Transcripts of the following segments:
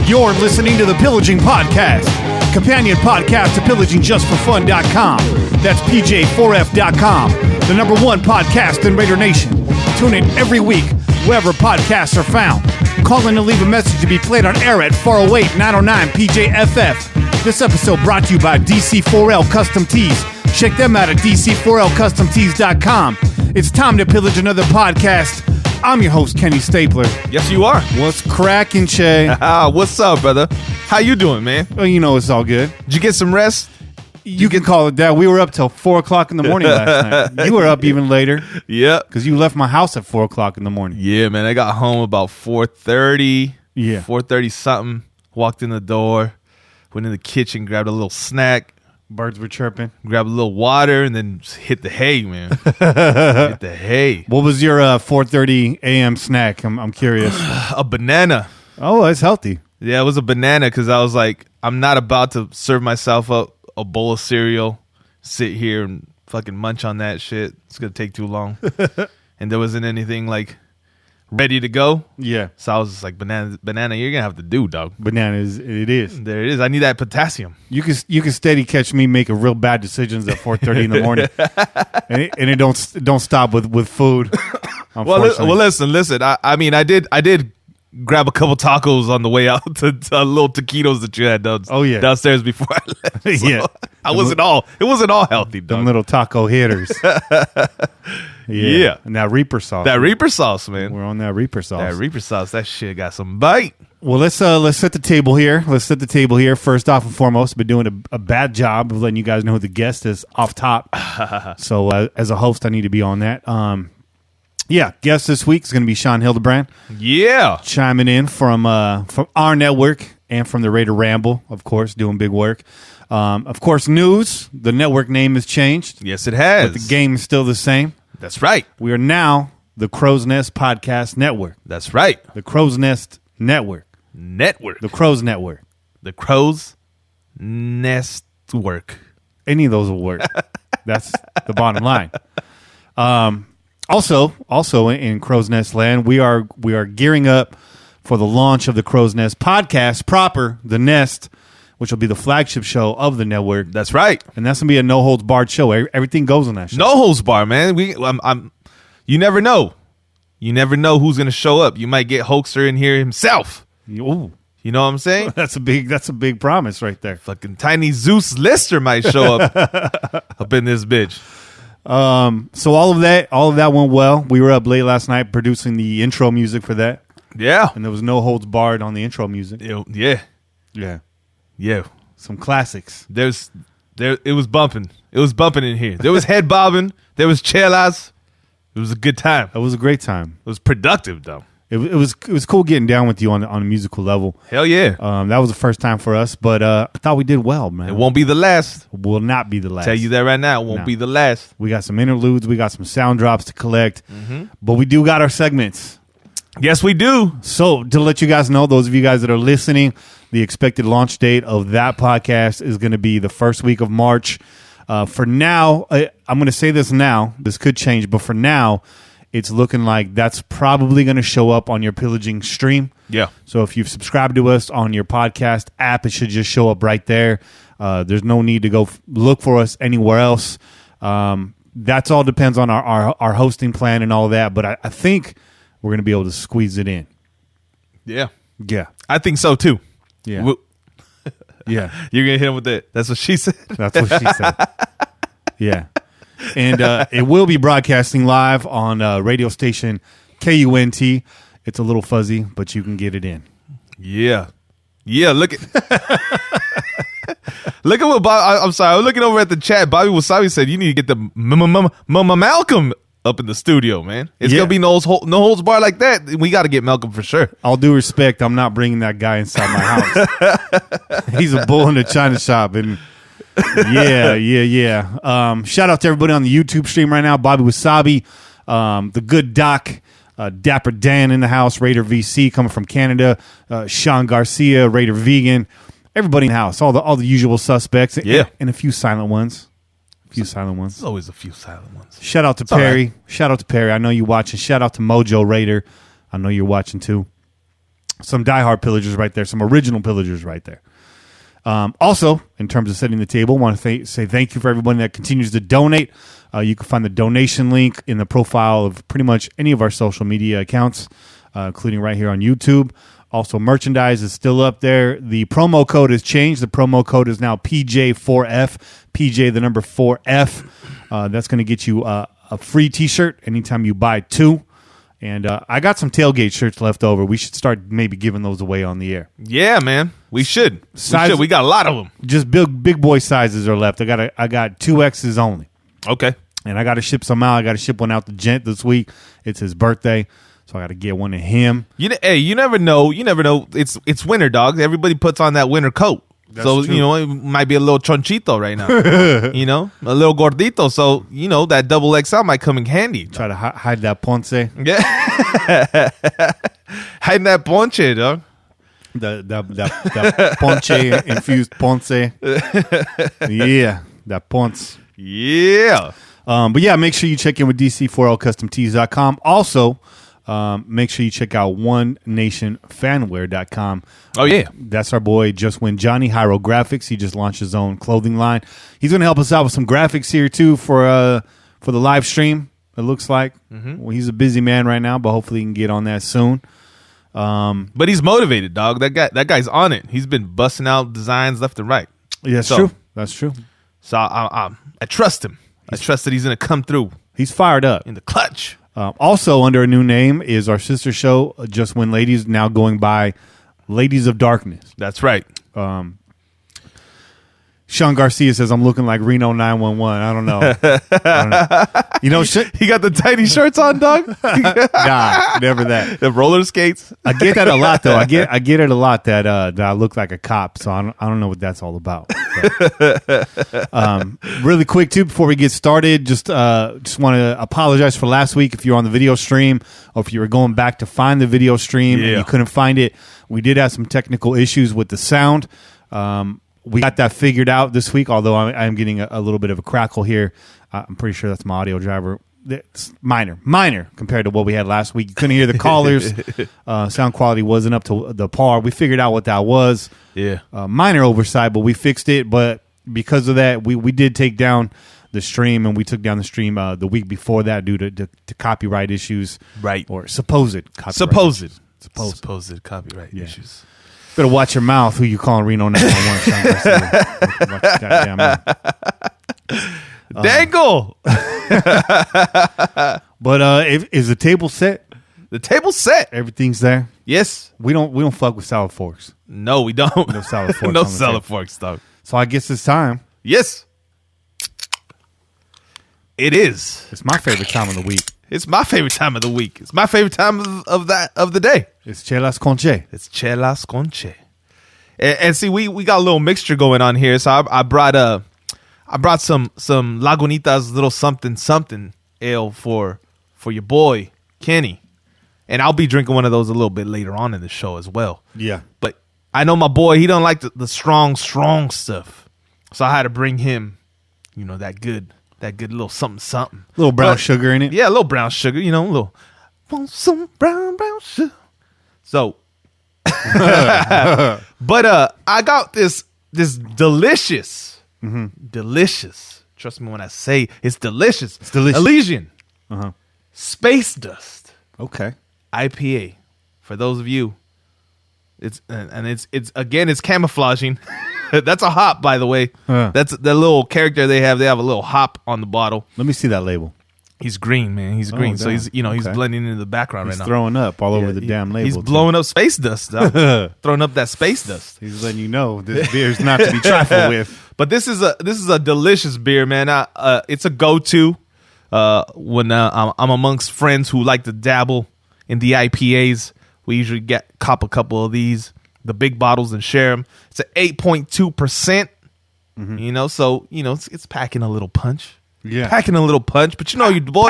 You're listening to the Pillaging Podcast, companion podcast to PillagingJustForFun.com. That's PJ4F.com, the number one podcast in Raider Nation. Tune in every week, wherever podcasts are found. Call in to leave a message to be played on air at 408-909-PJFF. This episode brought to you by DC4L Custom Tees. Check them out at DC4LCustomTees.com. It's time to pillage another podcast. I'm your host, Kenny Stapler. Yes, you are. What's cracking, Che? What's up, brother? How you doing, man? Well, you know it's all good. Did you get some rest? You can call it that. We were up till 4 o'clock in the morning last night. You were up even later. Yeah. Because you left my house at 4 o'clock in the morning. Yeah, man. I got home about 4:30. Yeah. 4:30 something. Walked in the door. Went in the kitchen. Grabbed a little snack. Birds were chirping. Grabbed a little water. And then just hit the hay, man. Hit the hay. What was your 4:30 a.m. snack? I'm curious. A banana. Oh, that's healthy. Yeah, it was a banana because I was like, I'm not about to serve myself up a bowl of cereal, sit here and fucking munch on that shit. It's going to take too long. And there wasn't anything like ready to go. Yeah. So I was just like, banana, you're going to have to do, dog. Banana it is. There it is. I need that potassium. You can steady catch me making real bad decisions at 4:30 in the morning. and it don't stop with food. Well, listen. I mean, I did grab a couple tacos on the way out to little taquitos that you had downstairs before I left. So Yeah. it wasn't all healthy, dog. Them little taco hitters. Yeah. And that Reaper sauce. That Reaper sauce, man. We're on that Reaper sauce. That Reaper sauce, that shit got some bite. Well, let's set the table here. First off and foremost, I've been doing a bad job of letting you guys know who the guest is off top. So as a host, I need to be on that. Guest this week is going to be Sean Hildebrandt. Yeah. Chiming in from our network and from the Raider Ramble, of course, doing big work. Of course, news. The network name has changed. Yes, it has. But the game is still the same. That's right. We are now the Crow's Nest Podcast Network. That's right. The Crow's Nest Network. The Crow's Network. The Crow's Nest Work. Any of those will work. That's the bottom line. Also in Crow's Nest land, we are gearing up for the launch of the Crow's Nest podcast proper, The Nest, which will be the flagship show of the network. That's right. And that's going to be a no-holds-barred show. Everything goes on that show. No holds bar, man. You never know. You never know who's going to show up. You might get Hoaxer in here himself. Ooh. You know what I'm saying? That's a big promise right there. Fucking tiny Zeus Lister might show up up in this bitch. So all of that went well. We were up late last night producing the intro music for that. Yeah. And there was no holds barred on the intro music. Yeah. Some classics. It was bumping. It was bumping in here. There was head bobbing. There was chelas. It was a good time. It was a great time. It was productive, though. It was cool getting down with you on a musical level. Hell yeah. That was the first time for us, but I thought we did well, man. It won't be the last. Will not be the last. Tell you that right now. It won't be the last. We got some interludes. We got some sound drops to collect, but we do got our segments. Yes, we do. So to let you guys know, those of you guys that are listening, the expected launch date of that podcast is going to be the first week of March. For now, I'm going to say this now. This could change, but for now, it's looking like that's probably going to show up on your Pillaging stream. Yeah. So if you've subscribed to us on your podcast app, it should just show up right there. There's no need to go look for us anywhere else. That's all depends on our hosting plan and all that. But I think we're going to be able to squeeze it in. Yeah. Yeah. I think so, too. Yeah. Yeah. You're going to hit him with that. That's what she said. That's what she said. Yeah. And it will be broadcasting live on radio station KUNT. It's a little fuzzy, but you can get it in. Yeah. Look at what Bob. I'm sorry. I was looking over at the chat. Bobby Wasabi said you need to get the Malcolm up in the studio, man. It's gonna be no holds bar like that. We got to get Malcolm for sure. All due respect, I'm not bringing that guy inside my house. He's a bull in the china shop, and yeah. Shout out to everybody on the YouTube stream right now. Bobby Wasabi, the good Doc, Dapper Dan in the house, Raider VC coming from Canada, Sean Garcia, Raider Vegan, everybody in the house, all the usual suspects, and a few silent ones. There's always a few silent ones. Shout out to Perry. Right. Shout out to Perry. I know you're watching. Shout out to Mojo Raider. I know you're watching too. some diehard pillagers right there, some original pillagers right there. Also, in terms of setting the table, I want to say thank you for everyone that continues to donate. You can find the donation link in the profile of pretty much any of our social media accounts, including right here on YouTube. Also, merchandise is still up there. The promo code has changed. The promo code is now PJ4F, PJ the number 4F. That's going to get you a free T-shirt anytime you buy 2. And I got some tailgate shirts left over. We should start maybe giving those away on the air. Yeah, man. We should. We got a lot of them. Just big boy sizes are left. I got 2X's only. Okay. And I got to ship some out. I got to ship one out to Gent this week. It's his birthday. So I got to get one to him. Hey, you never know. It's winter, dog. Everybody puts on that winter coat. That's true. It might be a little chonchito right now. A little gordito. So, that double XL might come in handy. Try to hide that ponce. Yeah. Hide that ponche, dog. The ponche infused ponce. Yeah, that ponce. Yeah. But yeah, make sure you check in with DC4LCustomTees.com. Also, make sure you check out OneNationFanwear.com. Oh, yeah. That's our boy, Just Win Johnny, Hyro Graphics. He just launched his own clothing line. He's going to help us out with some graphics here, too, for the live stream, it looks like. Mm-hmm. Well, he's a busy man right now, but hopefully he can get on that soon. But he's motivated, dog. That guy's on it. He's been busting out designs left and right. Yeah, that's true. So I trust him. I trust that he's going to come through. He's fired up. In the clutch. Also, under a new name is our sister show, Just Win Ladies, now going by Ladies of Darkness. That's right. Sean Garcia says, I'm looking like Reno 911. I don't know. He got the tiny shirts on, dog? Nah, never that. The roller skates? I get that a lot, though. I get it a lot that I look like a cop, so I don't know what that's all about. But, really quick, too, before we get started, just want to apologize for last week if you were on the video stream or if you were going back to find the video stream and you couldn't find it. We did have some technical issues with the sound. We got that figured out this week, although I'm getting a little bit of a crackle here. I'm pretty sure that's my audio driver. It's minor compared to what we had last week. You couldn't hear the callers. Sound quality wasn't up to the par. We figured out what that was. Yeah. Minor oversight, but we fixed it. But because of that, we did take down the stream, and we took down the stream the week before that due to copyright issues. Right. Or supposed copyright issues. Supposed copyright issues. Better watch your mouth who you calling Reno 911. Watch your goddamn mouth. Dangle! But is the table set? The table's set. Everything's there? Yes. We don't fuck with salad forks. No, we don't. No salad forks. No salad forks, dog. So I guess it's time. Yes. It is. It's my favorite time of the week. It's my favorite time of the week. It's my favorite time of the day. It's chelas con che. It's chelas con che. And see, we got a little mixture going on here. So I brought some Lagunitas little something ale for your boy Kenny, and I'll be drinking one of those a little bit later on in the show as well. Yeah, but I know my boy, he don't like the strong stuff, so I had to bring him, that good little something. Little brown sugar in it. Yeah, a little brown sugar, a little. Want some brown sugar. So, but I got this delicious, trust me when I say it's delicious. It's delicious. Elysian. Space Dust. Okay. IPA. For those of you, it's camouflaging. That's a hop, by the way. That's the little character they have. They have a little hop on the bottle. Let me see that label. He's green, man. He's green. So he's he's blending into the background right now. He's throwing up all over the damn label. He's blowing up space dust. Throwing up that space dust. He's letting you know this beer is not to be trifled with. But this is a delicious beer, man. It's a go-to when I'm amongst friends who like to dabble in the IPAs. We usually cop a couple of these, the big bottles, and share them. It's an 8.2%. So it's packing a little punch. Yeah, packing a little punch. But your boy,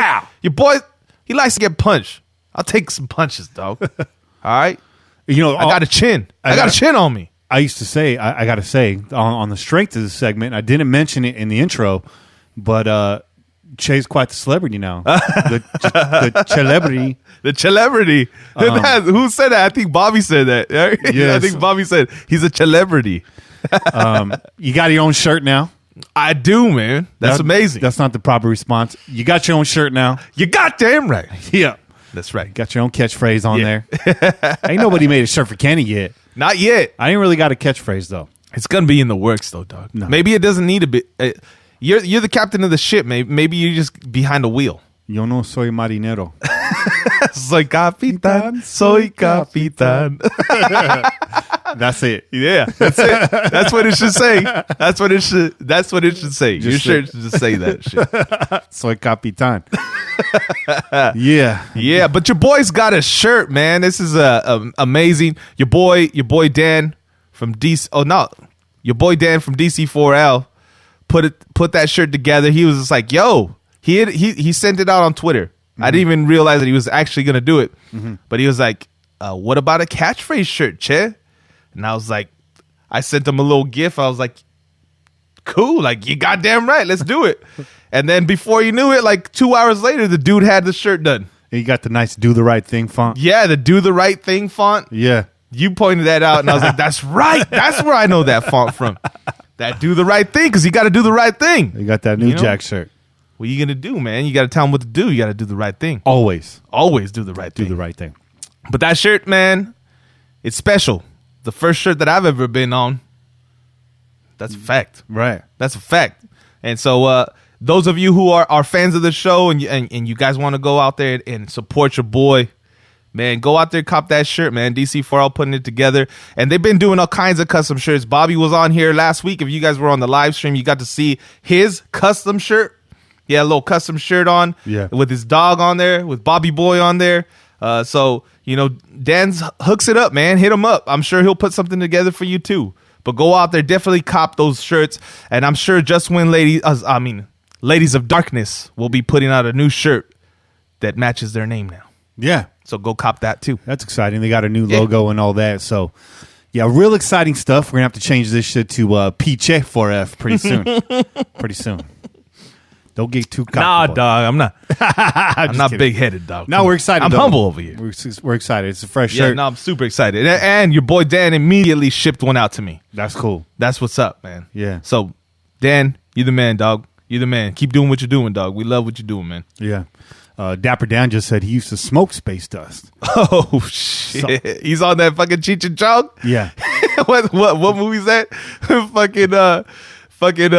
he likes to get punched. I'll take some punches, dog. All right. I got a chin. I got a chin on me. I used to say, I got to say, on the strength of the segment, I didn't mention it in the intro, but Che's quite the celebrity now. the celebrity. The celebrity. Who said that? I think Bobby said that. Yes. I think Bobby said he's a celebrity. You got your own shirt now. I do, man. That's amazing. That's not the proper response. You got your own shirt now. You goddamn right. Yeah. That's right. Got your own catchphrase on there. Ain't nobody made a shirt for Kenny yet. Not yet. I ain't really got a catchphrase, though. It's going to be in the works, though, dog. No. Maybe it doesn't need to be. You're the captain of the ship. Maybe you're just behind the wheel. Yo no soy marinero. Soy capitán. Soy capitán. That's it. Yeah, that's it. That's what it should say. That's what it should say. Your shirt should just say that shit. Soy capitán. Yeah. Yeah, but your boy's got a shirt, man. This is amazing. Your boy Dan from DC. Oh no, your boy Dan from DC4L put that shirt together. He was just like, yo, he sent it out on Twitter. I didn't even realize that he was actually gonna do it. But he was like, what about a catchphrase shirt, Che? And I was like, I sent him a little GIF. I was like, cool, like, you goddamn right, let's do it. And then before you knew it, like 2 hours later, the dude had the shirt done. And you got the nice "Do the Right Thing" font. Yeah, the "Do the Right Thing" font. Yeah. You pointed that out, and I was like, that's right. That's where I know that font from. That "Do the Right Thing," because you got to do the right thing. You got that new Jack shirt. What are you going to do, man? You got to tell him what to do. You got to do the right thing. Always do the right thing. do the right thing. But that shirt, man, it's special. The first shirt that I've ever been on. That's a fact. Right. That's a fact. And so those of you who are fans of the show and you guys want to go out there and support your boy, man, go out there, cop that shirt, man. DC4L putting it together. And they've been doing all kinds of custom shirts. Bobby was on here last week. If you guys were on the live stream, you got to see his custom shirt. He had a little custom shirt on with his dog on there, with Bobby Boy on there. So, you know, Dan's hooks it up, man. Hit him up. I'm sure he'll put something together for you, too. But go out there, definitely cop those shirts. And I'm sure Just When Ladies of Darkness will be putting out a new shirt that matches their name now. Yeah. So go cop that, too. That's exciting. They got a new logo and all that. So, yeah, real exciting stuff. We're going to have to change this shit to Piche4F pretty soon. Pretty soon. Don't get too comfortable. Nah, dog. I'm not. I'm not big-headed, dog. No, we're excited. I'm humble over here. We're excited. It's a fresh shirt. Yeah, no, I'm super excited. And your boy Dan immediately shipped one out to me. That's cool. That's what's up, man. Yeah. So, Dan, you're the man, dog. You're the man. Keep doing what you're doing, dog. We love what you're doing, man. Yeah. Dapper Dan just said he used to smoke space dust. Oh, shit. He's on that fucking Cheech and Chong? Yeah. What movie's that? Fucking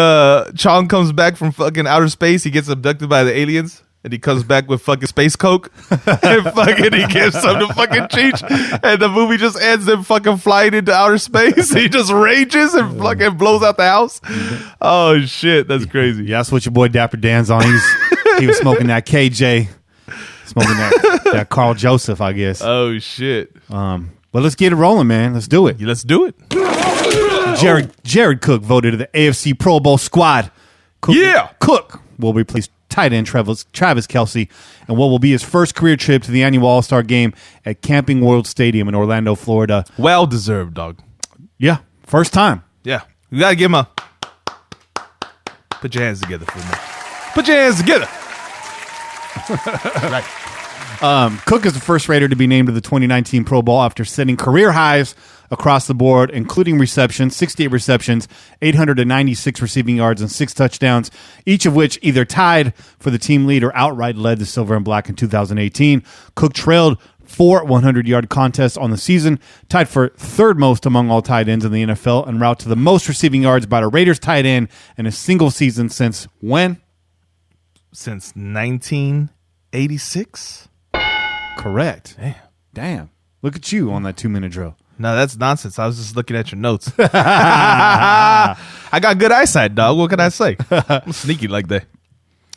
Chong comes back from fucking outer space. He gets abducted by the aliens. And he comes back with fucking space coke. And fucking he gives some to fucking Cheech. And the movie just ends them fucking flying into outer space. He just rages and fucking blows out the house. Oh, shit. That's crazy. Yeah, that's what your boy Dapper Dan's on. He was smoking that KJ. Smoking that Carl Joseph, I guess. Oh, shit. But let's get it rolling, man. Let's do it. Yeah, let's do it. Jared Cook voted to the AFC Pro Bowl squad. Cook will replace tight end Travis Kelce and what will be his first career trip to the annual All-Star game at Camping World Stadium in Orlando, Florida. Well deserved, dog. Yeah, first time. Yeah. You got to give him a... Put your hands together for me. Put your hands together. Right. Cook is the first Raider to be named to the 2019 Pro Bowl after setting career highs across the board, including receptions, 68 receptions, 896 receiving yards, and 6 touchdowns, each of which either tied for the team lead or outright led the Silver and Black in 2018. Cook trailed 4 100-yard contests on the season, tied for third most among all tight ends in the NFL, en route to the most receiving yards by a Raiders tight end in a single season since when? Since 1986? Correct. Damn. Look at you on that 2-minute drill. No, that's nonsense. I was just looking at your notes. I got good eyesight, dog. What can I say? I'm sneaky like that.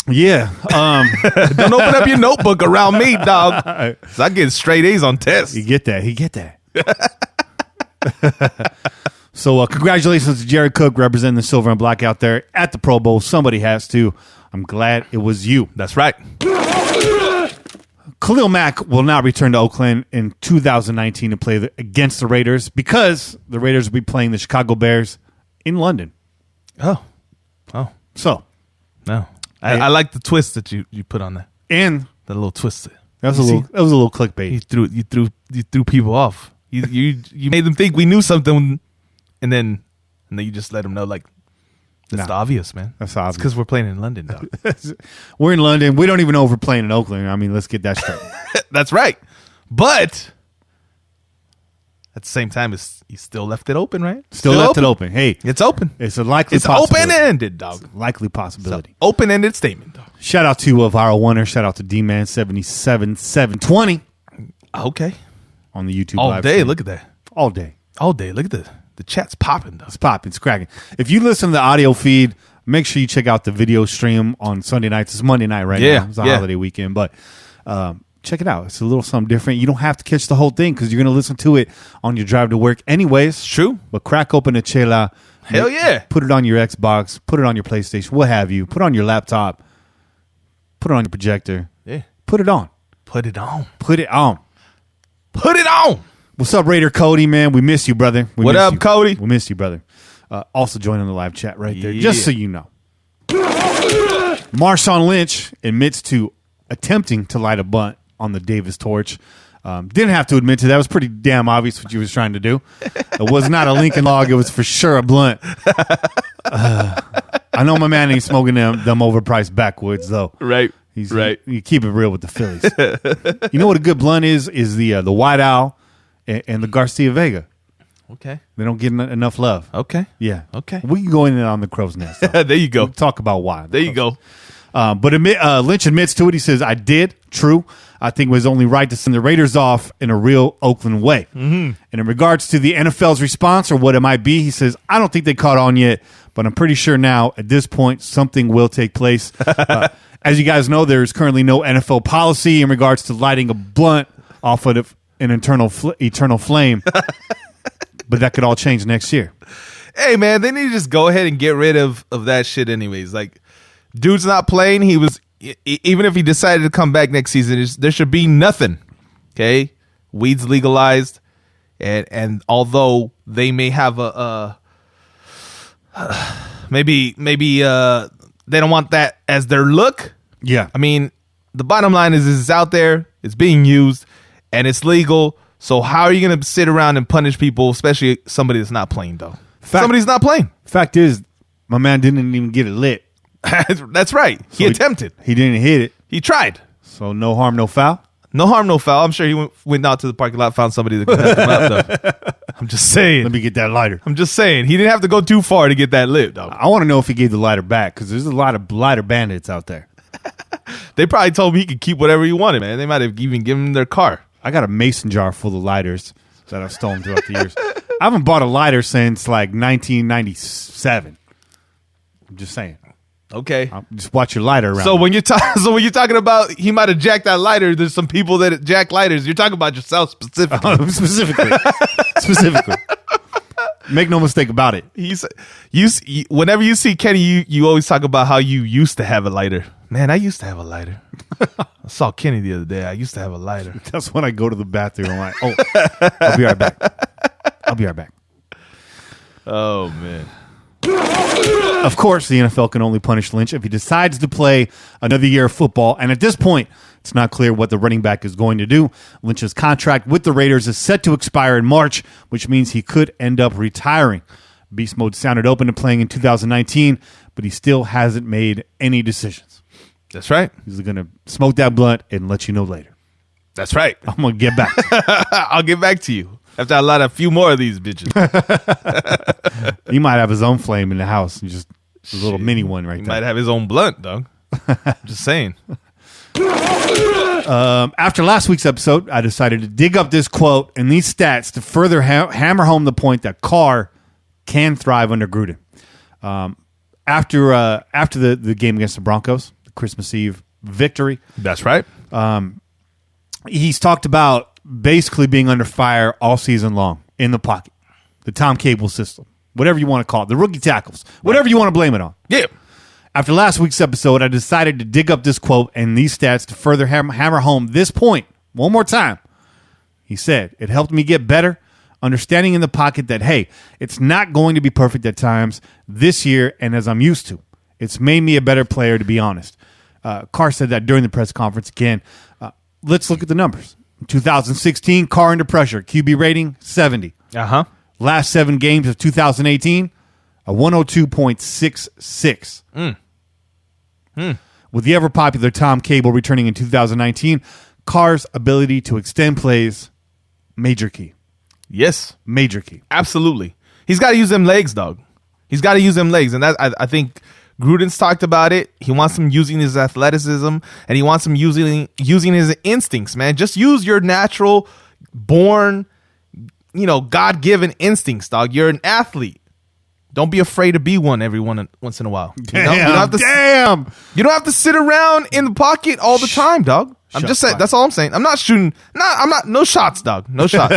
Yeah. Don't open up your notebook around me, dog. 'Cause I get straight A's on tests. You get that. So congratulations to Jared Cook representing the Silver and Black out there at the Pro Bowl. Somebody has to. I'm glad it was you. That's right. Khalil Mack will not return to Oakland in 2019 to play against the Raiders because the Raiders will be playing the Chicago Bears in London. Oh. So, No. I like the twist that you put on that. And The little twist. that was a little clickbait. You threw people off. You made them think we knew something, and then you just let them know like that's the obvious, man. That's obvious. Because we're playing in London, dog. We're in London. We don't even know if we're playing in Oakland. I mean, let's get that straight. That's right. But at the same time, you still left it open, right? Still left it open. Hey, it's open. It's a likely It's possibility. open-ended, dog. Likely possibility. Open-ended statement, dog. Shout out to Viral Wonder. Shout out to D-Man 77720 Okay. on the YouTube All live day. stream. Look at that. All day. All day. Look at the chat's popping, dog. It's popping. It's cracking. If you listen to the audio feed, make sure you check out the video stream on Sunday nights. It's Monday night right now. It's a holiday weekend, but check it out. It's a little something different. You don't have to catch the whole thing because you're going to listen to it on your drive to work anyways. True. But crack open a chela. Hell yeah. Put it on your Xbox. Put it on your PlayStation. What have you. Put it on your laptop. Put it on your projector. Yeah. Put it on. Put it on. Put it on. Put it on. What's up, Raider Cody, man? We miss you, brother. What miss up, you. Cody? We miss you, brother. Also joining the live chat right there, Yeah. just so you know. Marshawn Lynch admits to attempting to light a blunt on the Davis torch. Didn't have to admit to that. It was pretty damn obvious what you was trying to do. It was not a Lincoln log. It was for sure a blunt. I know my man ain't smoking them overpriced backwoods, though. Right. Right. You keep it real with the Phillies. You know what a good blunt is the White Owl and the Garcia Vega. Okay. They don't get enough love. Okay. Yeah. Okay. We can go in on the crow's nest. though. There you go. We'll talk about why. There you go. But Lynch admits to it. He says, I did. True. I think it was only right to send the Raiders off in a real Oakland way. Mm-hmm. And in regards to the NFL's response or what it might be, he says, I don't think they caught on yet, but I'm pretty sure now at this point something will take place. As you guys know, there's currently no NFL policy in regards to lighting a blunt off of an eternal flame. But that could all change next year. Hey, man, they need to just go ahead and get rid of that shit anyways. Like, dude's not playing. He was, even if he decided to come back next season, there should be nothing. Okay? Weed's legalized. And although they may have maybe they don't want that as their look. Yeah. I mean, the bottom line is it's out there, it's being used, and it's legal. So how are you going to sit around and punish people, especially somebody that's not playing, though? Somebody's not playing. Fact is, my man didn't even get it lit. That's right. He attempted. He didn't hit it. He tried. So no harm, no foul. No harm, no foul. I'm sure he went out to the parking lot, found somebody that could help him out, though. I'm just saying. Let me get that lighter. I'm just saying. He didn't have to go too far to get that lit, dog. I want to know if he gave the lighter back because there's a lot of lighter bandits out there. They probably told him he could keep whatever he wanted, man. They might have even given him their car. I got a mason jar full of lighters that I've stolen throughout the years. I haven't bought a lighter since like 1997. I'm just saying. Okay. Just watch your lighter around. So when you're talking about he might have jacked that lighter, there's some people that jack lighters. You're talking about yourself specifically. Specifically. Make no mistake about it. Whenever you see Kenny, you always talk about how you used to have a lighter. Man, I used to have a lighter. I saw Kenny the other day. I used to have a lighter. That's when I go to the bathroom. I'm like, oh, I'll be right back. Oh, man. Of course, the NFL can only punish Lynch if he decides to play another year of football. And at this point, it's not clear what the running back is going to do. Lynch's contract with the Raiders is set to expire in March, which means he could end up retiring. Beast Mode sounded open to playing in 2019, but he still hasn't made any decisions. That's right. He's going to smoke that blunt and let you know later. That's right. I'm going to get back. I'll get back to you after I light a few more of these bitches. He might have his own flame in the house. Just a little mini one right He there. might have his own blunt, dog. Just saying. After last week's episode, I decided to dig up this quote and these stats to further hammer home the point that Carr can thrive under Gruden. After the game against the Broncos, the Christmas Eve victory, That's right. he's talked about basically being under fire all season long in the pocket, the Tom Cable system, whatever you want to call it, the rookie tackles, whatever you want to blame it on. Yeah. After last week's episode, I decided to dig up this quote and these stats to further hammer home this point one more time. He said, it helped me get better, understanding in the pocket that, hey, it's not going to be perfect at times this year and as I'm used to. It's made me a better player, to be honest. Carr said that during the press conference again. Let's look at the numbers. In 2016, Carr under pressure. QB rating, 70. Uh-huh. Last 7 games of 2018, a 102.66. With the ever-popular Tom Cable returning in 2019, Carr's ability to extend plays, major key. Yes. Major key. Absolutely. He's got to use them legs, dog. He's got to use them legs. And that I think Gruden's talked about it. He wants him using his athleticism, and he wants him using his instincts, man. Just use your natural, born, God-given instincts, dog. You're an athlete. Don't be afraid to be one once in a while. Damn. You don't have to sit around in the pocket all the time, dog. I'm just saying. That's all I'm saying. I'm not shooting. No shots, dog. No shots.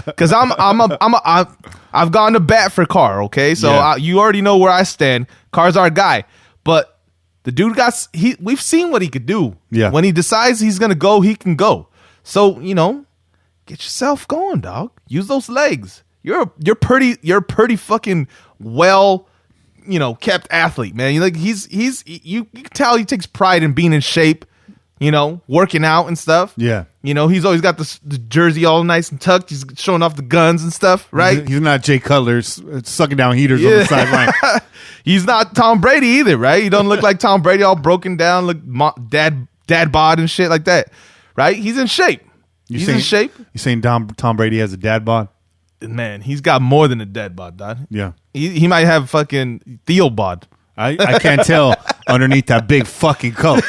Because I've gone to bat for Carr. Okay, so you already know where I stand. Carr's our guy, but the dude we've seen what he could do. Yeah. When he decides he's gonna go, he can go. So get yourself going, dog. Use those legs. You're pretty fucking well, kept athlete, man. You can tell he takes pride in being in shape. Working out and stuff. Yeah. He's always got the jersey all nice and tucked. He's showing off the guns and stuff, right? He's not Jay Cutler sucking down heaters on the sideline. He's not Tom Brady either, right? He don't look like Tom Brady, all broken down, look dad bod and shit like that, right? He's in shape. He's in shape. You saying Tom Brady has a dad bod? Man, he's got more than a dad bod, dog. Yeah. He might have fucking Theo bod. I can't tell underneath that big fucking coat.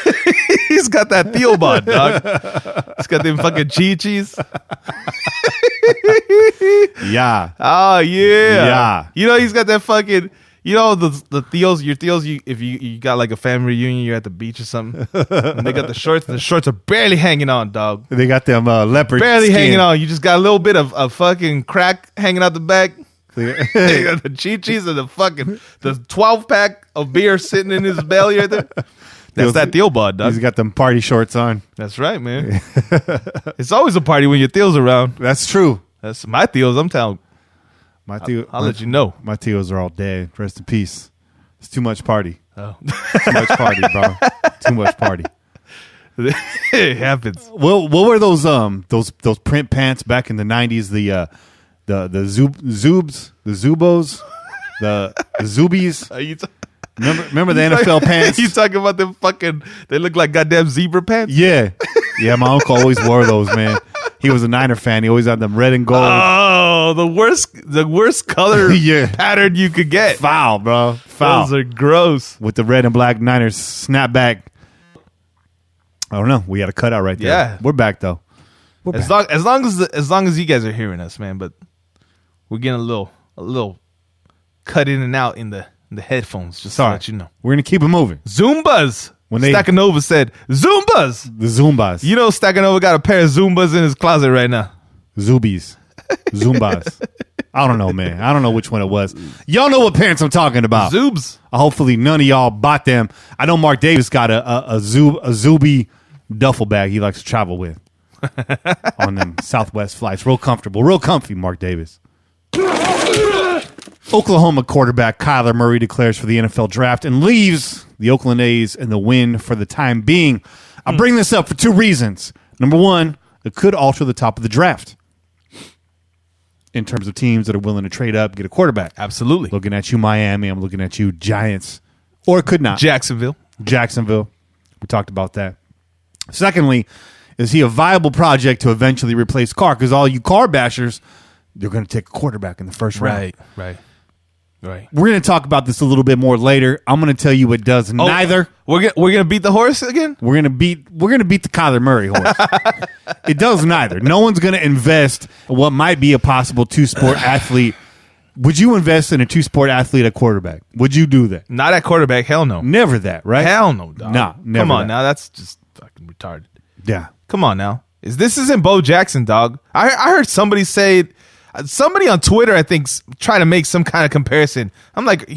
He's got that Theo bod, dog. He's got them fucking chi-chis. Yeah. Oh, yeah. Yeah. He's got that fucking, the Theos, your Theos, if you got like a family reunion, you're at the beach or something, and they got the shorts are barely hanging on, dog. They got them leopard barely skin. hanging on. You just got a little bit of fucking crack hanging out the back. They got the chi-chis and the 12-pack of beer sitting in his belly right there. That's that Theo bod, dog. He's got them party shorts on. That's right, man. It's always a party when your Theo's around. That's true. That's my Theo's. I'm telling. I'll let you know. My Theos are all dead. Rest in peace. It's too much party. Oh. Too much party, bro. Too much party. It happens. What were those print pants back in the 90s? The Zubos, the Zubies. Are you Remember the NFL pants? You talking about them fucking? They look like goddamn zebra pants. Yeah. My uncle always wore those, man. He was a Niner fan. He always had them red and gold. Oh, the worst color pattern you could get. Foul, bro. Foul. Those are gross. With the red and black Niners snapback. I don't know. We had a cutout right there. Yeah, we're back though. As long as you guys are hearing us, man. But we're getting a little cut in and out in the headphones. Just to let you know, we're gonna keep it moving. Zumbas. When Stakanova said Zumbas. The Zumbas. Stakanova got a pair of Zumbas in his closet right now. Zumbas. I don't know, man. I don't know which one it was. Y'all know what pants I'm talking about. Zoobs. Hopefully none of y'all bought them. I know Mark Davis got a Zuby duffel bag he likes to travel with on them Southwest flights. Real comfortable. Real comfy, Mark Davis. Oklahoma quarterback Kyler Murray declares for the NFL draft and leaves the Oakland A's in the win for the time being. I bring this up for 2 reasons. Number 1, it could alter the top of the draft in terms of teams that are willing to trade up, get a quarterback. Absolutely. Looking at you, Miami. I'm looking at you, Giants. Or it could not. Jacksonville. We talked about that. Secondly, is he a viable project to eventually replace Carr? Because all you Carr bashers, they're going to take a quarterback in the first round. Right. We're going to talk about this a little bit more later. I'm going to tell you it does neither. We're going to beat the horse again? We're going to beat the Kyler Murray horse. It does neither. No one's going to invest in what might be a possible 2-sport athlete. Would you invest in a 2-sport athlete at quarterback? Would you do that? Not at quarterback. Hell no. Never that, right? Hell no, dog. Nah, never. Come on now. That's just fucking retarded. Yeah. Come on now. This isn't Bo Jackson, dog. I heard somebody say it. Somebody on Twitter, I think, trying to make some kind of comparison. I'm like,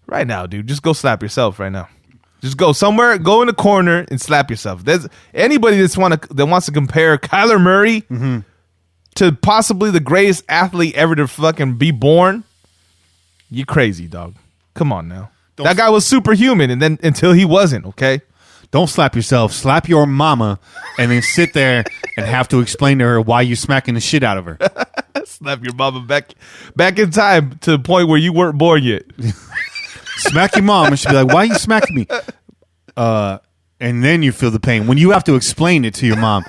right now, dude, just go slap yourself right now. Just go somewhere, go in the corner and slap yourself. There's anybody that wants to compare Kyler Murray to possibly the greatest athlete ever to fucking be born. You crazy, dog. Come on now. That guy was superhuman, and then until he wasn't. Okay. Don't slap yourself. Slap your mama, and then sit there and have to explain to her why you're smacking the shit out of her. Slap your mama back in time to the point where you weren't born yet. Smack your mom, and she'll be like, "Why are you smacking me?" And then you feel the pain. When you have to explain it to your mom,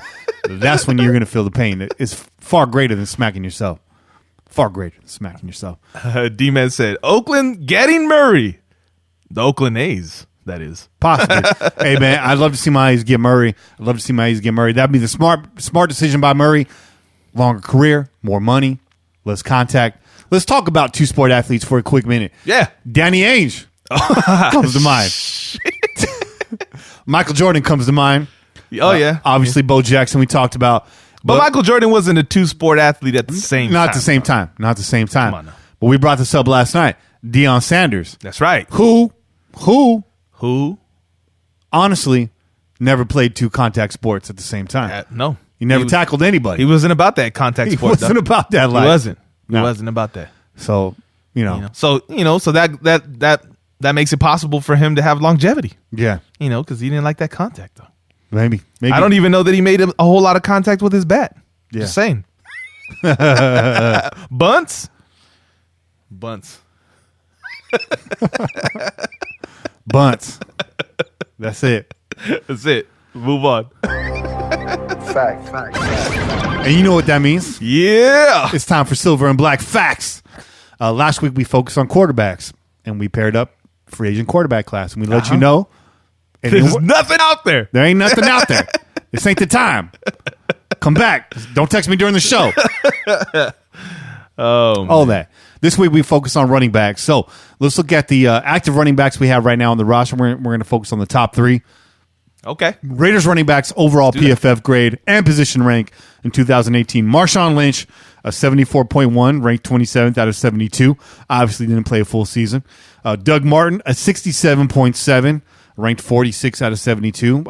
that's when you're going to feel the pain. It's far greater than smacking yourself. Far greater than smacking yourself. D-Man said, Oakland getting Murray. The Oakland A's, that is. Possibly. Hey, man, I'd love to see my A's get Murray. I'd love to see my A's get Murray. That'd be the smart decision by Murray. Longer career, more money, less contact. Let's talk about two sport athletes for a quick minute. Yeah. Danny Ainge comes to mind. Michael Jordan comes to mind. Oh, yeah. Obviously, Bo Jackson we talked about. But Michael Jordan wasn't a two-sport athlete at the same time. Not at the same time. Not at the same time. Come on now. But we brought this up last night. Deion Sanders. That's right. Who honestly never played two contact sports at the same time. No. He never tackled anybody. He wasn't about that contact sport. He wasn't about that life. He wasn't. No. He wasn't about that. So, So that makes it possible for him to have longevity. Yeah. Because he didn't like that contact, though. Maybe. I don't even know that he made a whole lot of contact with his bat. Yeah. Just saying. Bunts. Bunts. That's it. That's it. Move on. Fact. And you know what that means? Yeah. It's time for Silver and Black Facts. Last week we focused on quarterbacks, and we paired up free agent quarterback class, and we let you know. There's nothing out there. There ain't nothing out there. This ain't the time. Come back. Don't text me during the show. All that. This week we focus on running backs. So let's look at the active running backs we have right now on the roster. We're going to focus on the top three. Okay. Raiders running backs overall PFF grade and position rank in 2018. Marshawn Lynch, a 74.1, ranked 27th out of 72. Obviously didn't play a full season. Doug Martin, a 67.7, ranked 46 out of 72.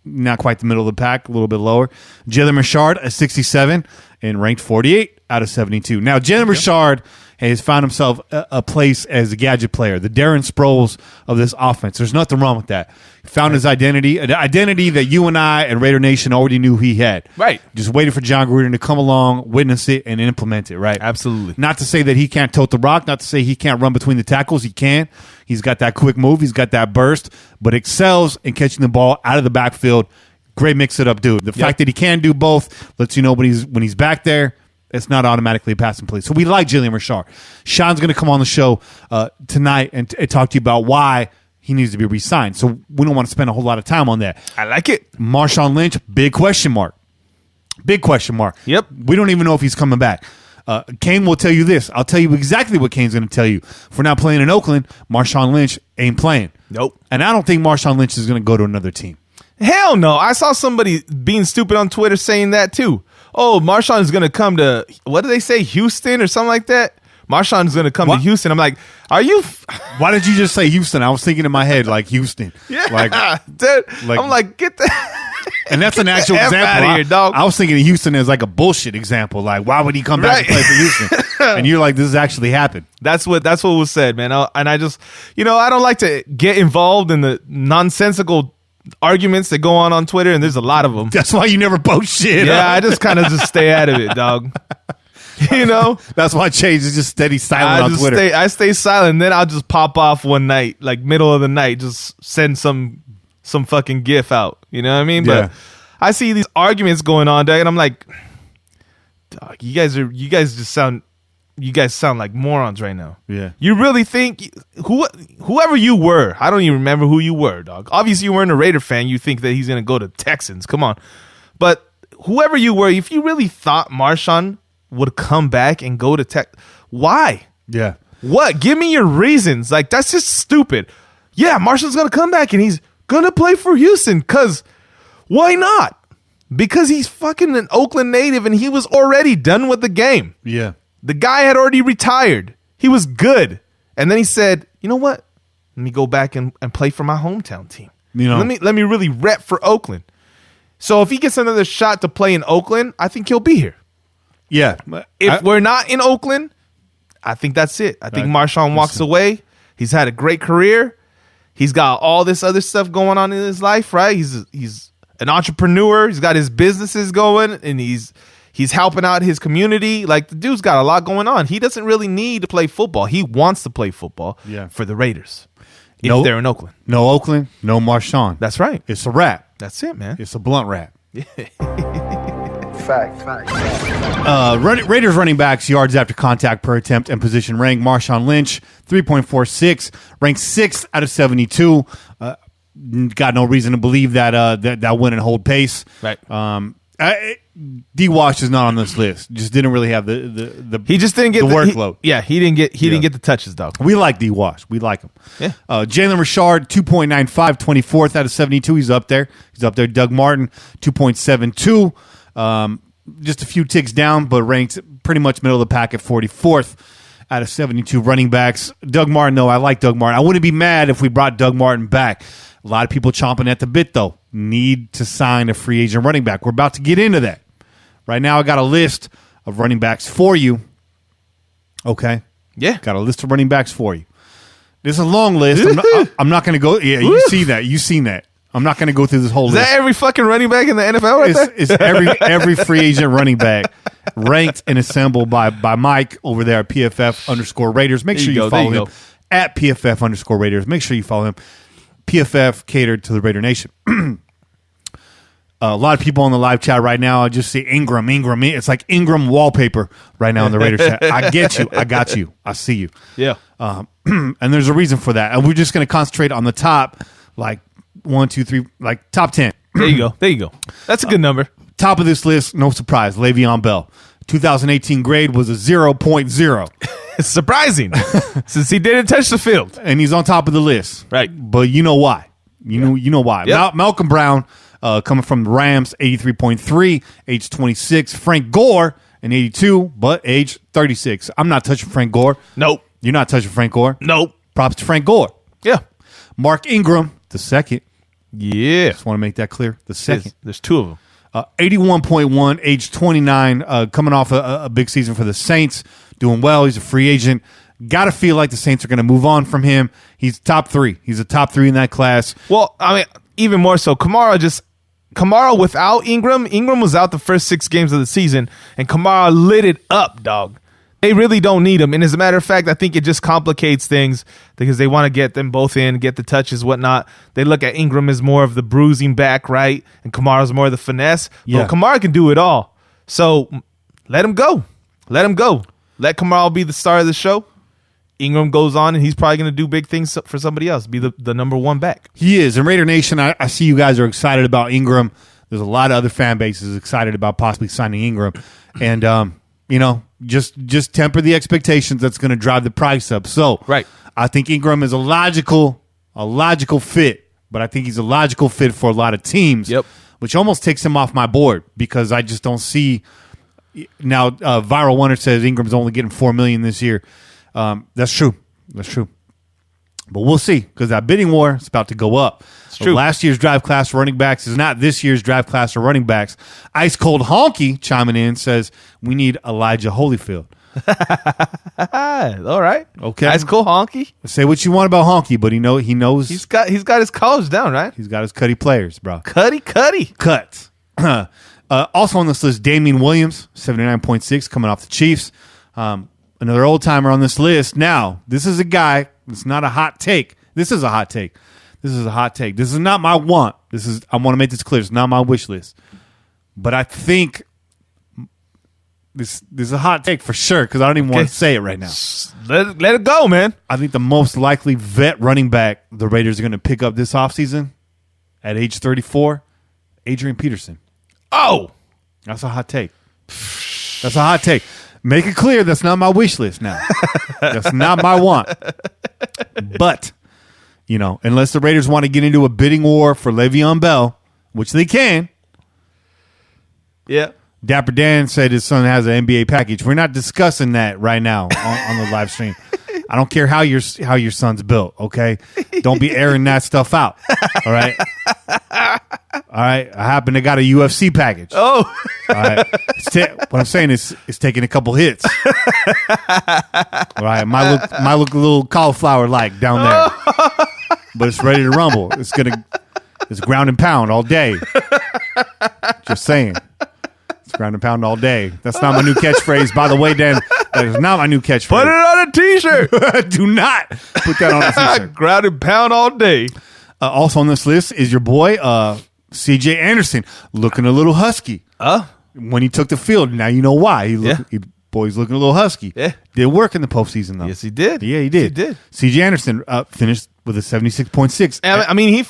Not quite the middle of the pack, a little bit lower. Jalen Richard, a 67, and ranked 48 out of 72. Now, Jalen Richard has found himself a place as a gadget player, the Darren Sproles of this offense. There's nothing wrong with that. He found his identity, an identity that you and I and Raider Nation already knew he had. Right. Just waiting for John Gruden to come along, witness it, and implement it, right? Absolutely. Not to say that he can't tote the rock, not to say he can't run between the tackles. He can. He's got that quick move. He's got that burst, but excels in catching the ball out of the backfield. Great mix-it-up dude. The fact that he can do both lets you know when he's back there, it's not automatically a passing play. So we like Jalen Richard. Sean's going to come on the show tonight and talk to you about why he needs to be re-signed. So we don't want to spend a whole lot of time on that. I like it. Marshawn Lynch, big question mark. Big question mark. Yep. We don't even know if he's coming back. Kane will tell you this. I'll tell you exactly what Kane's going to tell you. If we're not playing in Oakland, Marshawn Lynch ain't playing. Nope. And I don't think Marshawn Lynch is going to go to another team. Hell no. I saw somebody being stupid on Twitter saying that too. Oh, Marshawn is going to come to, what do they say, Houston or something like that? Marshawn is going to come to Houston. I'm like, are you? Why did you just say Houston? I was thinking in my head like Houston. Yeah, like, dude. I'm like, get the. And that's an actual example. Out of here, dog. I was thinking of Houston as like a bullshit example. Like, why would he come back and play for Houston? And you're like, this has actually happened. That's what was said, man. And I just, I don't like to get involved in the nonsensical arguments that go on Twitter, and there's a lot of them. That's why you never post shit. Yeah, I just kind of just stay out of it, dog. That's why Chase is just steady silent on Twitter. I stay silent, then I'll just pop off one night, like middle of the night, just send some fucking gif out. You know what I mean? Yeah. But I see these arguments going on, dog, and I'm like, dog, you guys sound like morons right now. Yeah. You really think whoever you were, I don't even remember who you were, dog. Obviously you weren't a Raider fan. You think that he's going to go to Texans. Come on. But whoever you were, if you really thought Marshawn would come back and go to Tech, why? Yeah. What? Give me your reasons. Like, that's just stupid. Yeah, Marshawn's going to come back and he's going to play for Houston because why not? Because he's fucking an Oakland native and he was already done with the game. Yeah. The guy had already retired. He was good. And then he said, you know what? Let me go back and play for my hometown team. Let me really rep for Oakland. So if he gets another shot to play in Oakland, I think he'll be here. Yeah. If we're not in Oakland, I think that's it. I think Marshawn walks away. He's had a great career. He's got all this other stuff going on in his life, right? He's an entrepreneur. He's got his businesses going, and he's helping out his community. Like, the dude's got a lot going on. He doesn't really need to play football. He wants to play football for the Raiders if they're in Oakland. No Oakland, no Marshawn. That's right. It's a wrap. That's it, man. It's a blunt wrap. Fact. Raiders running backs, yards after contact per attempt and position rank. Marshawn Lynch, 3.46, ranked 6th out of 72. Got no reason to believe that win and hold pace. Right. D-Wash is not on this list. Just didn't really have the He just didn't get the workload. He didn't get the touches, dog. We like D-Wash. We like him. Yeah. Jalen Richard, 2.95, 24th out of 72. He's up there. Doug Martin, 2.72. Just a few ticks down, but ranked pretty much middle of the pack at 44th out of 72 running backs. Doug Martin, though, I like Doug Martin. I wouldn't be mad if we brought Doug Martin back. A lot of people chomping at the bit, though. Need to sign a free agent running back. We're about to get into that. Right now, I got a list of running backs for you. Okay? Yeah. Got a list of running backs for you. This is a long list. I'm not going to go. Yeah, you see that. You've seen that. I'm not going to go through this whole list. Is that every fucking running back in the NFL right there? It's every free agent running back ranked and assembled by Mike over there at PFF_Raiders. Make sure you follow him at PFF_Raiders. Make sure you follow him. PFF catered to the Raider Nation. A lot of people in the live chat right now, I just see Ingram. It's like Ingram wallpaper right now in the Raider chat. I get you. I got you. I see you. Yeah. And there's a reason for that. And we're just going to concentrate on the top, like 1, 2, 3, like top 10. There you go. That's a good number. Top of this list, no surprise, Le'Veon Bell. 2018 grade was a 0.0. It's surprising since he didn't touch the field. And he's on top of the list. Right. But you know why. You know why. Yep. Malcolm Brown, coming from the Rams, 83.3, age 26. Frank Gore, an 82, but age 36. I'm not touching Frank Gore. Nope. You're not touching Frank Gore. Nope. Props to Frank Gore. Yeah. Mark Ingram, the second. Yeah. Just want to make that clear. The second. There's two of them. 81.1, age 29, coming off a big season for the Saints, doing well. He's a free agent. Got to feel like the Saints are going to move on from him. He's top 3. He's a top 3 in that class. Well, I mean, even more so, Kamara without Ingram was out the first 6 games of the season, and Kamara lit it up, dog. They really don't need him. And as a matter of fact, I think it just complicates things because they want to get them both in, get the touches, whatnot. They look at Ingram as more of the bruising back, right? And Kamara's more of the finesse. Yeah. But Kamara can do it all. So let him go. Let Kamara be the star of the show. Ingram goes on, and he's probably going to do big things for somebody else, be the number 1 back. He is. And Raider Nation, I see you guys are excited about Ingram. There's a lot of other fan bases excited about possibly signing Ingram. And, just temper the expectations. That's going to drive the price up. So right. I think Ingram is a logical fit, but I think he's a logical fit for a lot of teams, which almost takes him off my board because I just don't see. Now, Viral Wonder says Ingram's only getting $4 million this year. That's true. But we'll see because that bidding war is about to go up. It's true. Last year's draft class for running backs is not this year's draft class for running backs. Ice Cold Honky chiming in says we need Elijah Holyfield. All right. Okay. Ice Cold Honky. Say what you want about Honky, but he knows he's got his college down, right? He's got his cutty players, bro. Cutty. Cuts. Also on this list, Damian Williams, 79.6, coming off the Chiefs. Another old timer on this list. Now, this is a guy. It's not a hot take. This is a hot take. This is not my want. I want to make this clear. It's not my wish list. But I think this is a hot take for sure because I don't even want to say it right now. Let it go, man. I think the most likely vet running back the Raiders are going to pick up this offseason at age 34, Adrian Peterson. Oh. That's a hot take. Make it clear that's not my wish list now. That's not my want. But, unless the Raiders want to get into a bidding war for Le'Veon Bell, which they can. Yeah. Dapper Dan said his son has an NBA package. We're not discussing that right now on the live stream. I don't care how your son's built, okay? Don't be airing that stuff out, all right? All right, I happen to got a UFC package. Oh, All right, what I'm saying is, it's taking a couple hits. All right, might look a little cauliflower like down there, but it's ready to rumble. It's ground and pound all day. Just saying, it's ground and pound all day. That's not my new catchphrase, by the way, Dan. That is not my new catchphrase. put it on a t-shirt. Do not put that on a t-shirt. Ground and pound all day. Also on this list is your boy, C.J. Anderson, looking a little husky. When he took the field, now you know why. Boy's looking a little husky. Yeah. Did work in the postseason, though. Yes, he did. Yeah, he did. He did. C.J. Anderson finished with a 76.6. I mean,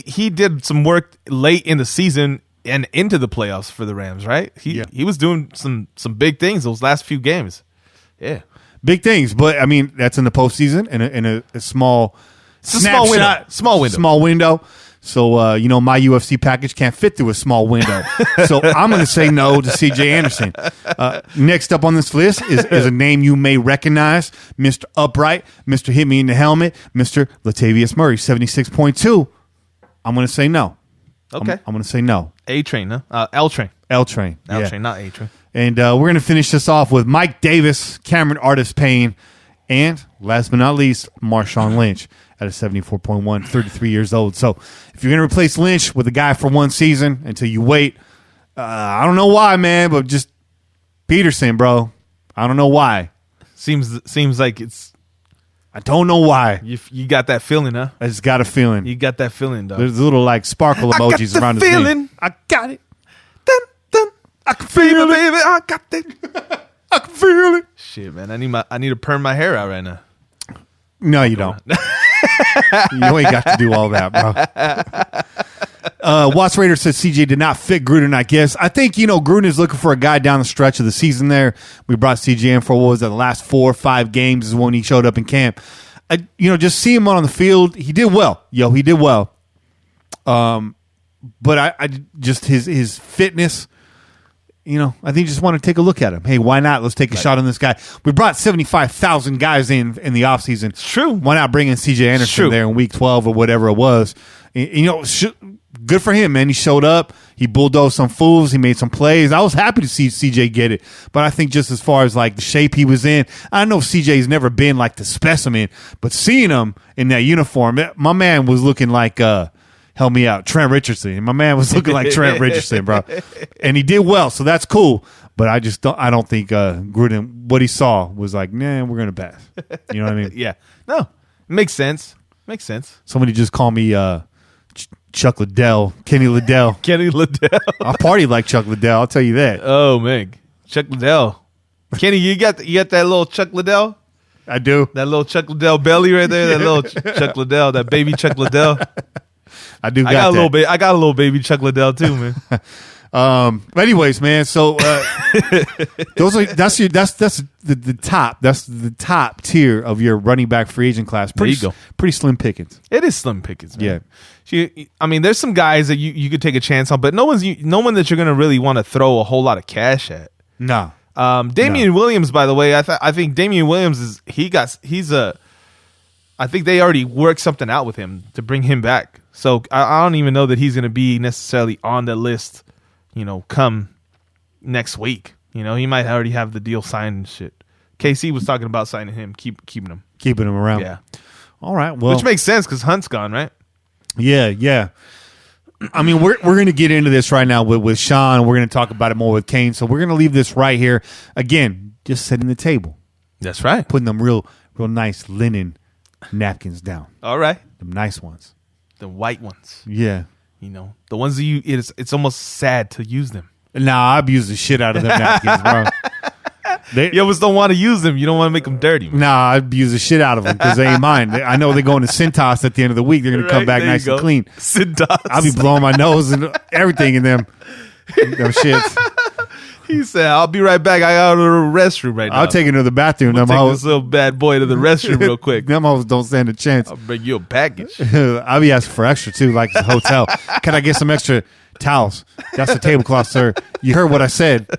he did some work late in the season and into the playoffs for the Rams, right? He was doing some big things those last few games. Yeah. Big things, but I mean, that's in the postseason in a small snapshot. Small window. So, my UFC package can't fit through a small window. So I'm going to say no to C.J. Anderson. Next up on this list is a name you may recognize, Mr. Upright, Mr. Hit Me in the Helmet, Mr. Latavius Murray, 76.2. I'm going to say no. Okay. I'm going to say no. A-Train, huh? L-Train. L-Train. L-Train, not A-Train. And we're going to finish this off with Mike Davis, Cameron Artis-Payne, and last but not least, Marshawn Lynch at a 74.1, 33 years old. So if you're going to replace Lynch with a guy for one season until you wait, I don't know why, man, but just Peterson, bro. I don't know why. Seems like it's... I don't know why. You got that feeling, huh? I just got a feeling. You got that feeling, dog. There's little like sparkle emojis around his name. I got it. Dun, dun. I can feel it, baby. I got it. I can feel it. Shit, man. I need to perm my hair out right now. No, you don't. You ain't got to do all that, bro. Watts Raider says CJ did not fit Gruden, I guess. I think, Gruden is looking for a guy down the stretch of the season there. We brought CJ in for, what was it, the last 4 or 5 games is when he showed up in camp. Just see him on the field. He did well. He did well. But I just his fitness, I think you just want to take a look at him. Hey, why not? Let's take a shot on this guy. We brought 75,000 guys in the offseason. It's true. Why not bring in C.J. Anderson there in week 12 or whatever it was? Good for him, man. He showed up. He bulldozed some fools. He made some plays. I was happy to see C.J. get it. But I think just as far as like the shape he was in, I know C.J.'s never been like the specimen, but seeing him in that uniform, my man was looking like help me out, Trent Richardson. My man was looking like Trent Richardson, bro. And he did well, so that's cool. But I don't think Gruden, what he saw was like, nah, we're going to pass. You know what I mean? Yeah. No, makes sense. Somebody just called me Chuck Liddell, Kenny Liddell. Kenny Liddell. I party like Chuck Liddell, I'll tell you that. Oh, man. Chuck Liddell. Kenny, you got that little Chuck Liddell? I do. That little Chuck Liddell belly right there? That little Chuck Liddell, that baby Chuck Liddell? I got a little bit. I got a little baby Chuck Liddell too, man. But anyways, man. So that's the top. That's the top tier of your running back free agent class. There you go. Pretty slim pickings. It is slim pickings, man. Yeah. I mean, there's some guys that you could take a chance on, but no one that you're gonna really want to throw a whole lot of cash at. No. Damian Williams, by the way, I think Damian Williams I think they already worked something out with him to bring him back. So I don't even know that he's going to be necessarily on the list, come next week. He might already have the deal signed and shit. KC was talking about signing him, keeping him around. Yeah. All right. Well, which makes sense because Hunt's gone, right? Yeah. I mean, we're going to get into this right now with Sean. We're going to talk about it more with Kane. So we're going to leave this right here. Again, just setting the table. That's right. Putting them real nice linen napkins down. All right. Them nice ones. The white ones. Yeah. The ones that it's almost sad to use them. Nah, I've used the shit out of them napkins, bro. You always don't want to use them. You don't want to make them dirty, man. Nah, I'd use the shit out of them because they ain't mine. I know they're going to Cintas at the end of the week. They're going to come back nice and clean. Cintas. I'll be blowing my nose and everything in them shits. He said, I'll be right back. I got to the restroom right now. I'll take it to the bathroom. We'll take this little bad boy to the restroom real quick. Them hoes don't stand a chance. I'll bring you a package. I'll be asking for extra, too, like the hotel. Can I get some extra towels? That's the tablecloth, sir. You heard what I said.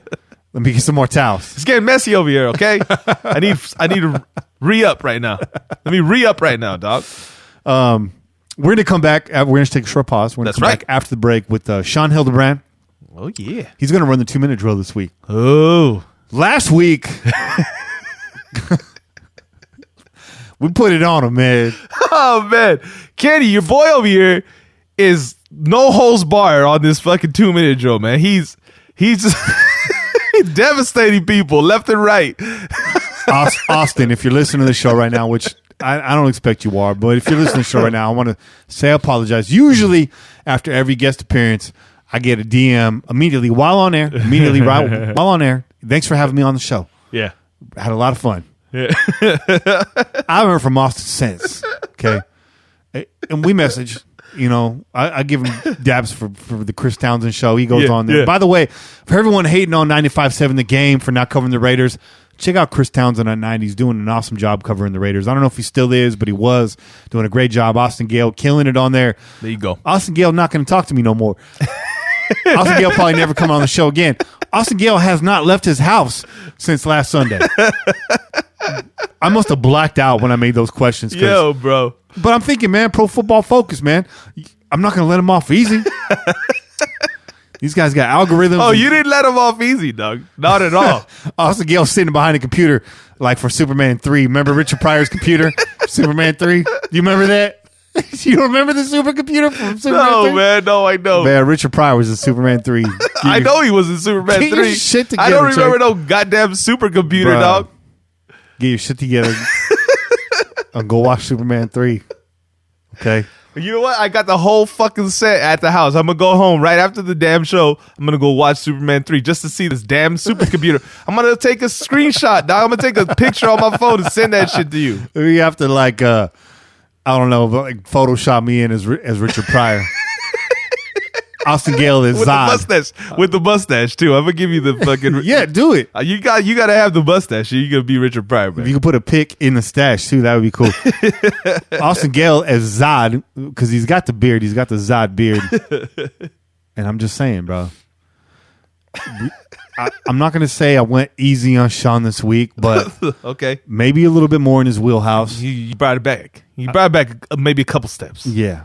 Let me get some more towels. It's getting messy over here, okay? I need to re-up right now. Let me re-up right now, dog. We're going to come back. We're going to take a short pause. We're going to come back after the break with Sean Hildebrandt. Oh, yeah. He's going to run the 2-minute drill this week. Oh. Last week, we put it on him, man. Oh, man. Kenny, your boy over here is no holds barred on this fucking 2-minute drill, man. He's just devastating people left and right. Austin, if you're listening to the show right now, which I don't expect you are, but if you're listening to the show right now, I want to say I apologize. Usually, after every guest appearance, I get a DM immediately while on air. While on air. Thanks for having me on the show. Yeah. I had a lot of fun. Yeah. I haven't heard from Austin since. Okay. And we message. You know, I give him dabs for the Chris Townsend show. He goes on there. Yeah. By the way, for everyone hating on 95.7 The Game for not covering the Raiders, check out Chris Townsend on 90. He's doing an awesome job covering the Raiders. I don't know if he still is, but he was doing a great job. Austin Gale killing it on there. There you go. Austin Gale not going to talk to me no more. Austin Gale probably never come on the show again. Austin Gale has not left his house since last Sunday. I must have blacked out when I made those questions. Yo, bro. But I'm thinking, man, Pro Football Focus, man. I'm not going to let him off easy. These guys got algorithms. Oh, you didn't let him off easy, Doug. Not at all. Austin Gale sitting behind a computer like for Superman 3. Remember Richard Pryor's computer? Superman 3? You remember that? You don't remember the supercomputer from Superman 3? No, man. No, I know. Man, Richard Pryor was in Superman 3. I know he was in Superman Get 3. your shit together, I don't remember Trey. no goddamn supercomputer, Bruh. dog. Get your shit together and go watch Superman 3. Okay? You know what? I got the whole fucking set at the house. I'm going to go home right after the damn show. I'm going to go watch Superman 3 just to see this damn supercomputer. I'm going to take a screenshot, dog. I'm going to take a picture on my phone and send that shit to you. You have to I don't know, but like Photoshop me in as Richard Pryor. Austin Gale is With Zod. the mustache. With the mustache, too. I'm going to give you the fucking... Yeah, do it. You got to have the mustache. You're going to be Richard Pryor, man. If you could put a pic in the stash too, that would be cool. Austin Gale as Zod, because he's got the beard. He's got the Zod beard. And I'm just saying, bro. I'm not going to say I went easy on Sean this week, but okay. maybe a little bit more in his wheelhouse. You brought it back. You brought it back maybe a couple steps. Yeah.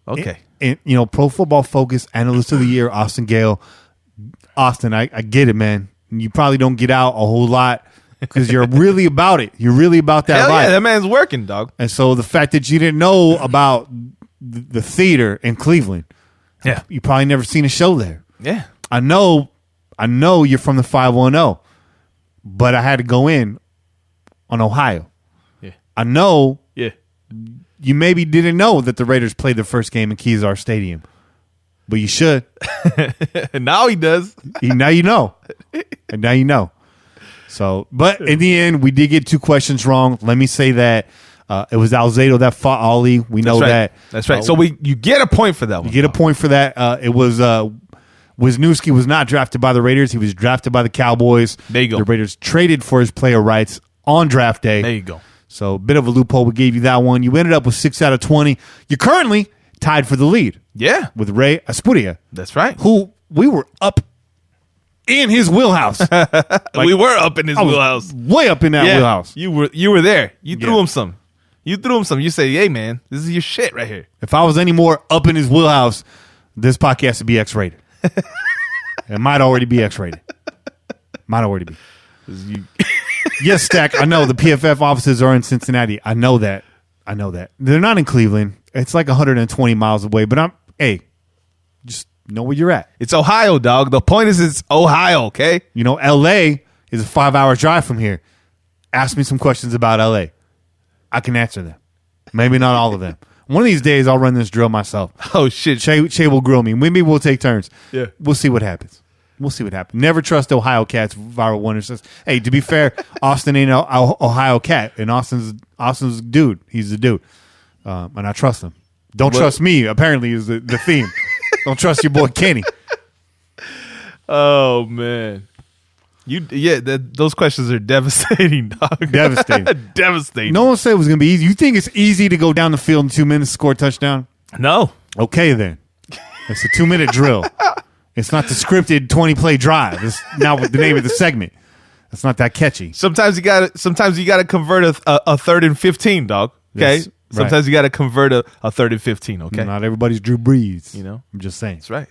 Okay. And you know, Pro Football Focus Analyst of the Year, Austin Gale. Austin, I get it, man. You probably don't get out a whole lot because you're really about it. You're really about that Hell life. yeah, that man's working, dog. And so the fact that you didn't know about the theater in Cleveland, Yeah. you probably never seen a show there. Yeah. I know you're from the 510, but I had to go in on Ohio. Yeah. I know Yeah. you maybe didn't know that the Raiders played their first game in Kezar Stadium, but you should. And now he does. Now you know. And now you know. So, but in the end, we did get 2 questions wrong. Let me say that it was Alzado that fought Ali. We know that. That's right. So you get a point for that one. You get a point for that. It was Wisniewski was not drafted by the Raiders. He was drafted by the Cowboys. There you go. The Raiders traded for his player rights on draft day. There you go. So a bit of a loophole. We gave you that one. You ended up with 6 out of 20. You're currently tied for the lead Yeah. with Ray Aspudia, That's right. who we were up in his wheelhouse. We were up in his I was wheelhouse. way up in that wheelhouse. You were there. You threw Yeah. him some. You say, hey, man, this is your shit right here. If I was any more up in his wheelhouse, this podcast would be X-rated. It might already be X-rated. Might already be. Yes, Stack, I know the PFF offices are in Cincinnati. I know that. They're not in Cleveland. It's like 120 miles away, but just know where you're at. It's Ohio, dog. The point is it's Ohio, okay? You know, L.A. is a 5-hour drive from here. Ask me some questions about L.A. I can answer them. Maybe not all of them. One of these days, I'll run this drill myself. Oh, shit. Shay will grill me. Maybe we'll take turns. Yeah. We'll see what happens. Never trust Ohio Cats. Viral Wonder says, hey, to be fair, Austin ain't an Ohio Cat, and Austin's a dude. He's a dude. And I trust him. Don't trust me, apparently, is the theme. Don't trust your boy Kenny. Oh, man. Those questions are devastating, dog. Devastating. Devastating. No one said it was going to be easy. You think it's easy to go down the field in 2 minutes, score a touchdown? No. Okay, then. It's a 2-minute drill. It's not the scripted 20-play drive. It's not the name of the segment. It's not that catchy. Sometimes you gotta convert a 3rd and 15, dog. Okay, Yes. Sometimes you got to convert a 3rd and 15, okay? Not everybody's Drew Brees. You know? I'm just saying. That's right.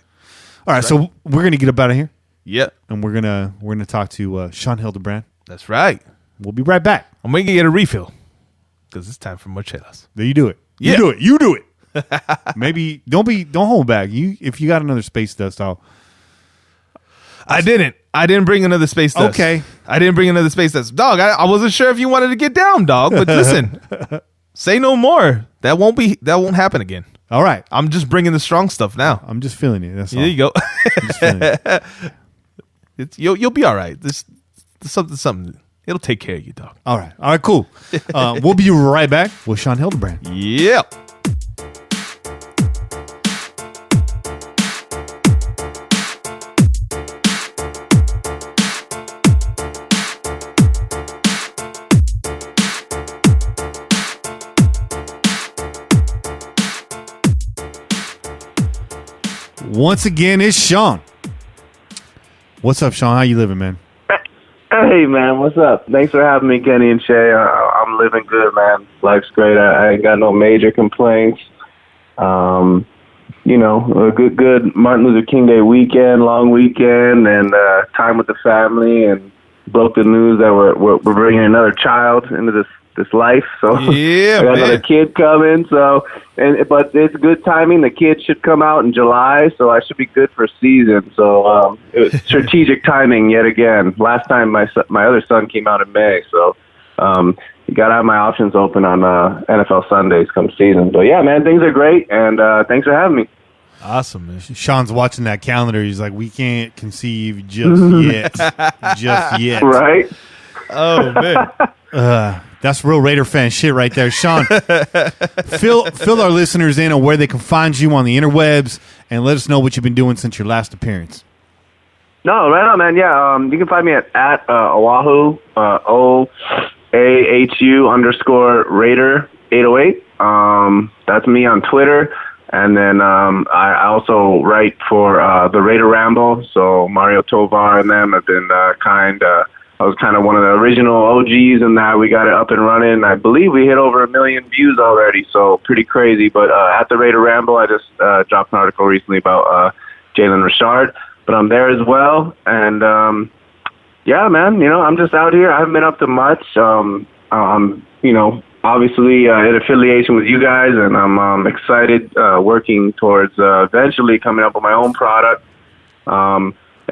All right, so we're gonna get up out of here, Yeah, and we're gonna talk to Sean Hildebrandt. that's right. We'll be right back. I'm going to get a refill because it's time for more chelas. There you do it. Yeah. You do it. Maybe don't hold back. If you got another space dust, I didn't bring another space dust. Okay. I didn't bring another space dust. Dog, I wasn't sure if you wanted to get down, dog. But listen, say no more. That won't happen again. all right. I'm just bringing the strong stuff now. I'm just feeling it. That's all. There you go. I'm just feeling it. You'll be all right. This something. It'll take care of you, dog. All right, cool. We'll be right back with Sean Hildebrandt. Yeah. Once again, it's Sean. What's up, Sean? How you living, man? Hey, man, what's up? Thanks for having me, Kenny and Shay. I'm living good, man. Life's great. I ain't got no major complaints. You know, a good Martin Luther King Day weekend, long weekend, and time with the family, and broke the news that we're bringing another child into this life. So Yeah, I got man. another kid coming. So, but it's good timing. The kid should come out in July, so I should be good for season. So it was strategic timing yet again. Last time my other son came out in May, so you got to have my options open on NFL Sundays come season. But yeah, man, things are great, and thanks for having me. Awesome, man. Sean's watching that calendar. He's like, we can't conceive just yet. Just yet. Right? Oh, man. That's real Raider fan shit right there. Sean, fill our listeners in on where they can find you on the interwebs and let us know what you've been doing since your last appearance. No, right on, man. Yeah, you can find me at Oahu, OAHU_Raider808. That's me on Twitter. And then I also write for the Raider Ramble. So Mario Tovar and them have been kind. I was kind of one of the original OGs in that. We got it up and running. I believe we hit over 1 million views already, so pretty crazy. But at the Raider Ramble, I just dropped an article recently about Jalen Richard. But I'm there as well. And, yeah, man, you know, I'm just out here. I haven't been up to much. You know, obviously in affiliation with you guys, and I'm excited working towards eventually coming up with my own product.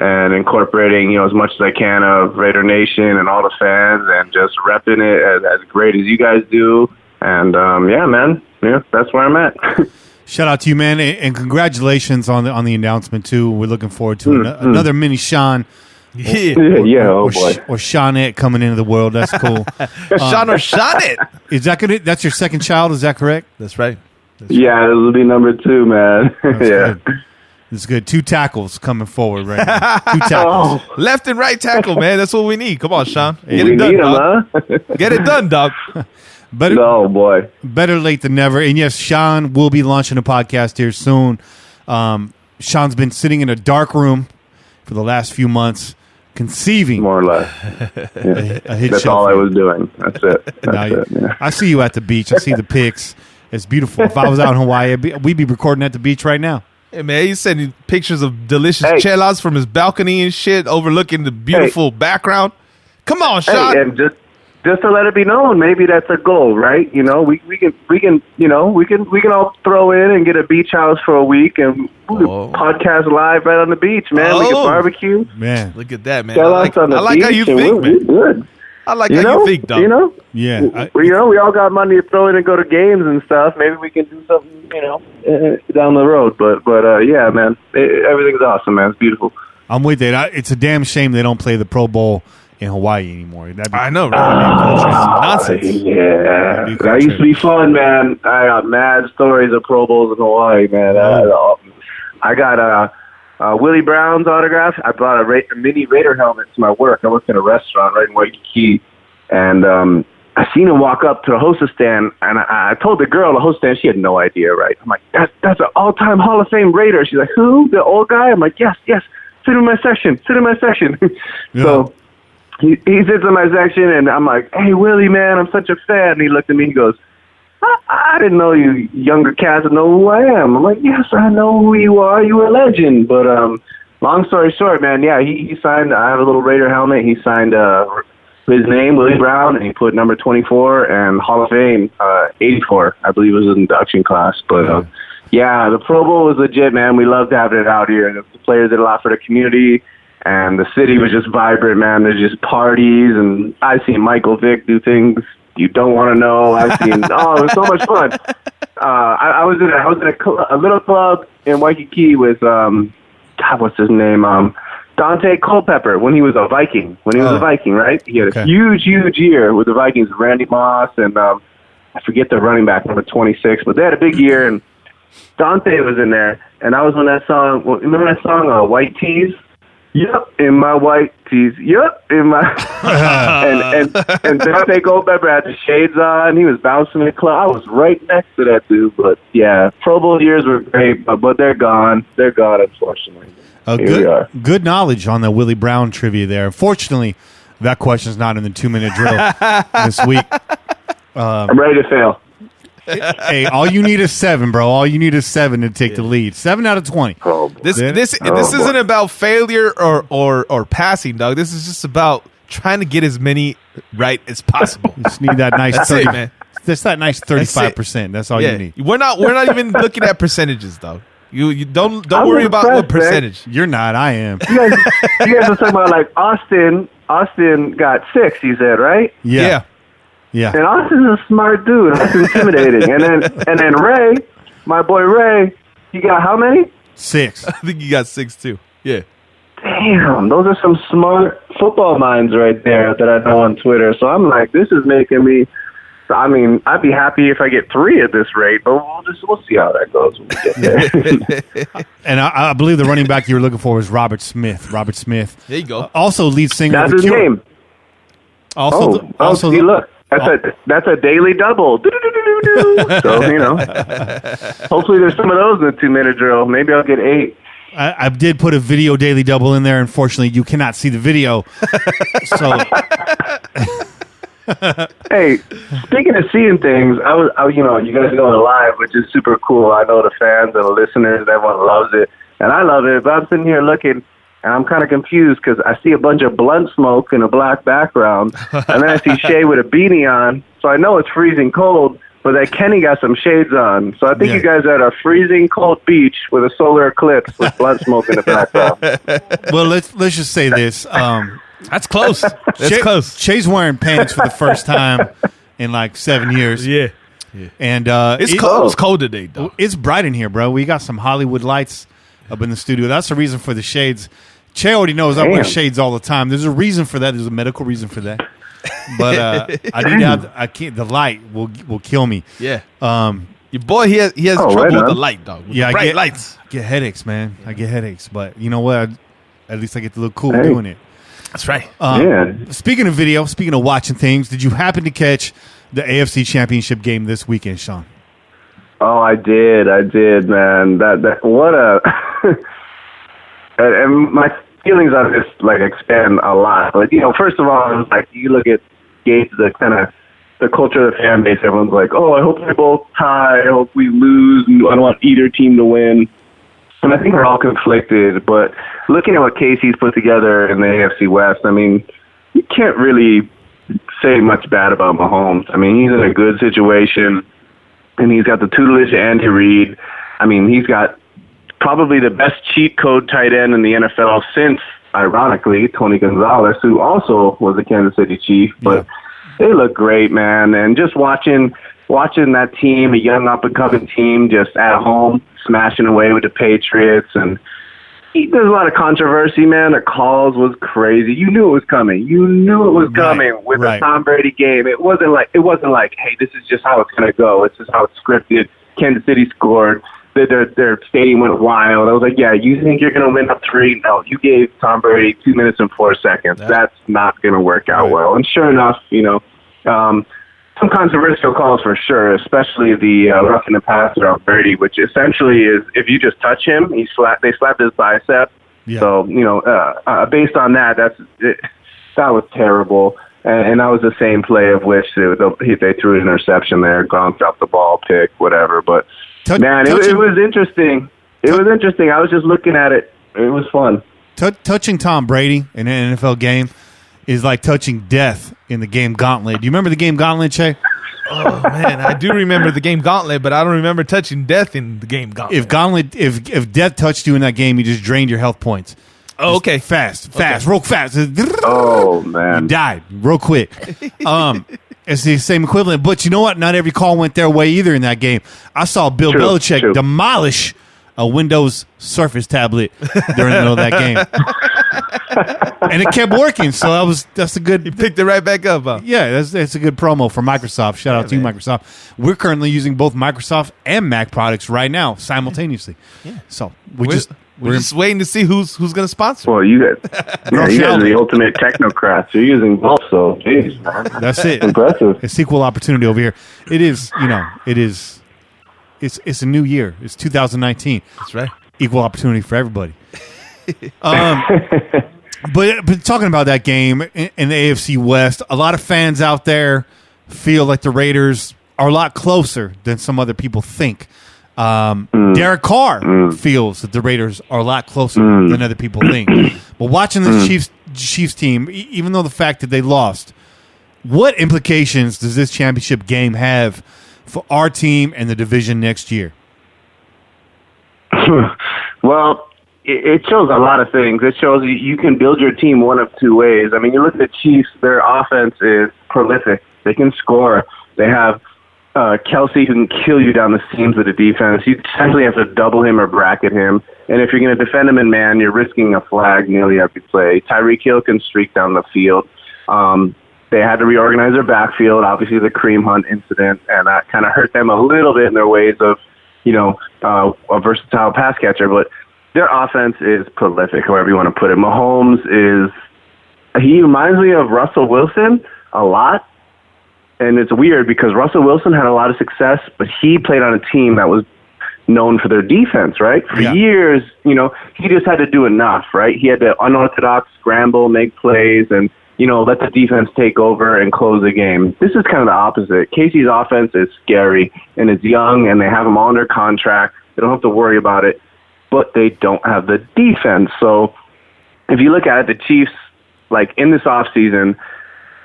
And incorporating, you know, as much as I can of Raider Nation and all the fans, and just repping it as great as you guys do. And yeah, man, yeah, that's where I'm at. Shout out to you, man, and congratulations on the announcement too. We're looking forward to another mini Sean. Yeah. Oh boy. Or Seanette coming into the world. That's cool. Sean or Sean it. Is that good? That's your second child? Is that correct? That's right. Yeah, this will be number 2, man. Yeah. Good. It's good. 2 tackles coming forward right now. 2 tackles. Oh, Left and right tackle, man. That's what we need. Come on, Sean. Get we it done, need 'em, dog. huh? Get it done, dog. Better, Oh boy. better late than never. And yes, Sean will be launching a podcast here soon. Sean's been sitting in a dark room for the last few months, conceiving More or less. a hit That's show. all for I you. was doing. That's it. Now That's it. Yeah. I see you at the beach. I see the pics. It's beautiful. If I was out in Hawaii, we'd be recording at the beach right now. Hey, man, he's sending pictures of delicious Hey. chelas from his balcony and shit, overlooking the beautiful background. Come on, Sean. Hey, and just to let it be known, maybe that's a goal, right? You know, we can you know, we can all throw in and get a beach house for a week and we can Oh. podcast live right on the beach, man. We can Oh. barbecue. Man, Look at that, man. Tell I us on the like beach how you and think, we're man. good. I like You how know, you think, dog. you know, yeah. we all got money to throw in and go to games and stuff. Maybe we can do something, you know, down the road. But yeah, man, everything's awesome, man. It's beautiful. I'm with it. It's a damn shame they don't play the Pro Bowl in Hawaii anymore. That'd be, I know, right? Nonsense. Yeah, Be that used to be fun, man. I got mad stories of Pro Bowls in Hawaii, man. I got Willie Brown's autograph. I brought a mini Raider helmet to my work. I worked in a restaurant right in Waikiki, and I seen him walk up to the hostess stand, and I told the girl, the hostess stand, she had no idea, right? I'm like, that's an all-time Hall of Fame Raider. She's like, who? The old guy? I'm like, yes. Sit in my section. Yeah. So he sits in my section, and I'm like, hey, Willie, man, I'm such a fan. And he looked at me and goes, I didn't know you younger cats would know who I am. I'm like, yes, I know who you are. You're a legend. But long story short, man, yeah, he signed. I have a little Raider helmet. He signed his name, Willie Brown, and he put number 24 and Hall of Fame 84. I believe it was an induction class. But yeah, the Pro Bowl was legit, man. We loved having it out here. The players did a lot for the community. And the city was just vibrant, man. There's just parties, and I've seen Michael Vick do things you don't want to know. I've seen, it was so much fun. I was in a little club in Waikiki with, what's his name? Dante Culpepper when he was a Viking. When he was a Viking, right? He had a huge year with the Vikings, Randy Moss, and I forget the running back, number 26, but they had a big year, and Dante was in there, and I was on that song. Remember that song, White Tees? Yep, in my white tees. Yep, in my and Dante Culpepper had the shades on. He was bouncing in the club. I was right next to that dude. But yeah, Pro Bowl years were great, but they're gone. They're gone, unfortunately. Good knowledge on the Willie Brown trivia there. Unfortunately, that question's not in the 2-minute drill this week. I'm ready to fail. Hey, all you need is 7, bro. All you need is 7 to take the lead. 7 out of 20. This isn't about failure or passing, dog. This is just about trying to get as many right as possible. You just need that nice That's 30, it, man. That's that nice 35%. That's all you need. We're not even looking at percentages, dog. You don't worry about what percentage. Man. You're not. I am. You guys are talking about like Austin. Austin got 6. You said, right? Yeah. And Austin's a smart dude. That's intimidating. and then Ray, my boy Ray, he got how many? 6. I think he got 6 too. Yeah. Damn, those are some smart football minds right there that I know on Twitter. So I'm like, this is making me. I mean, I'd be happy if I get 3 at this rate, but we'll see how that goes when we get there. And I believe the running back you were looking for was Robert Smith. Robert Smith. There you go. Also lead singer. That's of The his Cure. name. Also, see, look. That's a daily double. So, hopefully there's some of those in the 2-minute drill. Maybe I'll get 8. I did put a video daily double in there. Unfortunately, you cannot see the video. So, hey, speaking of seeing things, you guys are going live, which is super cool. I know the fans and the listeners, everyone loves it, and I love it. But I'm sitting here looking. And I'm kind of confused because I see a bunch of blunt smoke in a black background. And then I see Shay with a beanie on. So I know it's freezing cold, but that Kenny got some shades on. So I think you guys are at a freezing cold beach with a solar eclipse with blunt smoke in the background. Well, let's just say this. That's close. That's close. Shay's wearing pants for the first time in like 7 years. Yeah. And it's cold. It's cold today, though. It's bright in here, bro. We got some Hollywood lights up in the studio. That's the reason for the shades. Che already knows I wear shades all the time. There's a reason for that. There's a medical reason for that. But I need to have. I can't. The light will kill me. Yeah. Your boy, he has trouble with the light, dog. With the bright lights. I get headaches, man. I get headaches. But you know what? At least I get to look cool doing it. That's right. Speaking of video, speaking of watching things, did you happen to catch the AFC Championship game this weekend, Sean? Oh, I did, man. That what a. And my feelings on this expand a lot. First of all, it was like you look at Gates, the kind of the culture of the fan base. Everyone's like, "Oh, I hope they both tie. I hope we lose. I don't want either team to win." And I think we're all conflicted. But looking at what Casey's put together in the AFC West, I mean, you can't really say much bad about Mahomes. I mean, he's in a good situation, and he's got the tutelage of Andy Reid. I mean, he's got probably the best cheat code tight end in the NFL since, ironically, Tony Gonzalez, who also was a Kansas City Chief. But they look great, man. And just watching that team, a young up-and-coming team, just at home, smashing away with the Patriots. And there's a lot of controversy, man. The calls was crazy. You knew it was coming. With the Tom Brady game. It wasn't like, hey, this is just how it's going to go. It's just how it's scripted. Kansas City scored. Their stadium went wild. I was like, yeah, you think you're going to win up 3? No, you gave Tom Brady 2 minutes and 4 seconds. That's not going to work out well. And sure enough, some controversial calls for sure, especially the roughing the passer on Brady, which essentially is if you just touch him, they slapped his bicep. Yeah. So, based on that, that was terrible. And that was the same play of which they threw an interception there, Gronk dropped the ball, pick, whatever. But, it was interesting. It was interesting. I was just looking at it. It was fun. Touching Tom Brady in an NFL game is like touching death in the game Gauntlet. Do you remember the game Gauntlet, Che? Oh man, I do remember the game Gauntlet, but I don't remember touching death in the game Gauntlet. If death touched you in that game, you just drained your health points. Oh, okay. Real fast. Oh man, you died real quick. It's the same equivalent, but you know what? Not every call went their way either in that game. I saw Bill Belichick demolish a Windows Surface tablet during the middle of that game. And it kept working, so that's a good... You picked it right back up, huh? Yeah, that's a good promo for Microsoft. Shout out to you, Microsoft. We're currently using both Microsoft and Mac products right now, simultaneously. Yeah. So we're just waiting to see who's going to sponsor. Well, you guys are the ultimate technocrats. You're using both, so geez, man. That's it. Impressive. It's equal opportunity over here. It is, it's a new year. It's 2019. That's right. Equal opportunity for everybody. But talking about that game in the AFC West, a lot of fans out there feel like the Raiders are a lot closer than some other people think. Derek Carr feels that the Raiders are a lot closer than other people think. But watching this Chiefs team, even though the fact that they lost, what implications does this championship game have for our team and the division next year? Well, it shows a lot of things. It shows you can build your team one of two ways. I mean, you look at the Chiefs, their offense is prolific. They can score. They have Kelsey who can kill you down the seams of the defense. You essentially have to double him or bracket him. And if you're going to defend him in man, you're risking a flag nearly every play. Tyreek Hill can streak down the field. They had to reorganize their backfield, obviously the Kareem Hunt incident, and that kind of hurt them a little bit in their ways of, a versatile pass catcher. But their offense is prolific, however you want to put it. Mahomes he reminds me of Russell Wilson a lot. And it's weird because Russell Wilson had a lot of success, but he played on a team that was known for their defense, right? For years, he just had to do enough, right? He had to unorthodox scramble, make plays, and, let the defense take over and close the game. This is kind of the opposite. Casey's offense is scary, and it's young, and they have them all under contract. They don't have to worry about it, but they don't have the defense. So if you look at it, the Chiefs, like in this offseason,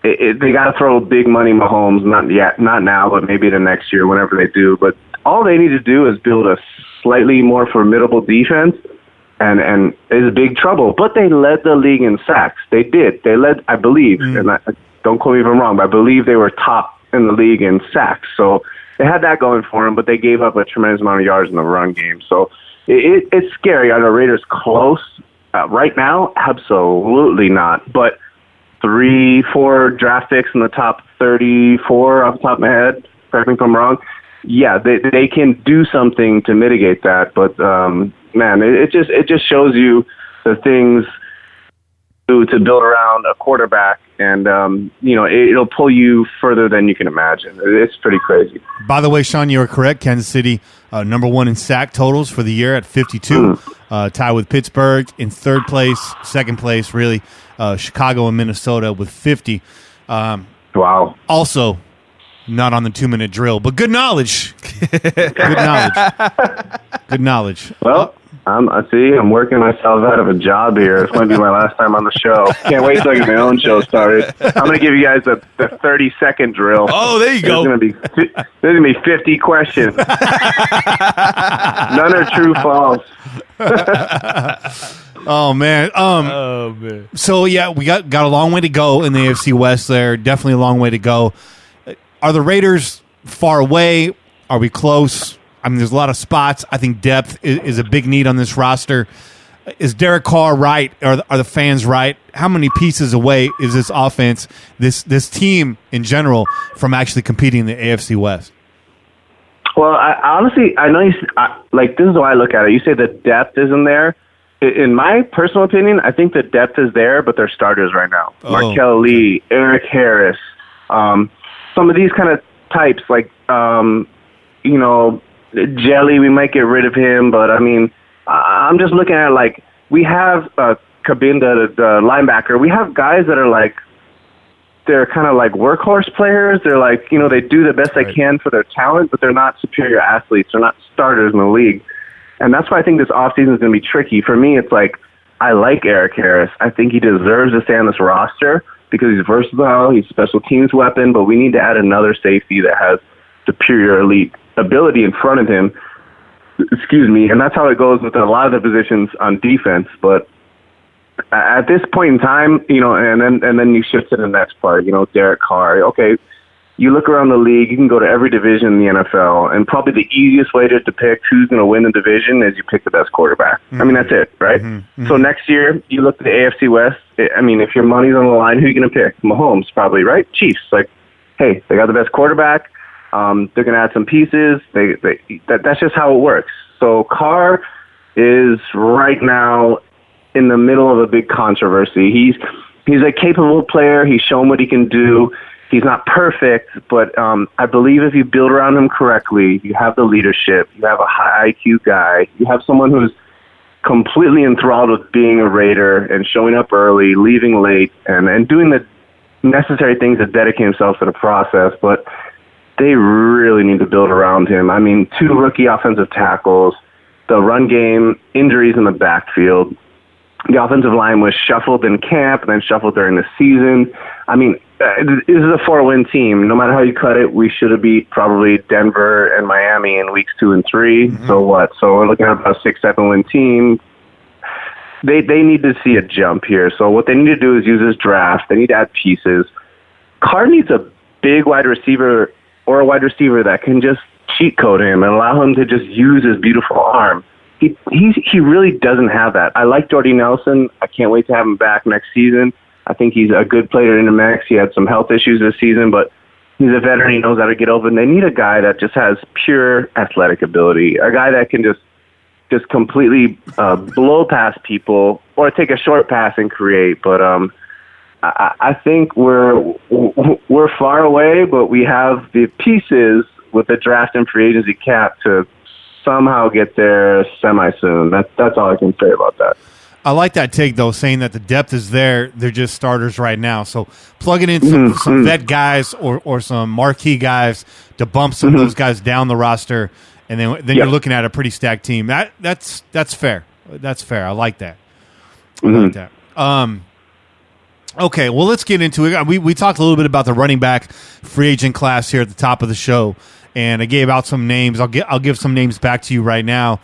they got to throw big money Mahomes, not now, but maybe the next year, whenever they do. But all they need to do is build a slightly more formidable defense, and it's big trouble. But they led the league in sacks. They did. They led, I believe, and don't quote me if I'm wrong, but I believe they were top in the league in sacks. So they had that going for them, but they gave up a tremendous amount of yards in the run game. So it's scary. Are the Raiders close? Right now, absolutely not. But 3-4 draft picks in the top 34 off the top of my head, correct me if I'm wrong. Yeah, they can do something to mitigate that, but man, it just shows you the things to build around a quarterback, and it'll pull you further than you can imagine. It's pretty crazy. By the way, Sean, you were correct. Kansas City number one in sack totals for the year at 52, tied with Pittsburgh in third place, second place really. Chicago and Minnesota with 50. Wow. Also, not on the 2-minute drill, but good knowledge. Good knowledge. Well, I'm working myself out of a job here. It's going to be my last time on the show. Can't wait till I get my own show started. I'm going to give you guys the 30-second drill. Oh, there you go. There's going to be 50 questions. None are true, false. Oh man. So yeah, we got a long way to go in the AFC West there. Definitely a long way to go. Are the Raiders far away? Are we close? I mean, there's a lot of spots. I think depth is a big need on this roster. Is Derek Carr right? Are the fans right? How many pieces away is this offense, this team in general, from actually competing in the AFC West? Well, I know this is how I look at it. You say the depth isn't there. In my personal opinion, I think the depth is there, but they're starters right now. Markel Lee, Eric Harris, some of these kind of types, like, Jelly, we might get rid of him, but I mean, I'm just looking at like, we have Kabinda, the linebacker. We have guys that are like they're kind of like workhorse players. They're like, they do the best they can for their talent, but they're not superior athletes. They're not starters in the league. And that's why I think this offseason is going to be tricky. For me, it's like, I like Eric Harris. I think he deserves to stay on this roster because he's versatile. He's a special teams weapon, but we need to add another safety that has superior elite ability in front of him. Excuse me. And that's how it goes with a lot of the positions on defense. But at this point in time, and then you shift to the next part, Derek Carr. Okay, you look around the league, you can go to every division in the NFL, and probably the easiest way to depict who's going to win the division is you pick the best quarterback. Mm-hmm. I mean, that's it, right? Mm-hmm. So next year, you look at the AFC West. I mean, if your money's on the line, who are you going to pick? Mahomes, probably, right? Chiefs. Like, hey, they got the best quarterback. They're going to add some pieces. That's just how it works. So Carr is right now in the middle of a big controversy. He's a capable player. He's shown what he can do. He's not perfect, but I believe if you build around him correctly, you have the leadership, you have a high IQ guy, you have someone who's completely enthralled with being a Raider and showing up early, leaving late, and doing the necessary things to dedicate himself to the process. But they really need to build around him. I mean, 2 rookie offensive tackles, the run game, injuries in the backfield. The offensive line was shuffled in camp and then shuffled during the season. I mean, this is a 4-win team. No matter how you cut it, we should have beat probably Denver and Miami in weeks 2 and 3. Mm-hmm. So what? So we're looking at about a 6-7-win team. They need to see a jump here. So what they need to do is use this draft. They need to add pieces. Carr needs a big wide receiver or a wide receiver that can just cheat code him and allow him to just use his beautiful arm. He really doesn't have that. I like Jordy Nelson. I can't wait to have him back next season. I think he's a good player in the mix. He had some health issues this season, but he's a veteran. He knows how to get open. They need a guy that just has pure athletic ability, a guy that can just completely blow past people or take a short pass and create. But I think we're far away, but we have the pieces with the draft and free agency cap to somehow get there semi-soon. That's all I can say about that. I like that take, though, saying that the depth is there. They're just starters right now. So plugging in some vet guys or some marquee guys to bump some of those guys down the roster, and then you're looking at a pretty stacked team. That's fair. That's fair. I like that. I like that. Okay, well, let's get into it. We talked a little bit about the running back free agent class here at the top of the show, and I gave out some names. I'll give some names back to you right now.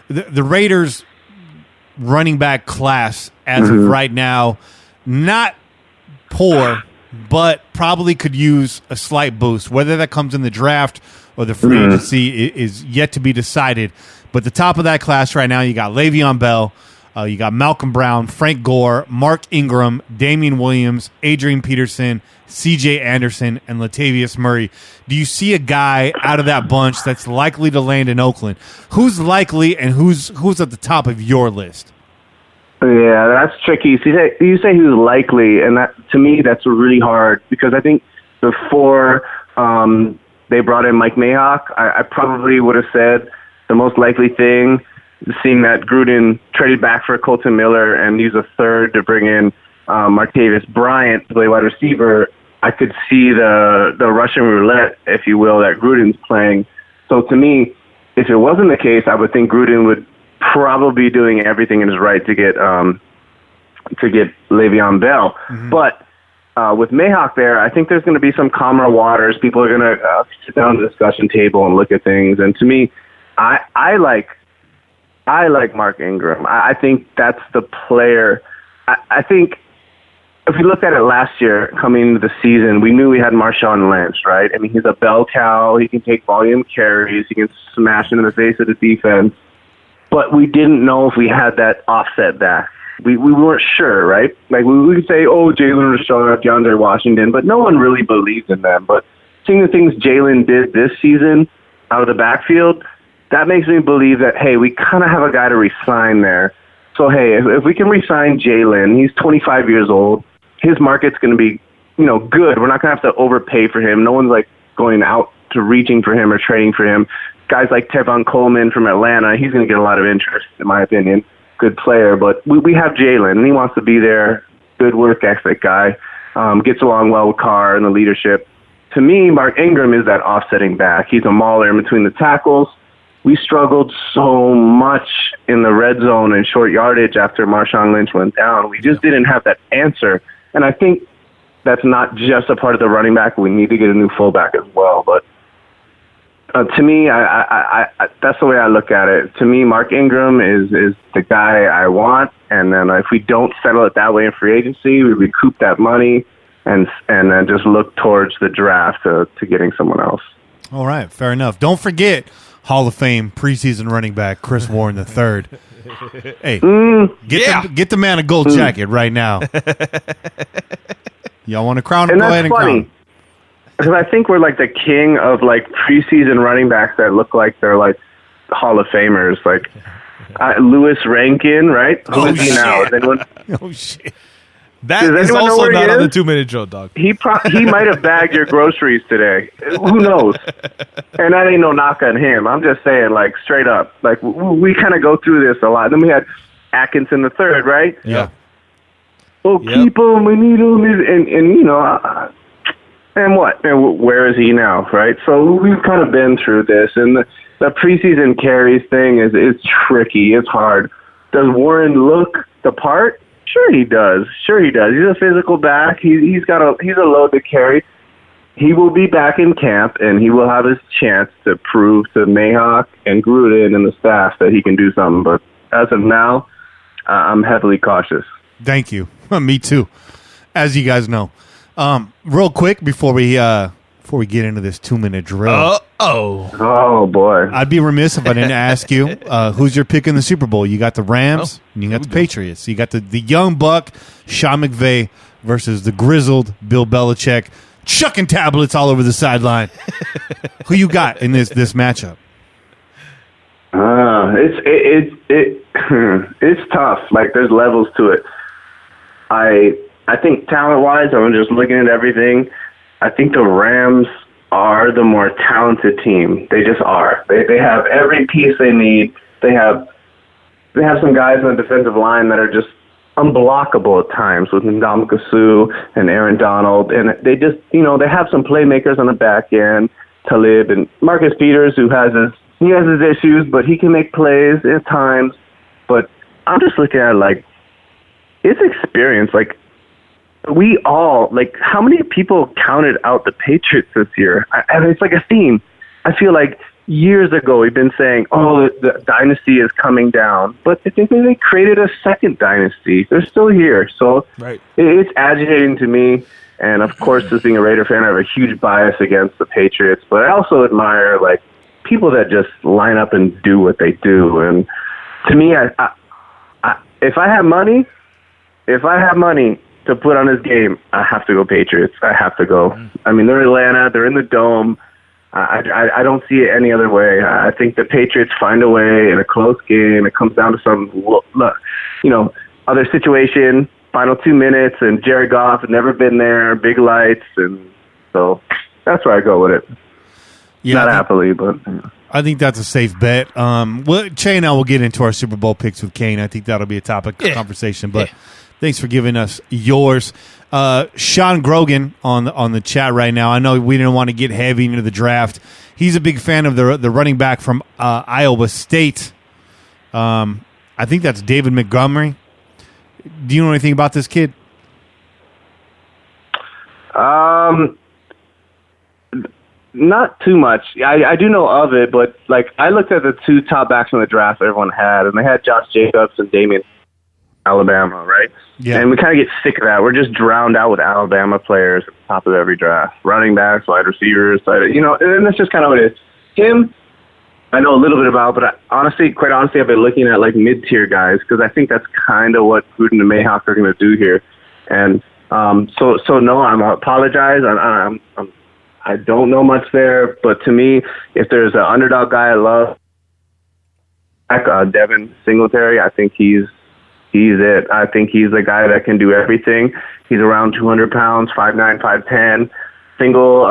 The Raiders running back class as of right now, not poor, but probably could use a slight boost. Whether that comes in the draft or the free agency is yet to be decided. But the top of that class right now, you got Le'Veon Bell, you got Malcolm Brown, Frank Gore, Mark Ingram, Damian Williams, Adrian Peterson, C.J. Anderson, and Latavius Murray. Do you see a guy out of that bunch that's likely to land in Oakland? Who's likely and who's at the top of your list? Yeah, that's tricky. So you say who's likely, and that to me that's really hard because I think before they brought in Mike Mayhawk, I probably would have said the most likely thing, seeing that Gruden traded back for Colton Miller and used a third to bring in Martavis Bryant to play wide receiver. I could see the Russian roulette, if you will, that Gruden's playing. So to me, if it wasn't the case, I would think Gruden would probably be doing everything in his right to get Le'Veon Bell. But with Mayhawk there, I think there's going to be some calmer waters. People are going to sit down at the discussion table and look at things. And to me, I like Mark Ingram. I think that's the player. I think if we looked at it last year, coming into the season, we knew we had Marshawn Lynch, right? I mean, he's a bell cow. He can take volume carries. He can smash into the face of the defense. But we didn't know if we had that offset back. We weren't sure, right? Like, we could say, oh, Jalen Rashad, DeAndre Washington, but no one really believed in them. But seeing the things Jalen did this season out of the backfield, that makes me believe that, hey, we kind of have a guy to re-sign there. So, hey, if we can re-sign Jalen, he's 25 years old. His market's going to be, good. We're not going to have to overpay for him. No one's, going out to reaching for him or trading for him. Guys like Tevon Coleman from Atlanta, he's going to get a lot of interest, in my opinion. Good player. But we have Jalen, and he wants to be there. Good work ethic guy. gets along well with Carr and the leadership. To me, Mark Ingram is that offsetting back. He's a mauler in between the tackles. We struggled so much in the red zone and short yardage after Marshawn Lynch went down. We just didn't have that answer. And I think that's not just a part of the running back. We need to get a new fullback as well. But to me, I that's the way I look at it. To me, Mark Ingram is the guy I want. And then if we don't settle it that way in free agency, we recoup that money and then just look towards the draft to getting someone else. All right, fair enough. Don't forget Hall of Fame preseason running back Chris Warren III. Hey, get the man a gold jacket right now. Y'all want to crown him? And go that's ahead and funny, crown him. because I think we're like the king of like preseason running backs that look like they're like Hall of Famers. Like Lewis Rankin, right? Who is he now? Is anyone? Oh shit! That Does is anyone know also where he not on the is? 2-minute drill, dog. He might have bagged your groceries today. Who knows? And that ain't no knock on him. I'm just saying, like, straight up. Like, we kind of go through this a lot. Then we had Atkinson the third, right? Yeah. Oh, keep him. We need him. And you know, and what? And where is he now, right? So we've kind of been through this. And the preseason carries thing is tricky. It's hard. Does Warren look the part? Sure he does. He's a physical back. He's a load to carry. He will be back in camp, and he will have his chance to prove to Mayhawk and Gruden and the staff that he can do something. But as of now, I'm heavily cautious. Thank you. Me too. As you guys know, real quick before we get into this 2-minute drill. Oh boy! I'd be remiss if I didn't ask you who's your pick in the Super Bowl. You got the Rams, and you got the Patriots. You got the young buck Sean McVay versus the grizzled Bill Belichick, chucking tablets all over the sideline. Who you got in this matchup? It's tough. Like there's levels to it. I think talent-wise, I'm just looking at everything. I think the Rams are the more talented team. They just are. They have every piece they need. They have some guys on the defensive line that are just unblockable at times with Ndamukong Suh and Aaron Donald, and they just they have some playmakers on the back end. Talib and Marcus Peters, who has his issues, but he can make plays at times. But I'm just looking at it like it's experience. Like we all, like, how many people counted out the Patriots this year? And it's like a theme. I feel like years ago we've been saying, oh, the dynasty is coming down. But I think they created a second dynasty. They're still here. So it's agitating to me. And, of course, as being a Raider fan, I have a huge bias against the Patriots. But I also admire, like, people that just line up and do what they do. And to me, if I have money to put on his game, I have to go Patriots. I have to go. I mean, they're Atlanta. They're in the Dome. I don't see it any other way. I think the Patriots find a way in a close game. It comes down to some, other situation, final 2 minutes, and Jared Goff has never been there, big lights, and so that's where I go with it. Yeah, Not happily, but... I think that's a safe bet. Che and I will get into our Super Bowl picks with Kane. I think that'll be a topic of conversation, but... Thanks for giving us yours. Sean Grogan on the chat right now. I know we didn't want to get heavy into the draft. He's a big fan of the running back from Iowa State. I think that's David Montgomery. Do you know anything about this kid? Not too much. I do know of it, but like I looked at the two top backs in the draft everyone had, and they had Josh Jacobs and Damian Alabama, right? Yeah. And we kind of get sick of that. We're just drowned out with Alabama players at the top of every draft. Running backs, wide receivers, and that's just kind of what it is. Him, I know a little bit about, but quite honestly, I've been looking at like mid-tier guys because I think that's kind of what Gruden and Mayhawk are going to do here. And so no, I apologize. I don't know much there, but to me, if there's an underdog guy I love, Devin Singletary, I think he's it. I think he's the guy that can do everything. He's around 200 pounds, 5'9", 5'10", single,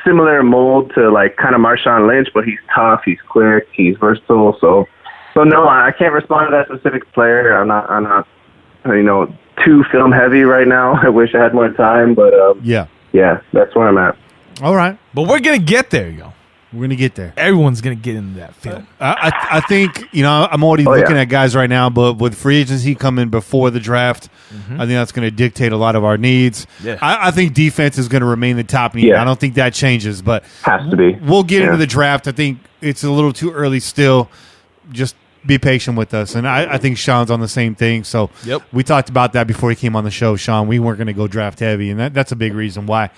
similar mold to like kind of Marshawn Lynch, but he's tough, he's quick, he's versatile. So no, I can't respond to that specific player. I'm not, too film heavy right now. I wish I had more time, but Yeah. that's where I'm at. All right. But we're gonna get there, yo. We're going to get there. Everyone's gonna get into that film. I think, I'm already looking at guys right now, but with free agency coming before the draft, I think that's going to dictate a lot of our needs. Yeah. I think defense is going to remain the top need. Yeah. I don't think that changes, but Has to be. we'll get into the draft. I think it's a little too early still. Just be patient with us. And I think Sean's on the same thing. So we talked about that before he came on the show, Sean. We weren't going to go draft heavy, and that's a big reason why.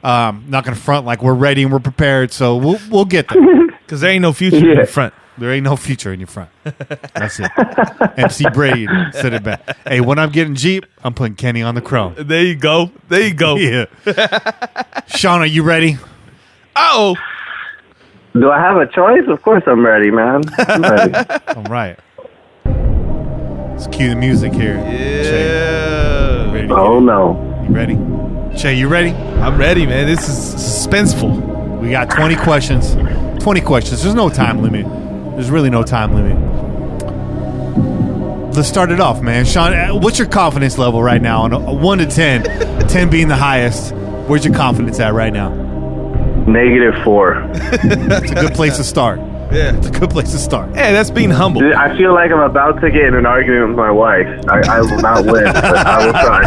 Not going to front like we're ready and we're prepared. So we'll get there. Because there ain't no future in your front. There ain't no future in your front. That's it. MC Brady said it back. Hey, when I'm getting Jeep, I'm putting Kenny on the chrome. There you go. Yeah. Sean, are you ready? Oh. Do I have a choice? Of course I'm ready, man. I'm ready. All right. Let's cue the music here. Yeah. Ready? Oh, no. You ready? Che, you ready? I'm ready, man. This is suspenseful. We got 20 questions. 20 questions. There's no time limit. There's really no time limit. Let's start it off, man. Sean, what's your confidence level right now on a 1 to 10? 10 being the highest. Where's your confidence at right now? -4. It's a good place to start. Yeah. It's a good place to start. Hey, that's being humble. Dude, I feel like I'm about to get in an argument with my wife. I will not win, but I will try.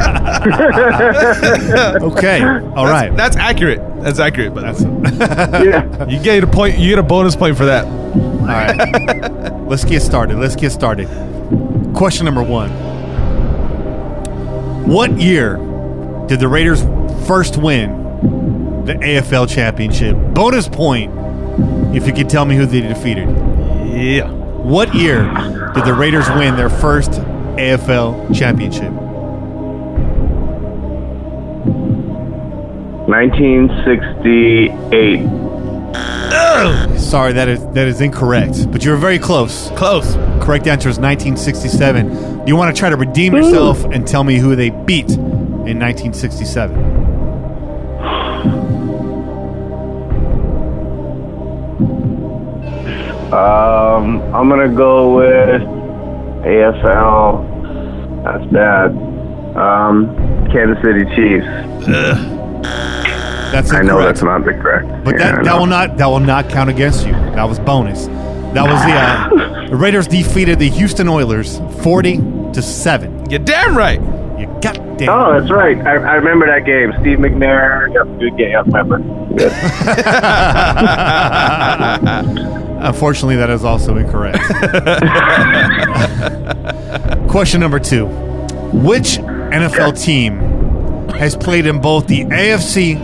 Okay. All right. That's accurate. That's accurate, but Yeah. you get a point. You get a bonus point for that. All right. Let's get started. Question number 1. What year did the Raiders first win the AFL championship? Bonus point if you could tell me who they defeated. Yeah. What year did the Raiders win their first AFL championship? 1968. Sorry, that is incorrect, but you were very close. Close. Correct answer is 1967. Do you want to try to redeem yourself and tell me who they beat in 1967? I'm gonna go with AFL. That's bad. Kansas City Chiefs. That's I incorrect. know that's not the correct. But Yeah, that will not count against you. That was bonus. That was the Raiders defeated the Houston Oilers 40-7. You're damn right. You goddamn. Oh, that's right. I remember that game. Steve McNair. Yep, good game. I remember. Good. Unfortunately, that is also incorrect. Question number 2. Which NFL team has played in both the AFC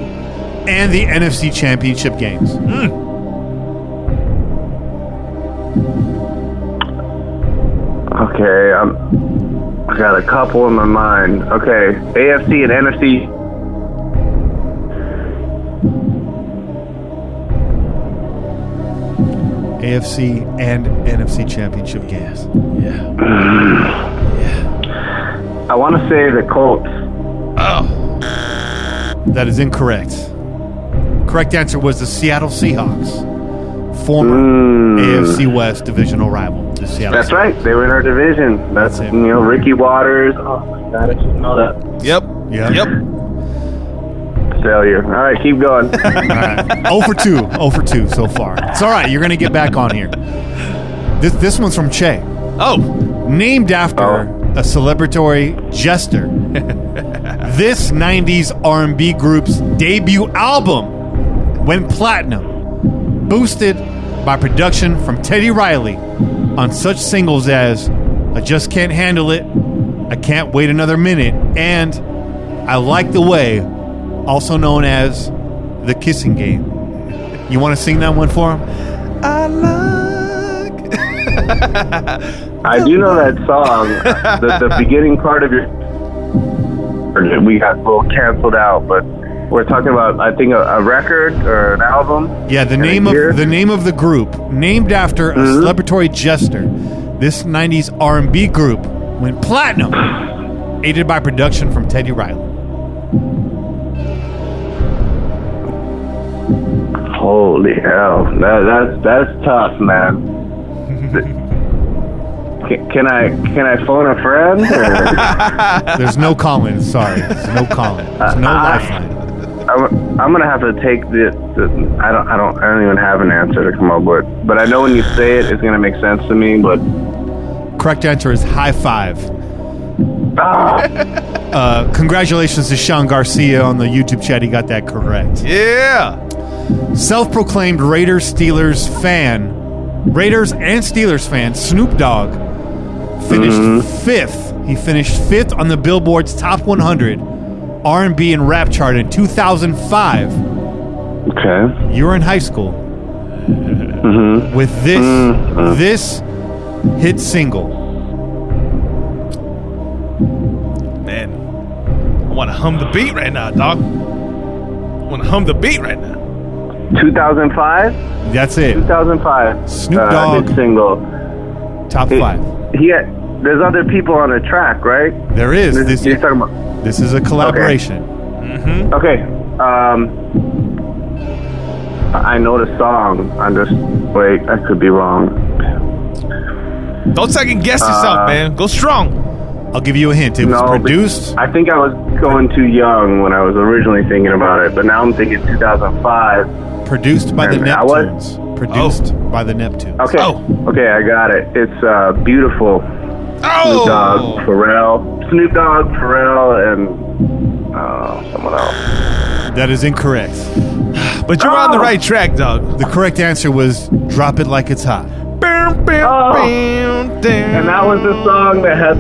and the NFC championship games? Okay, I got a couple in my mind. Okay, AFC and NFC. AFC and NFC championship games. I want to say the Colts. That is incorrect. Correct answer was the Seattle Seahawks, former AFC West divisional rival. The Seattle That's Seahawks. right. They were in our division. That's it. Ricky Waters. Oh my God, I should know that. Yep. Yeah. Yep. Failure. All right, keep going. All right. 0 for 2. 0 for 2 so far. It's all right. You're going to get back on here. This one's from Che. Oh. Named after a celebratory jester. This 90s R&B group's debut album went platinum, boosted by production from Teddy Riley on such singles as I Just Can't Handle It, I Can't Wait Another Minute, and I Like the Way, also known as The Kissing Game. You want to sing that one for him? I like. I do know that song. The beginning part of your. We got a little canceled out, but we're talking about, I think, a record or an album. Yeah, the name of the group, named after a celebratory jester. This 90s R&B group went platinum, aided by production from Teddy Riley. Holy hell, that's tough, man. Can I phone a friend? Or? There's no calling. Sorry, there's no calling. There's no lifeline. I'm gonna have to take the I don't even have an answer to come up with. But I know when you say it, it's gonna make sense to me. But correct answer is high five. ah, Congratulations to Sean Garcia on the YouTube chat. He got that correct. Yeah. Self-proclaimed Raiders and Steelers fan, Snoop Dogg, finished fifth. He finished fifth on the Billboard's Top 100 R&B and rap chart in 2005. okay. You were in high school with this hit single. Man, I want to hum the beat right now, dog. I want to hum the beat right now. 2005. That's it. 2005. Snoop Dogg. Hit single. Top 5. There's other people on the track, right? There is. You're talking about. This is a collaboration. Okay. I know the song. Wait, I could be wrong. Don't second guess yourself, man. Go strong. I'll give you a hint. It was produced. I think I was going too young when I was originally thinking about it, but now I'm thinking 2005. Produced by the Neptunes. Produced by the Neptunes. Okay. Okay, I got it. It's Beautiful. Snoop Dogg, Pharrell, and someone else. That is incorrect. But you're on the right track, dog. The correct answer was Drop It Like It's Hot. And that was the song that had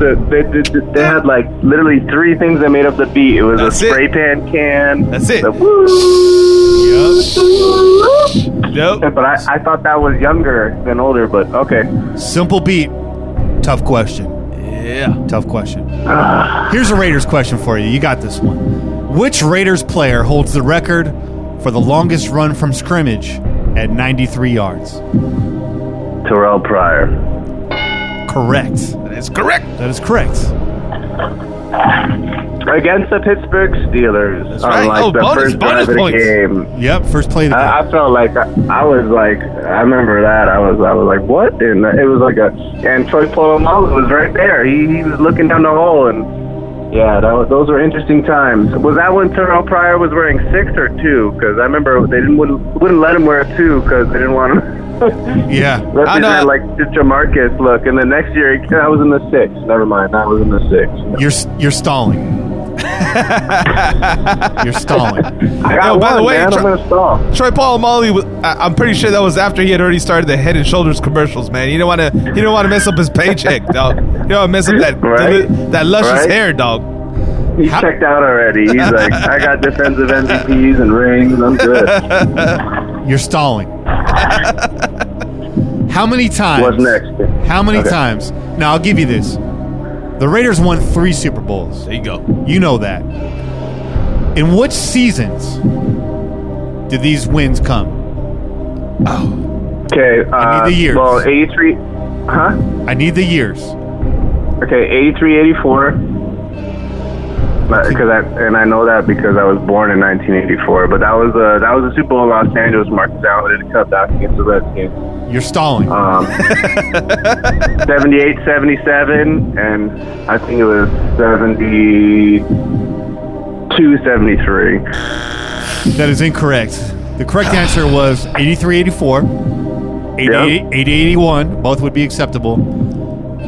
they had like literally 3 things that made up the beat. It was a spray pan can. That's it. Yep. But I thought that was younger than older, but okay. Simple beat. Tough question. Yeah. Tough question. Here's a Raiders question for you. You got this one. Which Raiders player holds the record for the longest run from scrimmage at 93 yards? Terrell Pryor. Correct. That is correct. That is correct. Against the Pittsburgh Steelers. That's right. Like the first drive of the game. Yep, first play of the game. I felt like I was like, I remember that. I was like, what? And it was like and Troy Polamalu was right there. He was looking down the hole, and yeah, those were interesting times. Was that when Terrell Pryor was wearing 6 or 2? Because I remember they wouldn't let him wear a 2 because they didn't want him. Yeah. Represent like the Jamarcus look, and the next year I was in the 6. Never mind, I was in the 6. You're stalling. You're stalling. I got by the way, man. I'm gonna stall. Troy Polamalu, I'm pretty sure that was after he had already started the Head and Shoulders commercials, man. You don't want to mess up his paycheck, dog. You don't want to mess up that luscious hair, dog. He checked out already. He's like, I got defensive MVPs and rings. I'm good. You're stalling. How many times? What's next? How many times? Now, I'll give you this. The Raiders won 3 Super Bowls. There you go. You know that. In which seasons did these wins come? Okay. I need the years. Well, 83. Huh? I need the years. Okay, 83, 84. I know that because I was born in 1984. But that was a Super Bowl in Los Angeles. Marcus Allen did a cutback against the Redskins. You're stalling. 78, 77, and I think it was 72, 73. That is incorrect. The correct answer was 83, 84, 88, 80, 81. Both would be acceptable.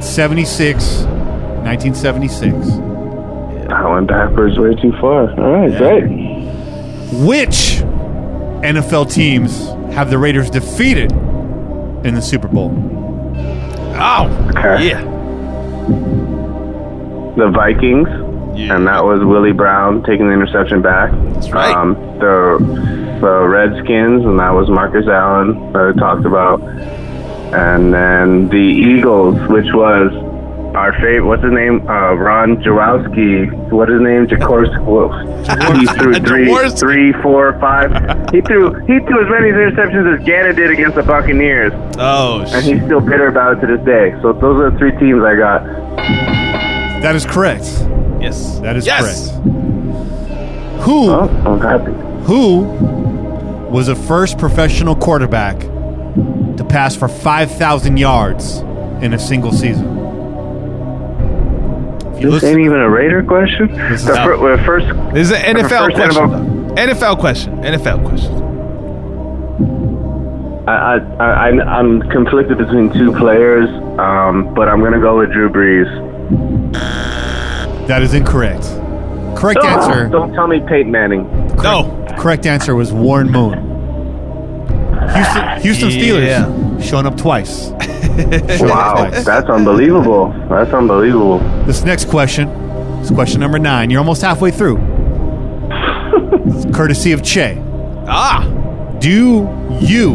76, 1976. I went backwards way too far. All right, great. Which NFL teams have the Raiders defeated in the Super Bowl? Okay. Yeah. The Vikings, and that was Willie Brown taking the interception back. That's right. The Redskins, and that was Marcus Allen that I talked about. And then the Eagles, which was our favorite, what's his name? Ron Jaworski. What's his name? Jaworski. He threw 3, 4, 5. He threw as many interceptions as Gannon did against the Buccaneers. Oh, and he's still bitter about it to this day. So those are the 3 teams I got. That is correct. Yes. That is correct. I'm happy. Who was the first professional quarterback to pass for 5,000 yards in a single season? This ain't even a Raider question. This is First, This is an NFL first question. NFL question. NFL question. I'm conflicted between two players, but I'm gonna go with Drew Brees. That is incorrect. Correct answer. Don't tell me Peyton Manning. No. Correct answer was Warren Moon. Houston Steelers showing up twice. Wow, that's unbelievable. That's unbelievable. This next question is question number 9. You're almost halfway through. It's courtesy of Che. Do you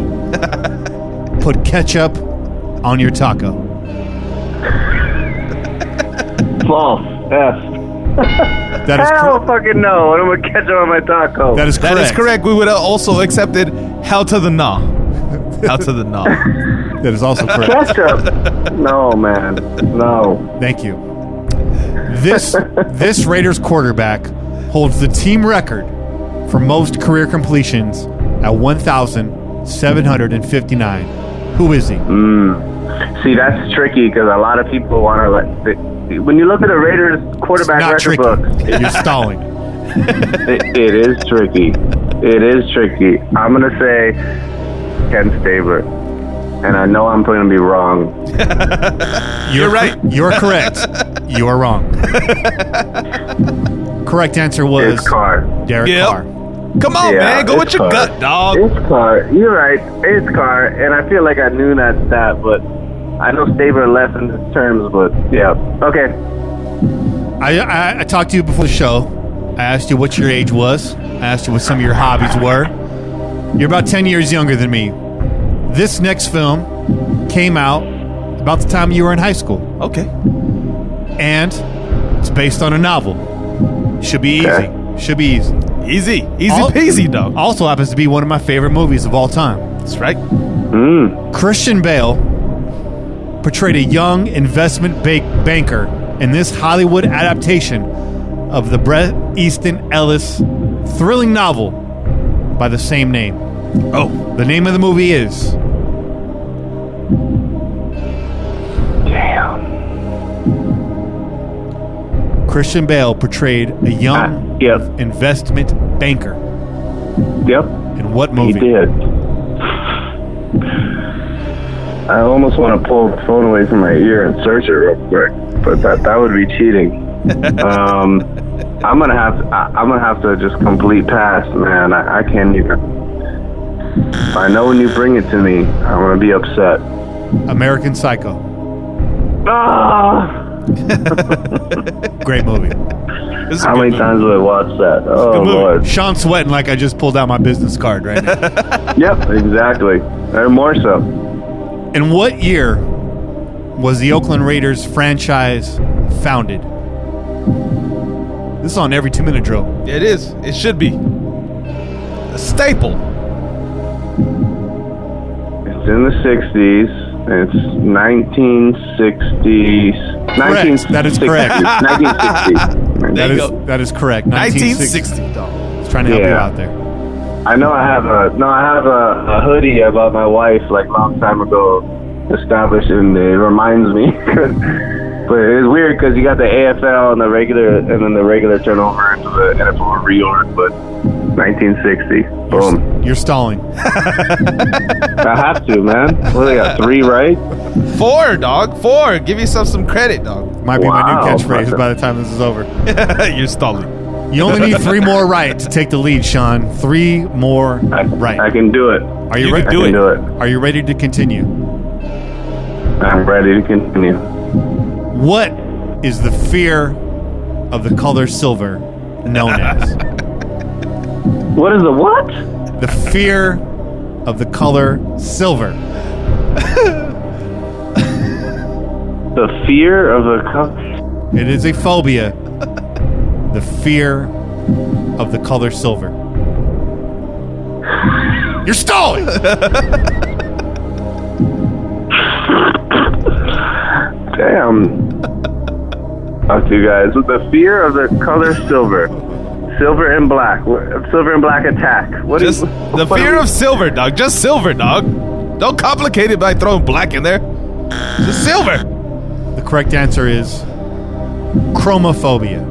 put ketchup on your taco? False. Yes. That is I don't fucking know. I don't want ketchup on my taco. That is correct. That is correct. We would have also accepted hell to the nah. Hell to the nah. That is also correct. Ketchup? No, man. No. Thank you. This Raiders quarterback holds the team record for most career completions at 1,759. Who is he? See, that's tricky because a lot of people want to when you look at the Raiders quarterback record book, You're stalling. it is tricky. It is tricky. I'm gonna say Ken Stabler, and I know I'm going to be wrong. You're right. You're correct. You are wrong. Correct answer was It's Carr. Derek Carr. Come on, man. Go with your Carr. gut, dog. It's Carr. You're right. It's Carr, and I feel like I knew that stat, but I know Stabler left in his terms, but yeah. Okay. I talked to you before the show. I asked you what your age was. I asked you what some of your hobbies were. You're about 10 years younger than me. This next film came out about the time you were in high school. Okay. And it's based on a novel. Should be easy. Okay. Should be easy. Easy peasy, dog. Also happens to be one of my favorite movies of all time. That's right. Christian Bale portrayed a young investment banker in this Hollywood adaptation of the Bret Easton Ellis thrilling novel by the same name. Oh. The name of the movie is... Damn. Christian Bale portrayed a young investment banker. Yep. In what movie? He did. I almost want to pull the phone away from my ear and search it real quick, but that would be cheating. I'm gonna have to just complete pass, man. I can't even. I know when you bring it to me, I'm gonna be upset. American Psycho. Great movie. How many times have I watched that? Oh Lord. Sean sweating like I just pulled out my business card right now. Yep, exactly. Or more so. In what year was the Oakland Raiders franchise founded? This is on every 2-minute drill. Yeah, it is. It should be. A staple. It's in the 60s. It's 1960s. Correct. That is correct. 1960s. That is correct. 1960. I was trying to help you out there. I know I have a a hoodie I bought my wife like a long time ago established, and it reminds me. But it's weird because you got the AFL and the regular, and then the regular turnover into the NFL reorg. But 1960, boom. You're stalling. I have to, man. What they got? 3 right? 4, dog. 4. Give yourself some credit, dog. Might be my new catchphrase by the time this is over. You're stalling. You only need 3 more right to take the lead, Sean. 3 more right. I can do it. Are you ready? I can do it. Are you ready to continue? I'm ready to continue. What is the fear of the color silver known as? What is the what? The fear of the color silver. The fear of the color. It is a phobia. The fear of the color silver. You're stalling! Damn. Talk to you guys. The fear of the color silver. Silver and black. Silver and black attack. The fear of silver, dog. Just silver, dog. Don't complicate it by throwing black in there. Just silver. The correct answer is Chromophobia.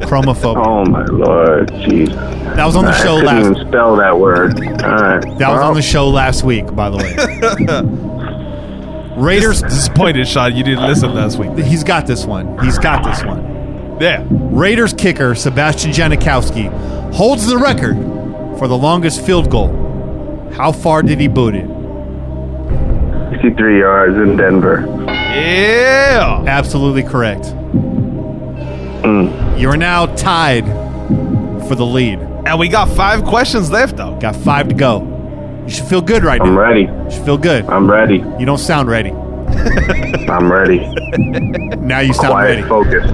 Chromophobia. Oh my lord, jeez. That was on the show I couldn't last. even spell that word. All right. That was on the show last week, by the way. Raiders. Disappointed, Sean. You didn't listen last week. He's got this one. Yeah. Raiders kicker Sebastian Janikowski holds the record for the longest field goal. How far did he boot it? 63 yards in Denver. Yeah. Absolutely correct. You are now tied for the lead. And we got 5 questions left, though. Got 5 to go. You should feel good right now. I'm ready. You should feel good. I'm ready. You don't sound ready. I'm ready. Now you sound Quiet, ready. focused.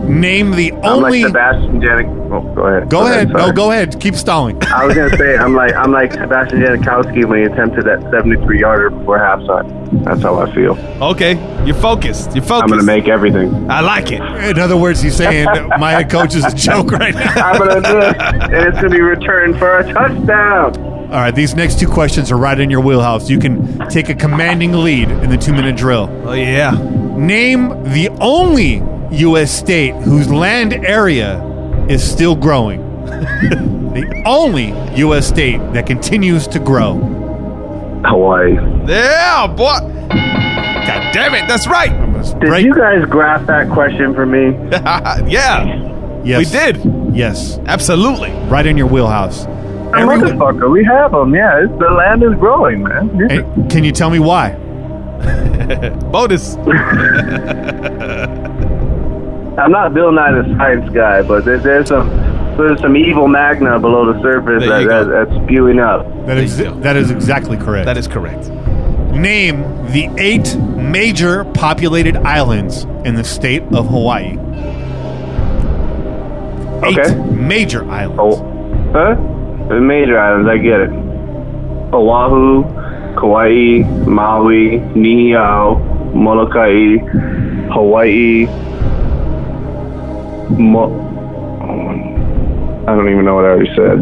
Name the I'm only. like Sebastian Janik. Oh, go ahead. Go ahead. sorry. No, go ahead. Keep stalling. I was gonna say I'm like Sebastian Janikowski when he attempted that 73-yarder before halftime. That's how I feel. Okay. You're focused. I'm gonna make everything. I like it. In other words, he's saying my head coach is a joke right now. I'm gonna do it, and it's gonna be returned for a touchdown. All right, these next 2 questions are right in your wheelhouse. You can take a commanding lead in the 2-minute drill. Oh, yeah. Name the only U.S. state whose land area is still growing. The only U.S. state that continues to grow. Hawaii. Yeah, boy. God damn it. That's right. Did you guys grasp that question for me? Yeah. Yes. We did. Yes. Absolutely. Right in your wheelhouse. Motherfucker, we have them. Yeah, the land is growing, man. Yeah. Hey, can you tell me why? Bonus. I'm not Bill Nye the Science Guy, but there's some evil magna below the surface There you go. that's spewing up. That is exactly correct. That is correct. Name the 8 major populated islands in the state of Hawaii. 8 Okay. major islands. Oh, huh? The major islands, I get it. Oahu, Kauai, Maui, Niihau, Molokai, Hawaii. I don't even know what I already said.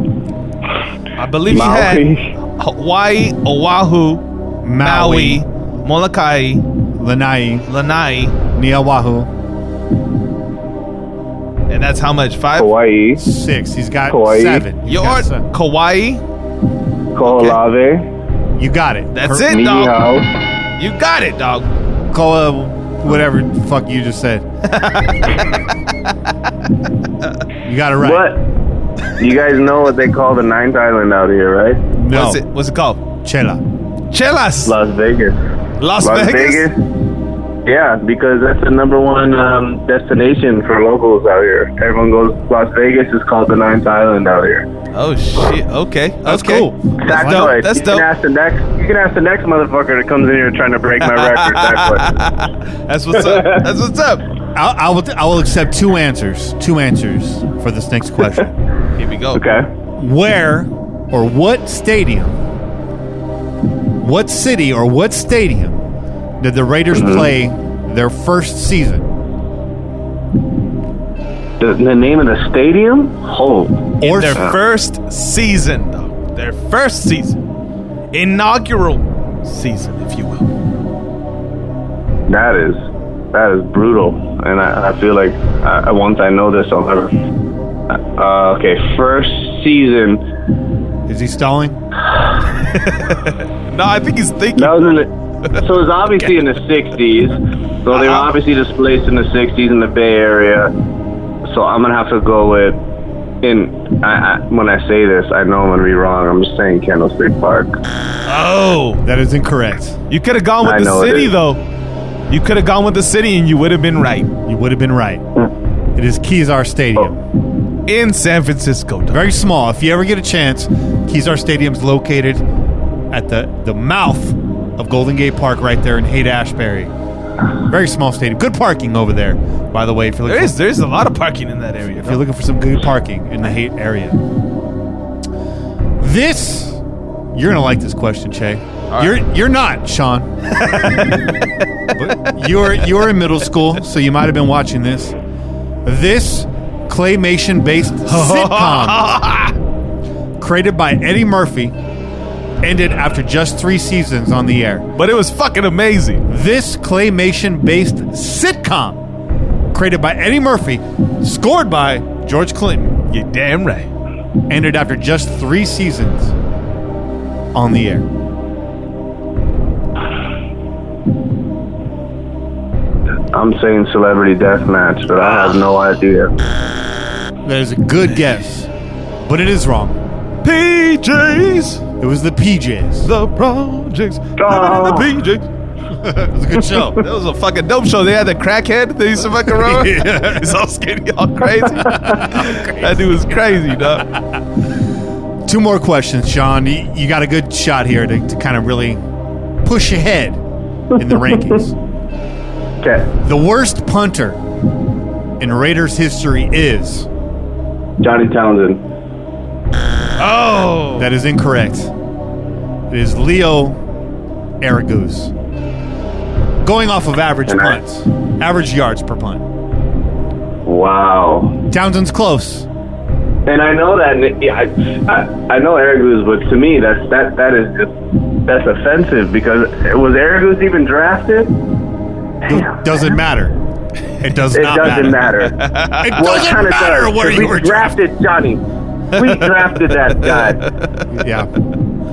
I believe you had Hawaii, Oahu, Maui, Molokai, Lanai, Lanai, Niawahu. and that's how much? 5? Hawaii, 6. He's got Hawaii. 7. He's You're got 7. Kauai. Kohalave, You got it. That's it, dog. Niihau. You got it, dog. Koa, whatever the fuck you just said. You got it right. What? You guys know what they call the 9th island out here, right? No. What's it called? Chela. Chelas. Las Vegas. Las Vegas? Yeah, because that's the number 1 destination for locals out here. Everyone goes, Las Vegas is called the 9th island out here. Oh shit. Okay. That's okay. cool. That's dope. right. That's You dope. can ask the next motherfucker that comes in here trying to break my record. That's what. That's what's up. That's what's up. I will accept 2 answers. 2 answers for this next question. Here we go. Okay. Where or what stadium, what city or what stadium did the Raiders play their first season? The name of the stadium? Oh. In their first season, though. Their first season. Inaugural season, if you will. That is brutal. And I feel like once I know this, I'll never. Okay, first season. Is he stalling? No, I think he's thinking. That was in the, so it was obviously in the 60s. So they were obviously displaced in the 60s in the Bay Area. So I'm going to have to go with, when I say this, I know I'm going to be wrong. I'm just saying Candlestick Park. Oh. That is incorrect. You could have gone with I the know it city, is. though. You could have gone with the city and you would have been right. You would have been right. It is Kezar Stadium. In San Francisco, dog. Very small. If you ever get a chance, Kezar Stadium's located at the mouth of Golden Gate Park right there in Haight-Ashbury. Very small stadium. Good parking over there, by the way. If you're looking There's a lot of parking in that area. if you're looking for some good parking in the Haight area. You're gonna like this question, Che. You're not, Sean. But you're in middle school, so you might have been watching this. This claymation-based sitcom created by Eddie Murphy ended after just 3 seasons on the air. But it was fucking amazing. This claymation-based sitcom, created by Eddie Murphy, scored by George Clinton, You're damn right. ended after just 3 seasons on the air. I'm saying Celebrity Deathmatch, but I have no idea. That is a good guess, but it is wrong. PJs. It was the PJs. The Projects. Oh. The PJs. It was a good show. That was a fucking dope show. They had the crackhead that used to fuck around. He's all skinny, all crazy. That dude was crazy, dog. 2 more questions, Sean. You got a good shot here to kind of really push ahead in the rankings. Okay. The worst punter in Raiders history is... Johnny Townsend. Oh. That is incorrect. It is Leo Araguz. Going off of average punts. Average yards per punt. Wow. Townsend's close. And I know that I know Araguz, but to me that's offensive because was Araguz even drafted? Damn, Doesn't matter. It does it not doesn't matter. It Well, it doesn't kinda matter does, where 'cause you were we drafted Johnny. We drafted that guy. Yeah.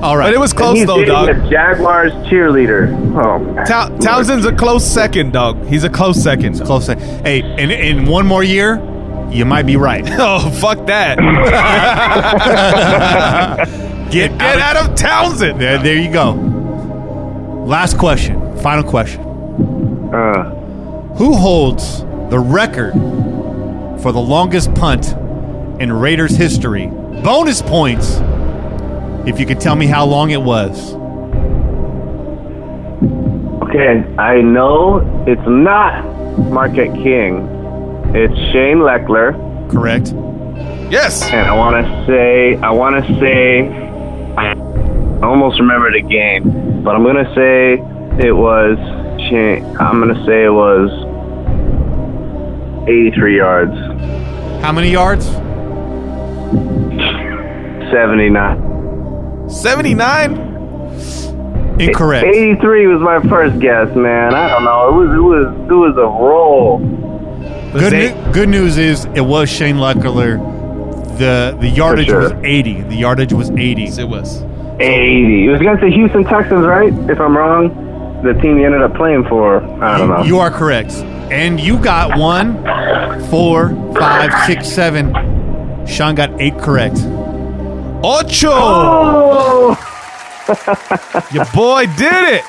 All right. But it was And close, he's though, dating dog. a Jaguars cheerleader. Oh, man. Townsend's a close second, dog. He's a close second. Close. Hey, in one more year, you might be right. Oh, fuck that. Get out of Townsend. There you go. Last question. Final question. Who holds the record for the longest punt in Raiders history? Bonus points if you can tell me how long it was. Okay, I know it's not Marquette King. It's Shane Leckler. Correct. Yes. And I want to say, I almost remember the game, but I'm going to say it was, I'm going to say it was 83 yards. How many yards? 79. 79? Incorrect. 83 was my first guess, man. I don't know. It was a roll. Good news is it was Shane Leckler. The yardage sure. was 80. The yardage was 80. It was. 80. It was against the Houston Texans, right? If I'm wrong, the team you ended up playing for. I don't know. You are correct. And you got 1, 4, 5, 6, 7. Sean got 8 correct. Ocho! Oh! Your boy did it!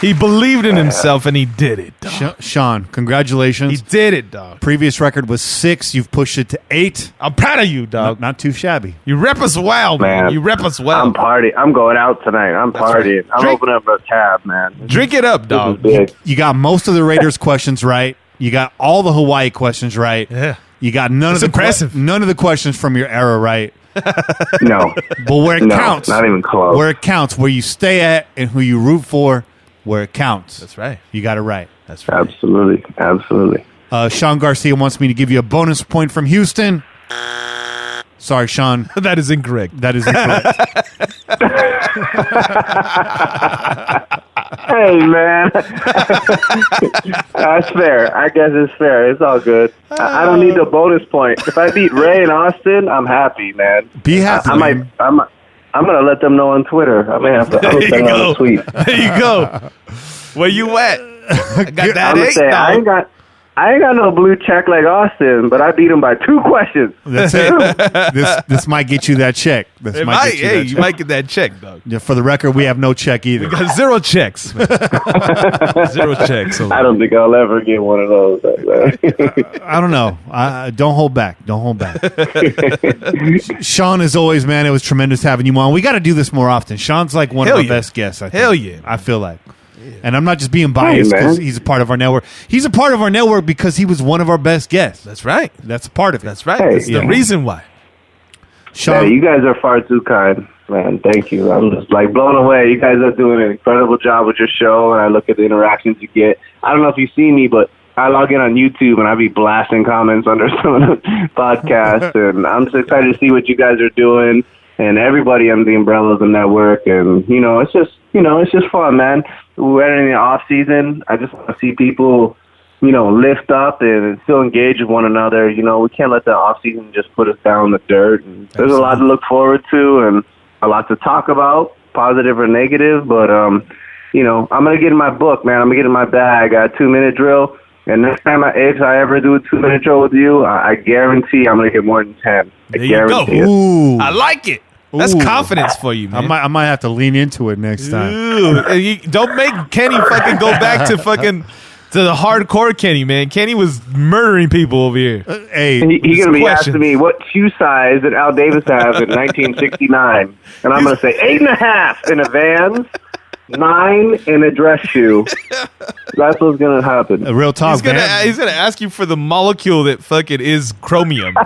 He believed in himself and he did it, dog. Sean, congratulations. He did it, dog. Previous record was 6. You've pushed it to 8. I'm proud of you, dog. Not too shabby. You rep us well, man. You rep us well. I'm partying. I'm going out tonight. I'm partying. right. I'm Drink- opening up a tab, man. Drink it up, dog. This is big. You got most of the Raiders questions right. You got all the Hawaii questions right. Yeah. You got none That's of the impressive. none of the questions from your era right. No. But where it No, counts, not even close. Where it counts, where you stay at and who you root for, where it counts. That's right. You got it right. That's right. Absolutely. Absolutely. Sean Garcia wants me to give you a bonus point from Houston. Sorry, Sean. That is incorrect. That is incorrect. Hey, man. That's fair. I guess it's fair. It's all good. I don't need the bonus point. If I beat Ray and Austin, I'm happy, man. Be happy. I might. I'm gonna let them know on Twitter. I may have to There you send out go. a tweet. There you go. Where you at? I got that I'm gonna 8, say dog. I ain't got no blue check like Austin, but I beat him by 2 questions. That's it. This might get you that check. This It might might, get you hey, that you check. might get that check, dog. Yeah, for the record, we have no check either. Got 0 checks. 0 checks. I don't think I'll ever get one of those. I don't know. Don't hold back. Don't hold back. Sean, as always, man, it was tremendous having you on. We got to do this more often. Sean's like one Hell of our yeah. best guests. I think. Hell yeah. I feel like. And I'm not just being biased Hey, because man. he's a part of our network. He's a part of our network because he was one of our best guests. That's right. That's a part of it. That's right. Hey, That's the yeah. reason why. Sean, You guys are far too kind, man. Thank you. I'm just like blown away. You guys are doing an incredible job with your show, and I look at the interactions you get. I don't know if you see me, but I log in on YouTube and I be blasting comments under some of the podcasts, and I'm so excited to see what you guys are doing. and everybody under the umbrella of the network. And, it's just fun, man. We're in the off season. I just want to see people, lift up and still engage with one another. We can't let the off season just put us down in the dirt. And there's a lot to look forward to and a lot to talk about, positive or negative. But, I'm going to get in my book, man. I'm going to get in my bag. A 2-minute drill. And next time, if I ever do a 2-minute drill with you, I guarantee I'm going to get more than 10. I guarantee it. Ooh. I like it. That's confidence for you, man. I might have to lean into it next time. Ooh. Don't make Kenny fucking go back to the hardcore Kenny, man. Kenny was murdering people over here. He's going to be asking me what shoe size did Al Davis have in 1969, and I'm going to say 8.5 in a Vans. 9 in a dress shoe. That's what's gonna happen. Real talk. He's gonna ask you for the molecule that fucking is chromium.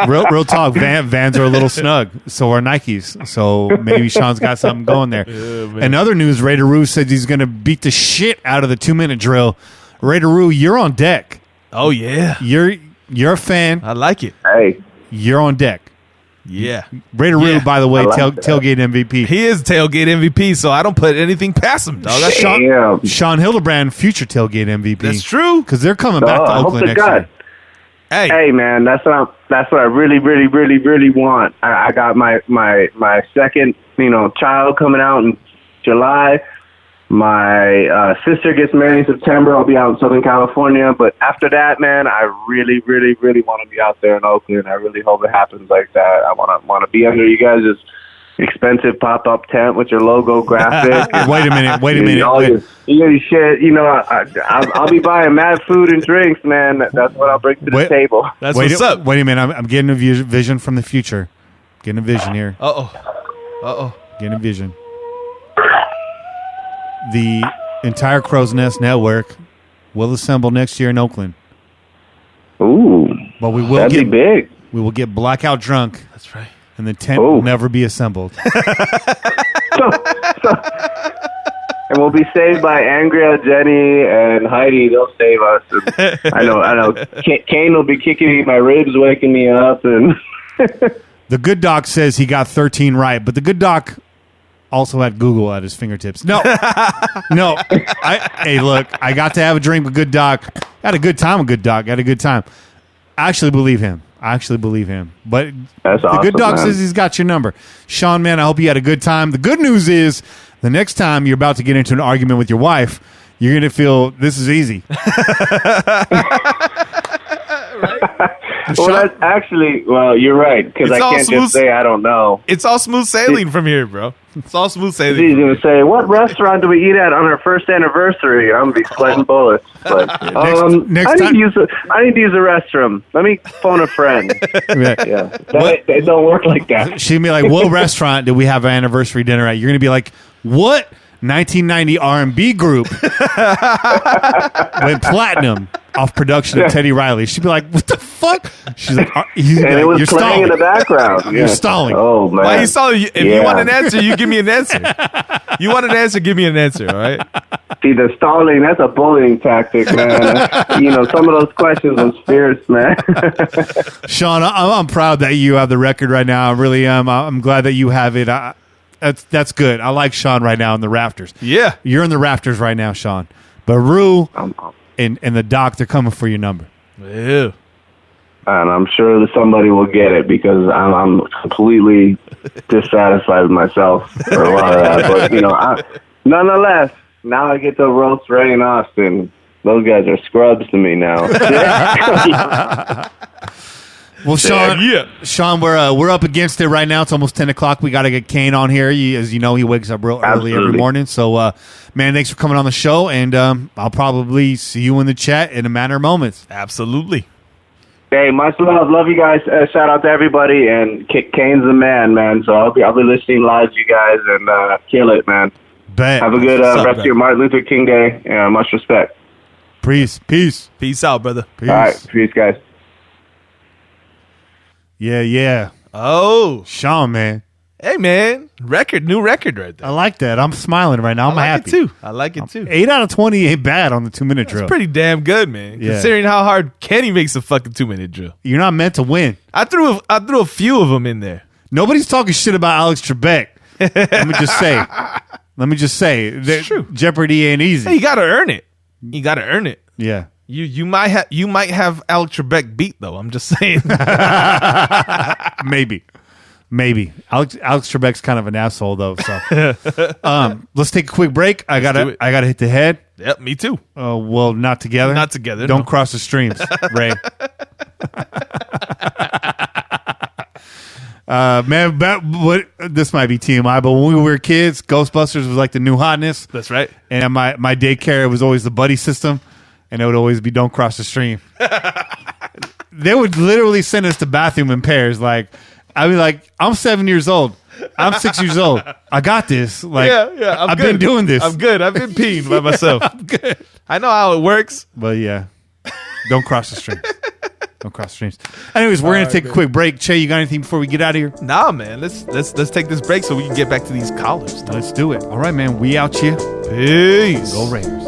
real talk. Vans are a little snug. So are Nikes. So maybe Sean's got something going there. Yeah, and other news, Raider Roo says he's gonna beat the shit out of the 2-minute drill. Raider Roo, you're on deck. Oh yeah. You're a fan. I like it. Hey, you're on deck. Yeah. Raider Roo, by the way, tailgate MVP. He is tailgate MVP, so I don't put anything past him, dog. That's Sean Hildebrandt, future tailgate MVP. That's true. Because they're coming back to Oakland next year. Hey, man, that's what I really, really, really, really want. I got my second, child coming out in July. My sister gets married in September. I'll be out in Southern California. But after that, man, I really, really, really want to be out there in Oakland. I really hope it happens like that. I want to be under you guys' expensive pop-up tent with your logo graphic. Wait a minute. You shit. I'll be buying mad food and drinks, man. That's what I'll bring to the table. That's what's up. Wait a minute. I'm getting a vision from the future. Getting a vision here. Uh-oh. Getting a vision. The entire Crow's Nest network will assemble next year in Oakland. Ooh, but we will that'd be big. We will get blackout drunk. That's right. And the tent will never be assembled. And we'll be saved by Andrea, Jenny, and Heidi. They'll save us. And I know. Kane will be kicking me, my ribs, waking me up. And the good doc says he got 13 right, but the good doc also had Google at his fingertips. No. Hey, look, I got to have a drink with good doc. Had a good time with good doc. Had a good time. I actually believe him. But that's the awesome, good doc man. says he's got your number. Sean, man, I hope you had a good time. The good news is the next time you're about to get into an argument with your wife, you're going to feel this is easy. Well, that's actually, you're right, because I can't just say I don't know. It's all smooth sailing from here, bro. It's all smooth sailing. He's going to say, what restaurant do we eat at on our first anniversary? I'm going to be sweating bullets. But, I need to use the restroom. Let me phone a friend. It don't work like that. She'd be like, what restaurant did we have our anniversary dinner at? You're going to be like, what 1990 R&B group went platinum off production of Teddy Riley? She'd be like, what the fuck? She's like, it was you're playing stalling in the background. Yeah. You're stalling. Oh, man. Why are you stalling? If you want an answer, you give me an answer. You want an answer, give me an answer, all right? See, the stalling, that's a bullying tactic, man. Some of those questions was fierce, man. Sean, I'm proud that you have the record right now. I really am. I'm glad that you have it. That's good. I like Sean right now in the rafters. Yeah. You're in the rafters right now, Sean. But Rue and the doc, they're coming for your number. Yeah. And I'm sure that somebody will get it because I'm completely dissatisfied with myself for a lot of that. But, nonetheless, now I get to roast Ray and Austin. Those guys are scrubs to me now. Well, Sean, we're up against it right now. It's almost 10 o'clock. We got to get Kane on here. As you know, he wakes up real early every morning. So, man, thanks for coming on the show, and I'll probably see you in the chat in a matter of moments. Absolutely. Hey, much love. Love you guys. Shout out to everybody, and Kane's the man. So I'll be listening live to you guys and kill it, man. Bet. Have a good rest of your Martin Luther King Day. Much respect. Peace. Peace out, brother. Peace. All right. Peace, guys. Yeah. Oh. Sean, man. Hey, man. New record right there. I like that. I'm smiling right now. I'm happy. I like it too. 8 out of 20 ain't bad on the 2-minute drill. It's pretty damn good, man. Yeah. Considering how hard Kenny makes a fucking 2-minute drill. You're not meant to win. I threw a few of them in there. Nobody's talking shit about Alex Trebek. Let me just say. It's true. Jeopardy ain't easy. Hey, you got to earn it. Yeah. You might have Alex Trebek beat though. I'm just saying. Maybe. Alex Trebek's kind of an asshole though. So, let's take a quick break. I gotta hit the head. Yep, me too. Well, not together. Not together. Don't no. cross the streams, Ray. Man, this might be TMI, but when we were kids, Ghostbusters was like the new hotness. That's right. And my daycare was always the buddy system, and it would always be don't cross the stream. They would literally send us to bathroom in pairs. Like, I'd be like, I'm 7 years old. I'm 6 years old. I got this. Like, yeah. I've been doing this. I'm good. I've been peeing by myself. I'm good. I know how it works. But yeah, don't cross the streams. Don't cross the streams. Anyways, we're gonna take a quick break. Che, you got anything before we get out of here? Nah, man. Let's take this break so we can get back to these callers. Let's do it. All right, man. We out here. Peace. Go Raiders.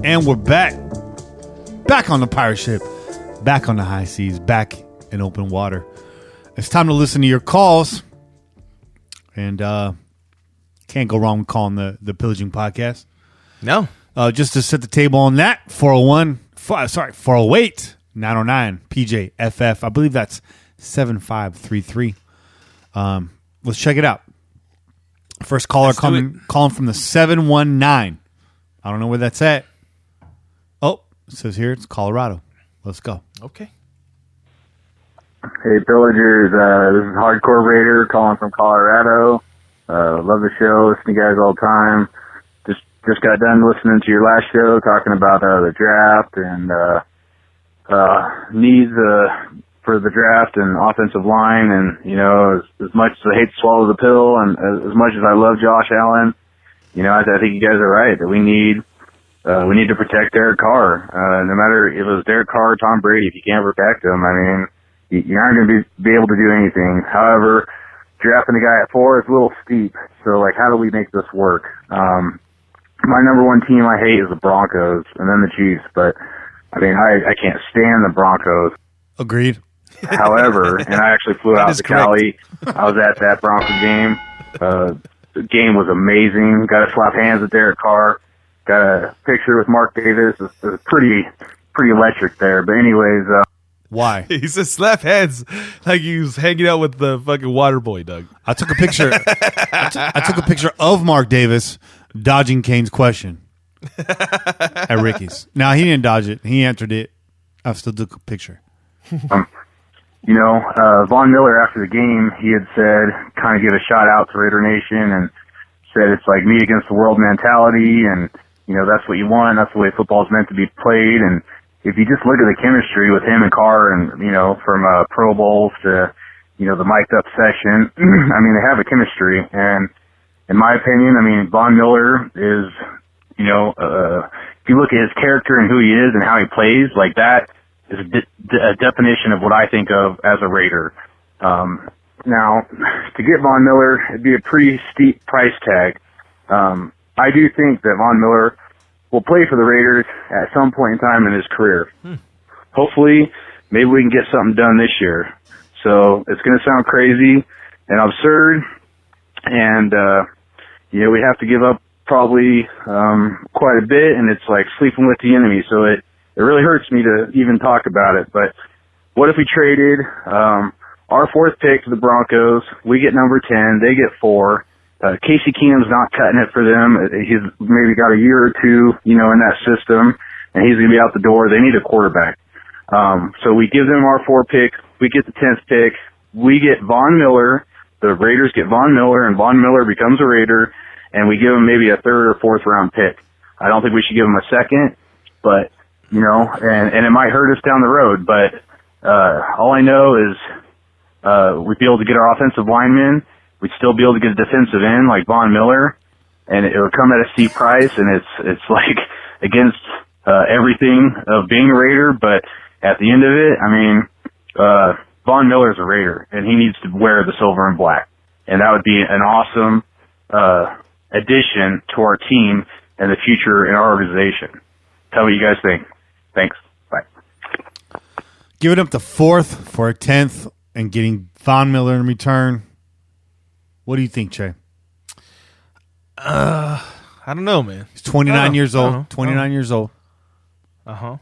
And we're back on the pirate ship, back on the high seas, back in open water. It's time to listen to your calls, and can't go wrong with calling the Pillaging podcast. No. Just to set the table on that, 408 909 PJFF. I believe that's 7533. Let's check it out. First caller calling from the 719. I don't know where that's at. Oh, it says here it's Colorado. Let's go. Okay. Hey, Pillagers. This is Hardcore Raider calling from Colorado. Love the show. Listen to you guys all the time. Just got done listening to your last show talking about the draft and needs for the draft and offensive line. And, you know, as much as I hate to swallow the pill and as much as I love Josh Allen, you know, I think you guys are right that we need to protect Derek Carr. No matter if it was Derek Carr or Tom Brady, if you can't protect him, I mean, you're not going to be able to do anything. However, drafting a guy at 4 is a little steep. So, like, how do we make this work? My number one team I hate is the Broncos and then the Chiefs. But, I mean, I can't stand the Broncos. Agreed. However, and I actually flew out to Cali. I was at that Bronco game. The game was amazing. Got to slap hands with Derek Carr. Got a picture with Mark Davis. It was pretty electric there. But anyways, why? He said slap hands like he was hanging out with the fucking water boy, Doug. I took a picture. I took a picture of Mark Davis dodging Kane's question at Ricky's. Now he didn't dodge it. He answered it. I still took a picture. You know, Von Miller after the game, he had said, kind of give a shout out to Raider Nation and said it's like me against the world mentality, and you know that's what you want. That's the way football is meant to be played. And if you just look at the chemistry with him and Carr, and you know from Pro Bowls to you know the mic'd up session, I mean they have a chemistry. And in my opinion, I mean Von Miller is, you know, if you look at his character and who he is and how he plays, like that is a definition of what I think of as a Raider. Now, to get Von Miller, it'd be a pretty steep price tag. I do think that Von Miller will play for the Raiders at some point in time in his career. Hopefully, maybe we can get something done this year. So it's going to sound crazy and absurd, and you know we have to give up probably quite a bit, and it's like sleeping with the enemy. So it really hurts me to even talk about it. But what if we traded our 4th pick to the Broncos? We get number 10. They get 4. Casey Keenum's not cutting it for them. He's maybe got a year or two, you know, in that system. and he's going to be out the door. They need a quarterback. So we give them our 4 pick. We get the 10th pick. We get Von Miller. The Raiders get Von Miller, and Von Miller becomes a Raider, and we give him maybe a 3rd or 4th round pick. I don't think we should give him a 2nd, but, you know, and it might hurt us down the road, but all I know is we'd be able to get our offensive linemen. We'd still be able to get a defensive end like Von Miller, and it would come at a steep price, and it's like against everything of being a Raider, but at the end of it, I mean, Von Miller's a Raider, and he needs to wear the silver and black, and that would be an awesome addition to our team and the future in our organization. Tell me what you guys think. Thanks. Bye. Giving up the 4th for a 10th and getting Von Miller in return. What do you think, Che? I don't know, man. He's 29 years old. 29 years old. So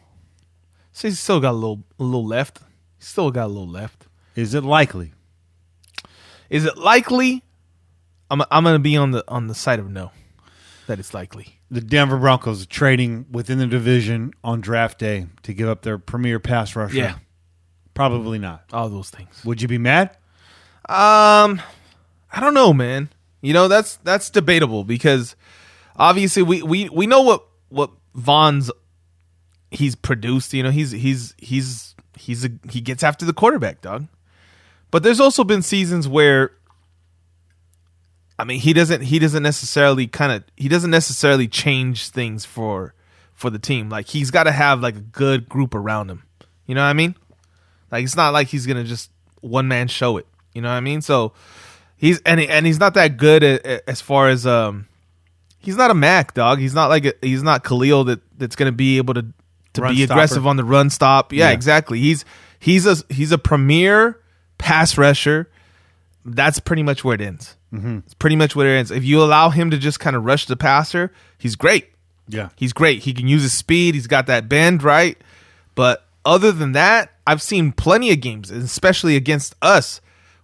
he's still got a little left. He's still got a little left. Is it likely? Is it likely? I'm going to be on the side of no, that it's likely. The Denver Broncos are trading within the division on draft day to give up their premier pass rusher. Yeah. Probably not. All those things. Would you be mad? I don't know, man. You know, that's debatable because obviously we know what Von's he's produced. You know, he gets after the quarterback, dog. But there's also been seasons where, I mean, he doesn't necessarily change things for the team. Like, he's got to have like a good group around him. You know what I mean? Like, it's not like he's gonna just one man show it. You know what I mean? So he's not that good as far as he's not a Mac, dog. He's not he's not Khalil that's gonna be able to Run be aggressive stopper. on the run stop. Yeah, exactly. He's a premier pass rusher. That's pretty much where it ends. Mm-hmm. It's pretty much where it ends. If you allow him to just kind of rush the passer, he's great. Yeah. He's great. He can use his speed. He's got that bend, right? But other than that, I've seen plenty of games, especially against us,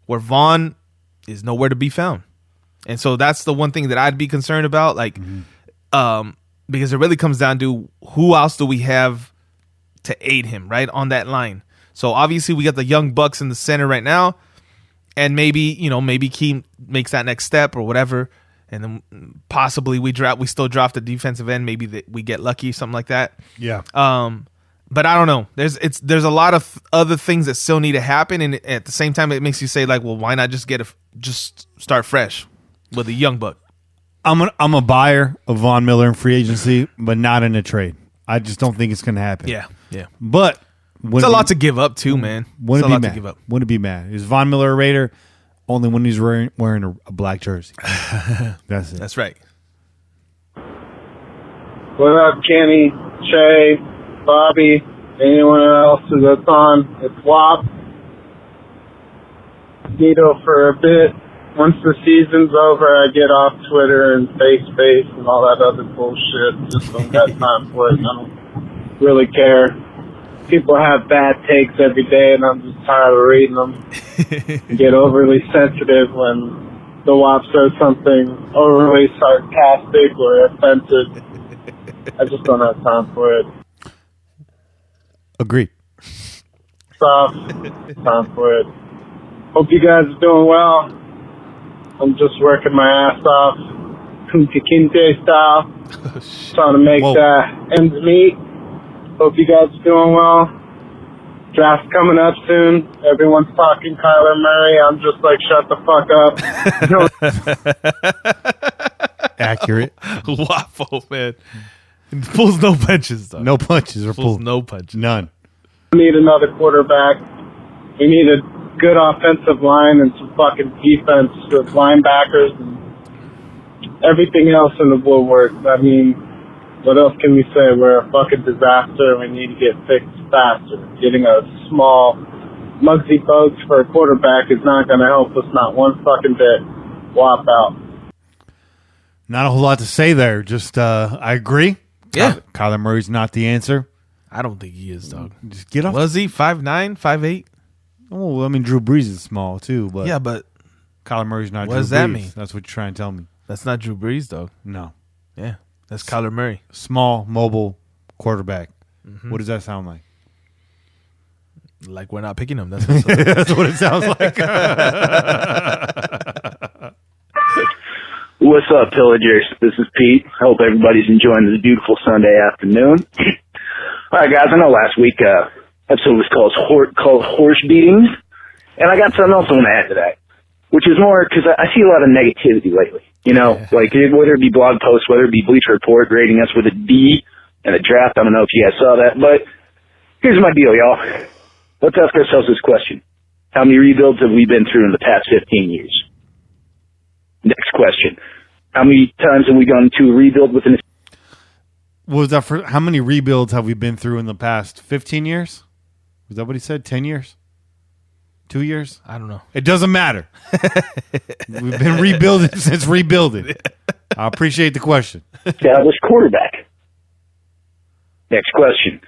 where Von is nowhere to be found. And so that's the one thing that I'd be concerned about, like, because it really comes down to who else do we have to aid him, right, on that line. So obviously we got the young bucks in the center right now, and maybe Keem makes that next step or whatever, and then possibly we still draft a defensive end. Maybe we get lucky, something like that. Yeah. But I don't know. There's a lot of other things that still need to happen, and at the same time, it makes you say, like, well, why not just start fresh with a young buck? I'm a buyer of Von Miller in free agency, but not in a trade. I just don't think it's going to happen. Yeah. But It's a lot to give up too, man. Wouldn't It's a lot be to give mad. up. Wouldn't be mad. Is Von Miller a Raider? Only when he's wearing a black jersey. That's it. That's right. What up, Kenny, Shay, Bobby, anyone else that's on? It's WAP. Nito for a bit. Once the season's over, I get off Twitter and face and all that other bullshit. Just don't got time for it. I don't really care. People have bad takes every day, and I'm just tired of reading them. I get overly sensitive when the WAP says something overly sarcastic or offensive. I just don't have time for it. Agreed. Soft. Time for it. Hope you guys are doing well. I'm just working my ass off, Kunta Kinte style, trying to make ends meet. Hope you guys are doing well. Draft's coming up soon. Everyone's talking Kyler Murray. I'm just like, shut the fuck up. Accurate. Waffle, man. He pulls no punches, though. No punches are Pulls pulled. no punches. None. We need another quarterback. We need a good offensive line and some fucking defense with linebackers and everything else in the woodwork. I mean, what else can we say? We're a fucking disaster. We need to get fixed faster. Getting a small Muggsy Bogues for a quarterback is not going to help us not one fucking bit. Wop out. Not a whole lot to say there. Just I agree. Yeah. Kyler Murray's not the answer. I don't think he is, dog. Just get off. Was he 5'9", 5'8"? Oh, I mean, Drew Brees is small too, but Yeah, but Kyler Murray's not What Drew does that Brees. mean? That's what you're trying to tell me. that's not Drew Brees, dog. No. Yeah, that's Kyler Murray. Small, mobile quarterback. What does that sound like? Like we're not picking them. That's what That's what it sounds like. What's up, Pillagers? This is Pete. Hope everybody's enjoying this beautiful Sunday afternoon. All right, guys. I know last week episode was called Horse Beatings, and I got something else I want to add to that, which is more because I see a lot of negativity lately. You know, like whether it be blog posts, whether it be Bleacher Report rating us with a D and a draft. I don't know if you guys saw that, but here's my deal, y'all. Let's ask ourselves this question. How many rebuilds have we been through in the past 15 years? Next question. How many times have we gone to a rebuild with an... What was that for? How many rebuilds have we been through in the past 15 years? Was that what he said? 10 years? 2 years? I don't know. It doesn't matter. We've been rebuilding since rebuilding. I appreciate the question. established quarterback. Next question.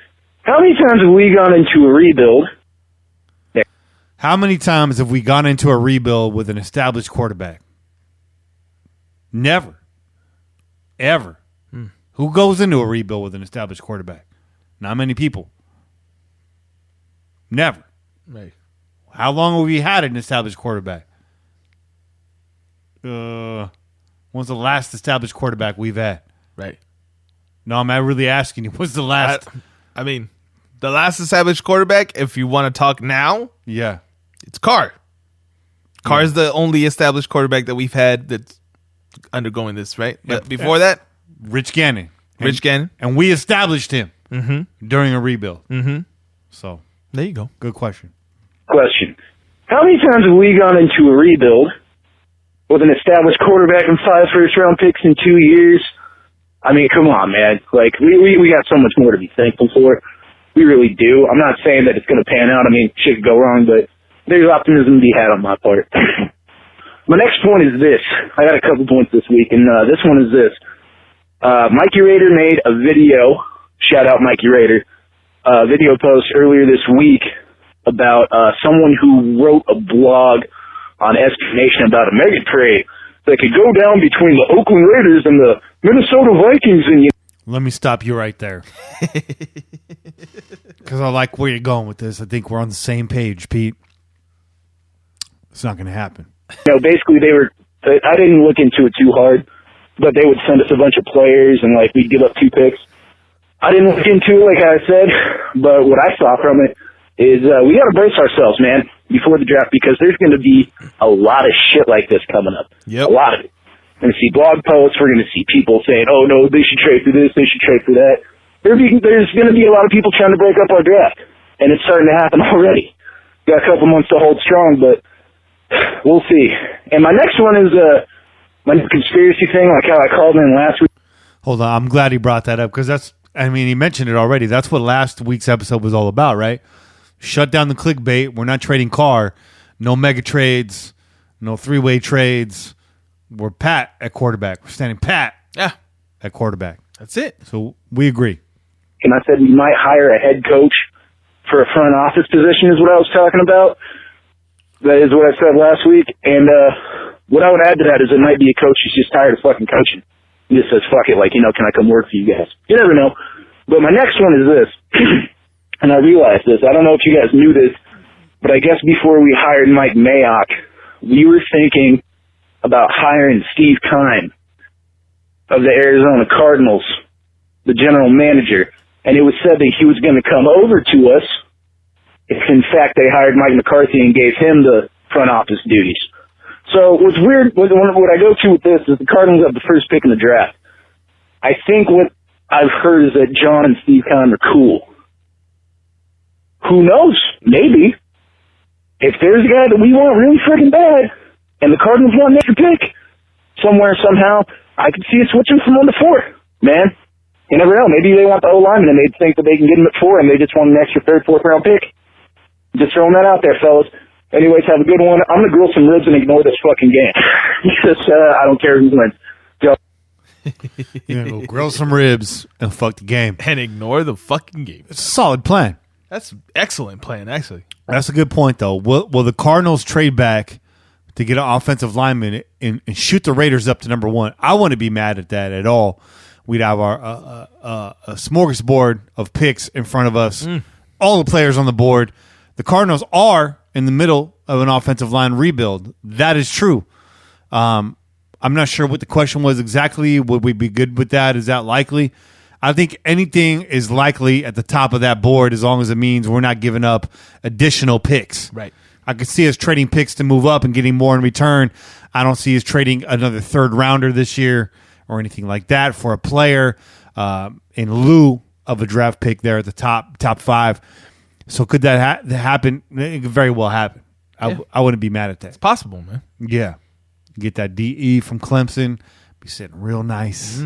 How many times have we gone into a rebuild? How many times have we gone into a rebuild with an established quarterback? Never. Ever. Who goes into a rebuild with an established quarterback? Not many people. Never. Right. How long have we had an established quarterback? When's the last established quarterback we've had? Right. No, I'm not really asking you. What's the last? I mean, the last established quarterback, if you want to talk now, Yeah. it's Carr. Carr's the only established quarterback that we've had that's undergoing this, right? But before that, Rich Gannon. Rich Gannon. And we established him during a rebuild. So, There you go. good question. Question. How many times have we gone into a rebuild with an established quarterback and 5 first-round picks in 2 years? I mean, come on, man. Like, we got so much more to be thankful for. We really do. I'm not saying that it's going to pan out. I mean, shit could go wrong, but there's optimism to be had on my part. My next point is this. I got a couple points this week, and this one is this. Mikey Raider made a video, shout out Mikey Raider, video post earlier this week about someone who wrote a blog on SB Nation about a mega trade that could go down between the Oakland Raiders and the Minnesota Vikings. And Let me stop you right there. Because I like where you're going with this. I think we're on the same page, Pete. It's not going to happen. you know, basically I didn't look into it too hard, but they would send us a bunch of players and like we'd give up 2 picks. I didn't look into it like I said, but what I saw from it is we got to brace ourselves, man, before the draft because there's going to be a lot of shit like this coming up. Yep. A lot of it. We're going to see blog posts. We're going to see people saying, oh, no, they should trade for this. They should trade for that. There's going to be a lot of people trying to break up our draft, and it's starting to happen already. Got a couple months to hold strong, but we'll see. And my next one is my conspiracy thing, like how I called in last week. Hold on. I'm glad he brought that up because he mentioned it already. That's what last week's episode was all about, right? Shut down the clickbait. We're not trading Carr. No mega trades. No 3-way trades. We're pat at quarterback. We're standing pat at quarterback. That's it. So we agree. And I said we might hire a head coach for a front office position is what I was talking about. That is what I said last week. And what I would add to that is it might be a coach who's just tired of fucking coaching. He just says, fuck it, like, can I come work for you guys? You never know. But my next one is this. And I realized this. I don't know if you guys knew this, but I guess before we hired Mike Mayock, we were thinking about hiring Steve Keim of the Arizona Cardinals, the general manager. And it was said that he was going to come over to us if, in fact, they hired Mike McCarthy and gave him the front office duties. So what's weird, what I go to with this is the Cardinals have the first pick in the draft. I think what I've heard is that John and Steve Keim are cool. Who knows? Maybe. If there's a guy that we want really freaking bad, and the Cardinals want an extra pick, somewhere, somehow, I could see it switching from 1 to 4. Man, you never know. Maybe they want the O-lineman, and they think that they can get him at 4, and they just want an extra 3rd, 4th round pick. Just throwing that out there, fellas. Anyways, have a good one. I'm going to grill some ribs and ignore this fucking game. Just, I don't care who wins. Go. You're going to go grill some ribs and fuck the game. And ignore the fucking game. It's a solid plan. That's excellent plan, actually. That's a good point, though. Will the Cardinals trade back to get an offensive lineman and shoot the Raiders up to number 1? I wouldn't be mad at that at all. we'd have our a smorgasbord of picks in front of us, all the players on the board. The Cardinals are in the middle of an offensive line rebuild. That is true. I'm not sure what the question was exactly. Would we be good with that? Is that likely? I think anything is likely at the top of that board as long as it means we're not giving up additional picks. Right. I could see us trading picks to move up and getting more in return. I don't see us trading another third rounder this year or anything like that for a player in lieu of a draft pick there at the top 5. So could that happen? It could very well happen. I wouldn't be mad at that. It's possible, man. Yeah. Get that DE from Clemson. Be sitting real nice.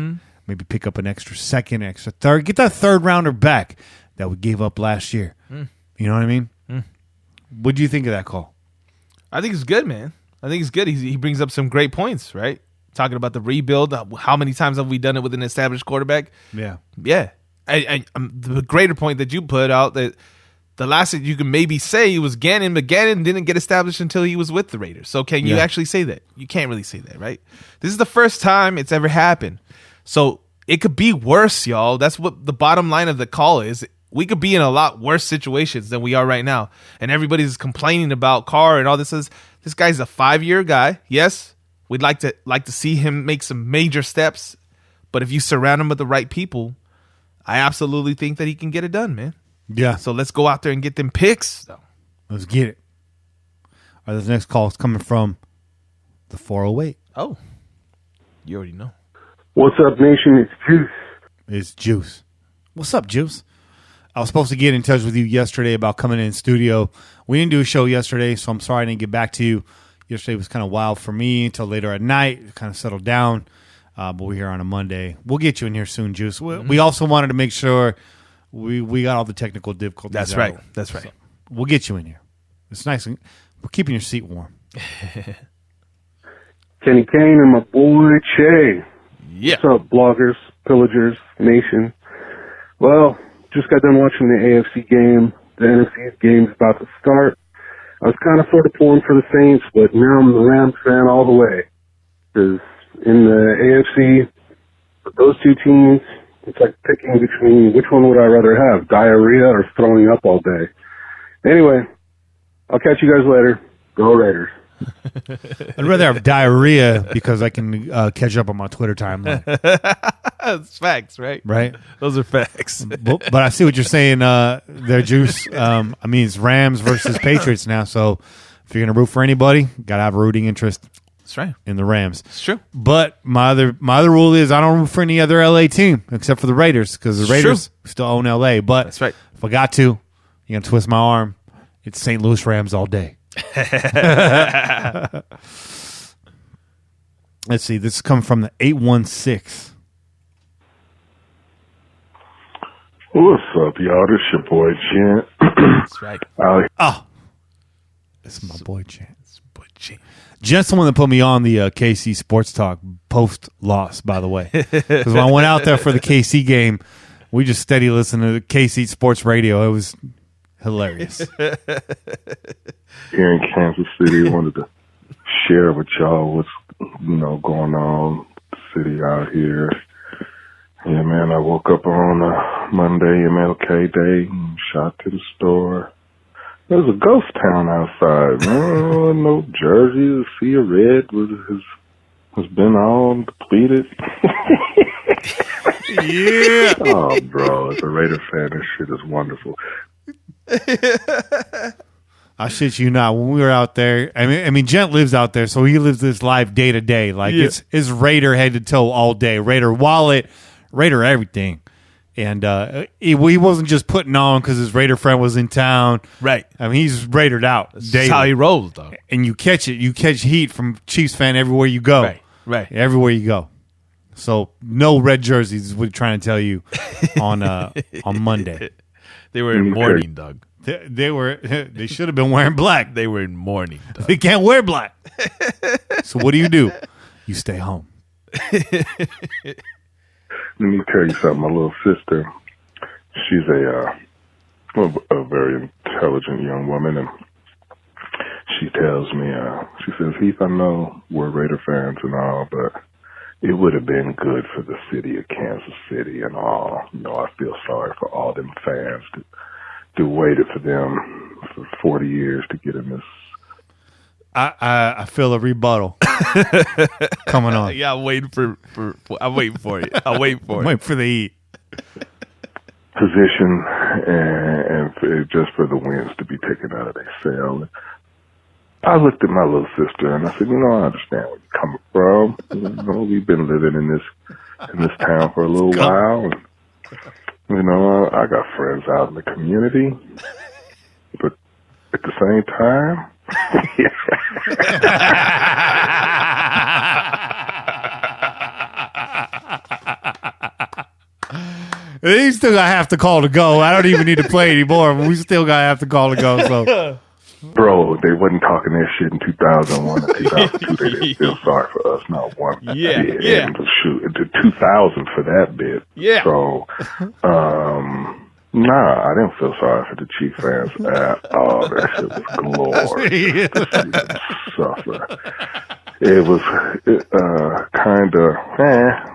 Maybe pick up an extra second, extra third. Get that third rounder back that we gave up last year. You know what I mean? What do you think of that call? I think it's good, man. I think it's good. He brings up some great points, right? Talking about the rebuild. How many times have we done it with an established quarterback? Yeah. Yeah. The greater point that you put out, that the last that you can maybe say was Gannon, but Gannon didn't get established until he was with the Raiders. So can you actually say that? You can't really say that, right? This is the first time it's ever happened. So it could be worse, y'all. That's what the bottom line of the call is. We could be in a lot worse situations than we are right now. And everybody's complaining about Carr and all this. This guy's a 5-year guy. Yes, we'd like to see him make some major steps. But if you surround him with the right people, I absolutely think that he can get it done, man. Yeah. So let's go out there and get them picks. Let's get it. All right, this next call is coming from the 408. Oh, you already know. What's up, nation? It's Juice. It's Juice. What's up, Juice? I was supposed to get in touch with you yesterday about coming in studio. We didn't do a show yesterday, so I'm sorry I didn't get back to you. Yesterday was kind of wild for me until later at night. It kind of settled down, but we're here on a Monday. We'll get you in here soon, Juice. We also wanted to make sure we got all the technical difficulties That's out. right. That's right. So we'll get you in here. It's nice. We're keeping your seat warm. Kenny Kane and my boy Che. Yeah. What's up, bloggers, pillagers, nation? Well, just got done watching the AFC game. The NFC game's about to start. I was kind of sort of pulling for the Saints, but now I'm the Rams fan all the way. Because in the AFC, those two teams, it's like picking between which one would I rather have, diarrhea or throwing up all day. Anyway, I'll catch you guys later. Go Raiders. I'd rather have diarrhea because I can catch up on my Twitter timeline. It's facts, right? Right? Those are facts. But I see what you're saying there, Juice. I mean, it's Rams versus Patriots now, so if you're going to root for anybody, got to have a rooting interest That's right. in the Rams. It's true. But my other rule is I don't root for any other LA team except for the Raiders because the Raiders still own LA. But That's right. if I got to, you're going to twist my arm, it's St. Louis Rams all day. Let's see. This is coming from the 816. What's up, y'all? This your boy, Gent. That's right. This is my boy, Chance. Boy, gee. Jent's the one that put me on the KC Sports Talk post-loss, by the way. Because when I went out there for the KC game, we just steady listened to the KC Sports Radio. It was hilarious. Here in Kansas City, wanted to share with y'all what's going on the city out here. Yeah, man, I woke up on Monday, MLK Day, and shot to the store. There's a ghost town outside, man. No jerseys, a sea of red has been all depleted. Yeah. Oh, bro, as a Raider fan, this shit is wonderful. I shit you not. When we were out there, I mean, Gent lives out there, so he lives this life day to day. Like it's Raider head to toe all day. Raider wallet, Raider everything. And he wasn't just putting on because his Raider friend was in town. Right. I mean, he's Raidered out. That's how he rolls, though. And you catch it. You catch heat from Chiefs fan everywhere you go. Right. Everywhere you go. So no red jerseys is what he's trying to tell you on Monday. They were in mourning, Doug. They should have been wearing black. They were in mourning, Doug. They can't wear black. So what do? You stay home. Let me tell you something. My little sister, she's a very intelligent young woman, and she tells me, she says, Heath, I know we're Raider fans and all, but it would have been good for the city of Kansas City and all. You know, I feel sorry for all them fans to waited for them for 40 years to get in this. I feel a rebuttal coming on. Yeah, I'm waiting for I'm waiting for it. I'm waiting for it. Wait for the heat. Position and just for the wins to be taken out of their cell. I looked at my little sister and I said, you know, I understand where you're coming from. You know, we've been living in this town for a little while. And, you know, I got friends out in the community, but at the same time, He still got half the call to go. I don't even need to play anymore, but we still got half the call to go. So, bro, they wasn't talking that shit in 2001 and 2002. They didn't feel sorry for us, not one bit. Yeah. And shoot, into 2000 for that bit. Yeah. So, nah, I didn't feel sorry for the Chief fans at all. That shit was glorious. To see them suffer. It was kind of,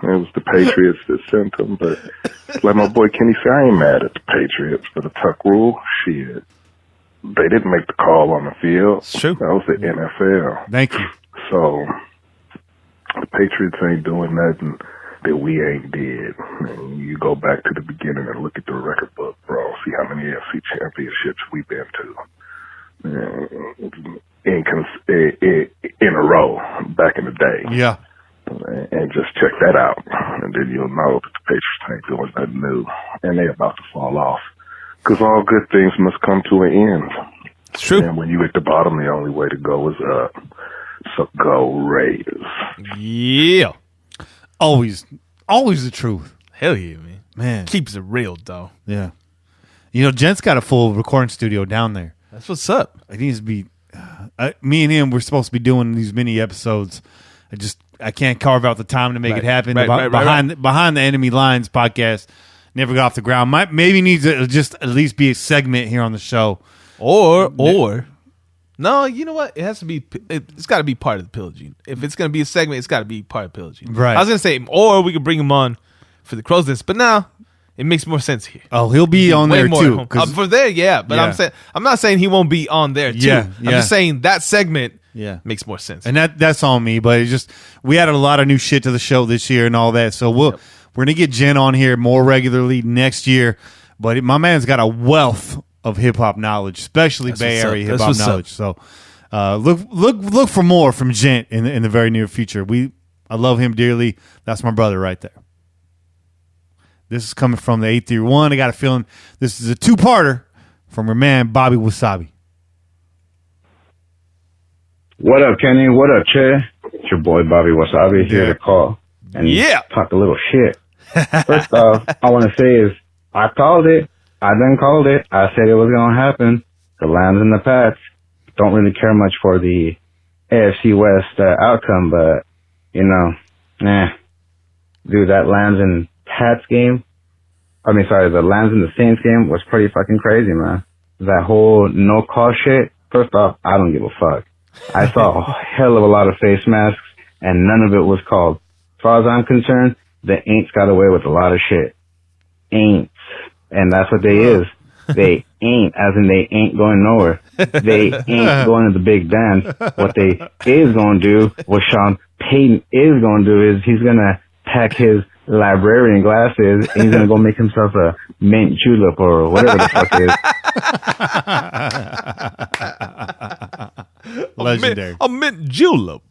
it was the Patriots that sent them, but like my boy Kenny said, I ain't mad at the Patriots for the tuck rule. Shit. They didn't make the call on the field. It's true. That was the NFL. thank you. So the Patriots ain't doing nothing that we ain't did. And you go back to the beginning and look at the record book, bro. See how many AFC championships we've been to. In a row back in the day. Yeah. And just check that out. And then you'll know that the Patriots ain't doing nothing new. And they're about to fall off. Because all good things must come to an end. It's true. And when you at the bottom, the only way to go is up. So go Raiders. Yeah. Always the truth. Hell yeah, man. Man. Keeps it real, though. Yeah. You know, Gent's got a full recording studio down there. That's what's up. It needs to be. Me and him, we're supposed to be doing these mini episodes. I can't carve out the time to make it happen. Behind the Enemy Lines podcast never got off the ground. Maybe needs to just at least be a segment here on the show. Or no, you know what? It has to be. It's got to be part of the Pillaging. If it's going to be a segment, it's got to be part of Pillaging. Right. I was going to say, or we could bring him on for the Crow's Nest, but now it makes more sense here. Oh, he'll be on there too. For there, yeah. But Yeah. I'm not saying he won't be on there too. Yeah, I'm just saying that segment makes more sense. And that's on me, but it's just we added a lot of new shit to the show this year and all that. So we're gonna get Jen on here more regularly next year. But my man's got a wealth of hip hop knowledge, especially Bay Area hip hop knowledge. So look for more from Jen in the very near future. I love him dearly. That's my brother right there. This is coming from the 831. I got a feeling this is a two-parter from your man Bobby Wasabi. What up, Kenny? What up, Che? It's your boy Bobby Wasabi here to call and talk a little shit. First off, I want to say is I called it. I done called it. I said it was going to happen. The Lambs and the Pats don't really care much for the AFC West outcome, but, you know, dude, that Lambs and Pats game, the Lambs and the Saints game was pretty fucking crazy, man. That whole no call shit, first off, I don't give a fuck. I saw a hell of a lot of face masks, and none of it was called. As far as I'm concerned, the Aints got away with a lot of shit. Aints. And that's what they is. They ain't, as in they ain't going nowhere. They ain't going to the big dance. What they is going to do, what Sean Payton is going to do is he's going to pack his librarian glasses and he's going to go make himself a mint julep or whatever the fuck it is. Legendary. A mint julep.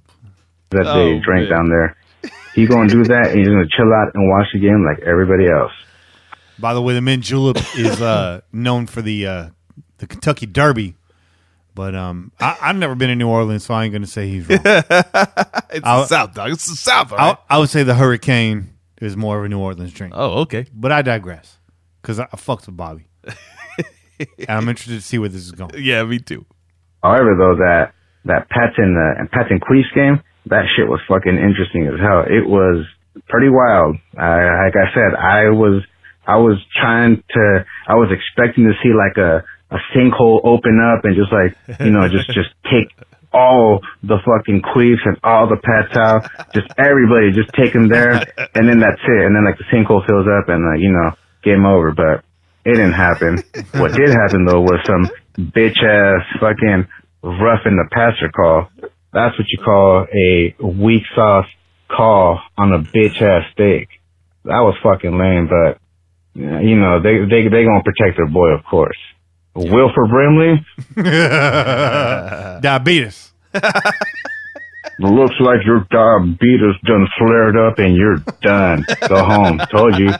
That they drank down there. He's going to do that and he's going to chill out and watch the game like everybody else. By the way, the mint julep is known for the Kentucky Derby, but I've never been in New Orleans, so I ain't going to say he's wrong. It's the South, dog. It's the South, all right? I would say the Hurricane is more of a New Orleans drink. Oh, okay. But I digress, because I fucked with Bobby. And I'm interested to see where this is going. Yeah, me too. However, though, that Pats and Queefs game, that shit was fucking interesting as hell. It was pretty wild. Like I said, I was expecting to see like a sinkhole open up and just like, you know, just take all the fucking queefs and all the pets out. Just everybody, just take them there, and then that's it. And then like the sinkhole fills up, and game over. But it didn't happen. What did happen though was some bitch ass fucking roughing the passer call. That's what you call a weak sauce call on a bitch ass steak. That was fucking lame, but they gonna protect their boy, of course. Wilford Brimley, diabetes. Looks like your diabetes done flared up and you're done. Go home. Told you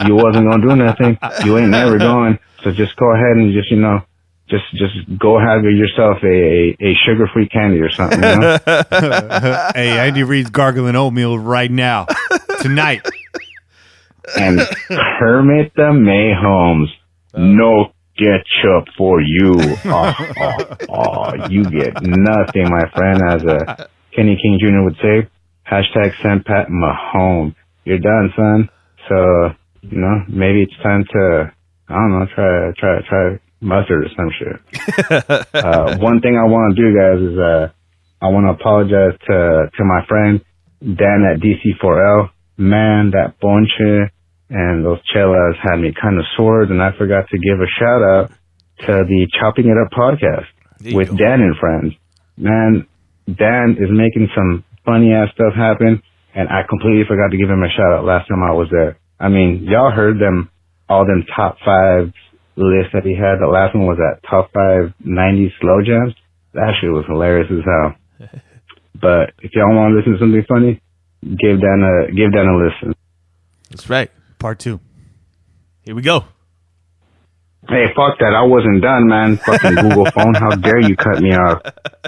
you wasn't gonna do nothing. You ain't never going. So just go ahead and just go have yourself a sugar-free candy or something. Hey, Andy Reid's gargling oatmeal right now, tonight. And Kermit the Mayholmes, no ketchup for you. You get nothing, my friend. As Kenny King Jr. would say, #send Pat Mahomes. You're done, son. So maybe it's time to try mustard or some shit. One thing I want to do, guys, is I want to apologize to my friend Dan at DC4L. Man, that ponche and those chelas had me kind of sore, and I forgot to give a shout out to the Chopping It Up podcast with Dan and friends. Man, Dan is making some funny ass stuff happen, and I completely forgot to give him a shout out last time I was there. I mean, y'all heard all them top 5 list that he had. The last one was that top 5 90s slow jams. That shit was hilarious as hell. But if y'all want to listen to something funny, give Dan a listen. That's right. Part 2. Here we go. Hey, fuck that. I wasn't done, man. Fucking Google phone. How dare you cut me off?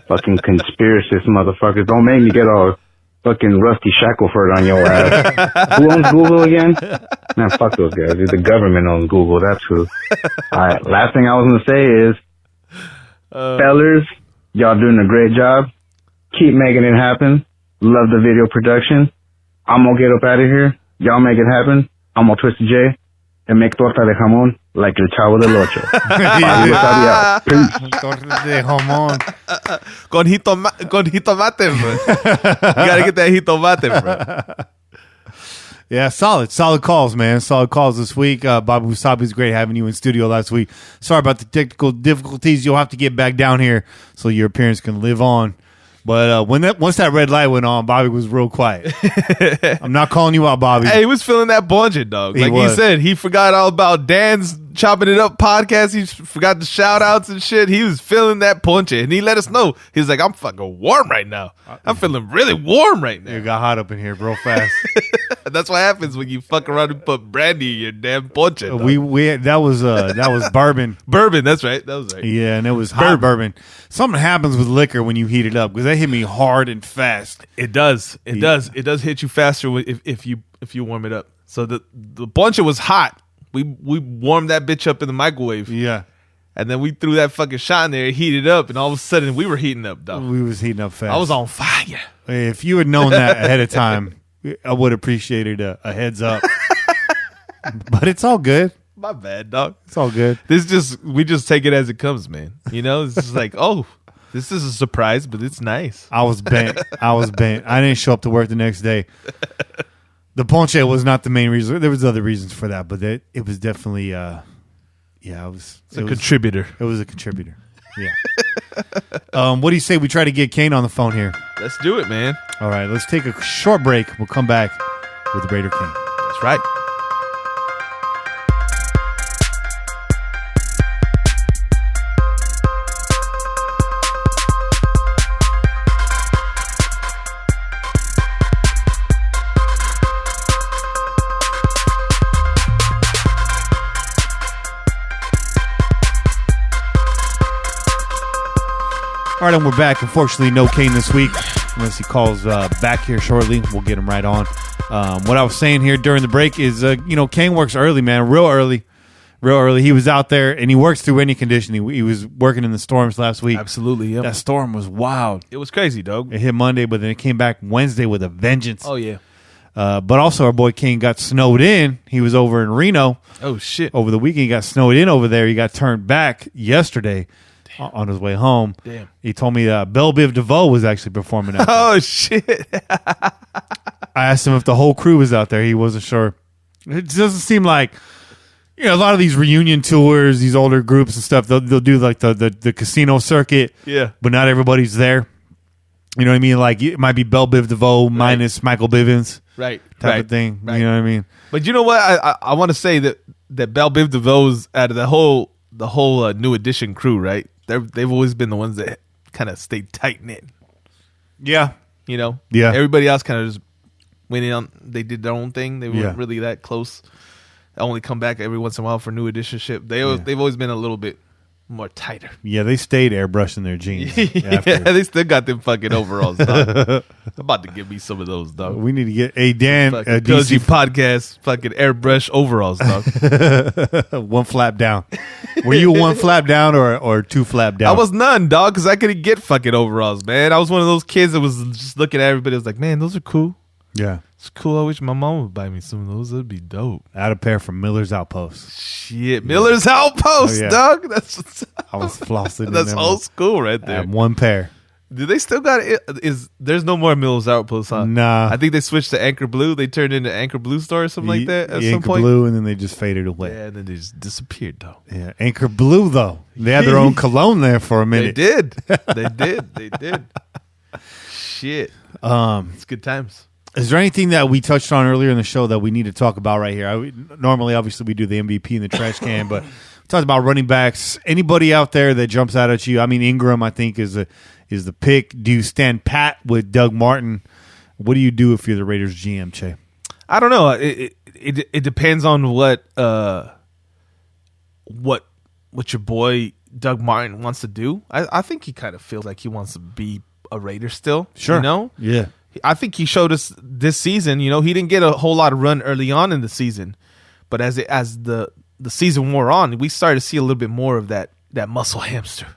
Fucking conspiracist motherfuckers. Don't make me get all fucking Rusty Shackelford on your ass. Who owns Google again? Man, fuck those guys. The government owns Google. That's who. Alright, last thing I was going to say is, fellers, y'all doing a great job. Keep making it happen. Love the video production. I'm going to get up out of here. Y'all make it happen. I'm going to twist the J and make torta de jamón like El Chavo del Ocho. Peace. Torta de jamón. Con jitomate, bro. You got to get that jitomate, bro. Yeah, solid calls, man. Solid calls this week. Bobby Wasabi, was great having you in studio last week. Sorry about the technical difficulties. You'll have to get back down here so your appearance can live on. But once that red light went on, Bobby was real quiet. I'm not calling you out, Bobby. Hey, he was feeling that bunchin', dog. Like he said, he forgot all about Dan's Chopping It Up podcast. He forgot the shout outs and shit. He was feeling that punchin', and he let us know. He was like, I'm fucking warm right now. I'm feeling really warm right now. It got hot up in here real fast. That's what happens when you fuck around and put brandy in your damn punchin'. That was bourbon. Bourbon, that's right. That was right. Yeah, and it was hot bourbon. Something happens with liquor when you heat it up, because that hit me hard and fast. It does. It does hit you faster if you warm it up. So the punchin' was hot. We warmed that bitch up in the microwave. Yeah. And then we threw that fucking shot in there, heated up, and all of a sudden we were heating up, dog. We was heating up fast. I was on fire. If you had known that ahead of time, I would have appreciated a heads up. But it's all good. My bad, dog. It's all good. We just take it as it comes, man. It's just like, oh, this is a surprise, but it's nice. I was bent. I didn't show up to work the next day. The ponche was not the main reason. There was other reasons for that, but it was definitely, it was a contributor. It was a contributor. Yeah. What do you say we try to get Kane on the phone here? Let's do it, man. All right, let's take a short break. We'll come back with Raider King. That's right. All right, and we're back. Unfortunately, no Kane this week. Unless he calls back here shortly, we'll get him right on. What I was saying here during the break is, Kane works early, man, real early. He was out there, and he works through any condition. He was working in the storms last week. Absolutely, yeah. That storm was wild. It was crazy, dog. It hit Monday, but then it came back Wednesday with a vengeance. Oh, yeah. But also, our boy Kane got snowed in. He was over in Reno. Oh, shit. Over the weekend, he got snowed in over there. He got turned back yesterday. on his way home. Damn. He told me Belle Biv DeVoe was actually performing out there. Oh, shit. I asked him if the whole crew was out there. He wasn't sure. It doesn't seem like, a lot of these reunion tours, these older groups and stuff, they'll do like the casino circuit. Yeah. But not everybody's there. You know what I mean? Like it might be Belle Biv DeVoe minus Michael Bivens. Right. Type of thing. Right. You know what I mean? But you know what? I want to say that Belle Biv DeVoe's out of the whole New Edition crew, right? They've always been the ones that kind of stayed tight knit. Yeah. Yeah. Everybody else kind of just went in on. They did their own thing. They weren't really that close. They only come back every once in a while for New Edition shit. They've always been a little bit more tighter. Yeah, they stayed airbrushing their jeans. They still got them fucking overalls, dog. About to give me some of those, dog. We need to get Dan DC podcast fucking airbrush overalls, dog. One flap down. Were you one flap down or two flap down? I was none, dog, because I couldn't get fucking overalls, man. I was one of those kids that was just looking at everybody. I was like, man, those are cool. Yeah. It's cool. I wish my mom would buy me some of those. That'd be dope. I had a pair from Miller's Outpost. Shit, Miller's Outpost, dog. That's what's I was flossing. That's old school right there. I had one pair. Do they still got it? There's no more Miller's Outpost, huh? Nah. I think they switched to Anchor Blue. They turned into Anchor Blue Store or something like that at some Anchor point. Blue, and then they just faded away. Yeah, and then they just disappeared, though. Yeah, Anchor Blue, though. They had their own cologne there for a minute. They did. They did. Shit. It's good times. Is there anything that we touched on earlier in the show that we need to talk about right here? Normally, obviously, we do the MVP in the trash can, but we talked about running backs. Anybody out there that jumps out at you? I mean, Ingram, I think, is the pick. Do you stand pat with Doug Martin? What do you do if you're the Raiders GM, Che? I don't know. It depends on what your boy Doug Martin wants to do. I think he kind of feels like he wants to be a Raider still. Sure. You know? Yeah. I think he showed us this season, he didn't get a whole lot of run early on in the season, but as the season wore on, we started to see a little bit more of that muscle hamster,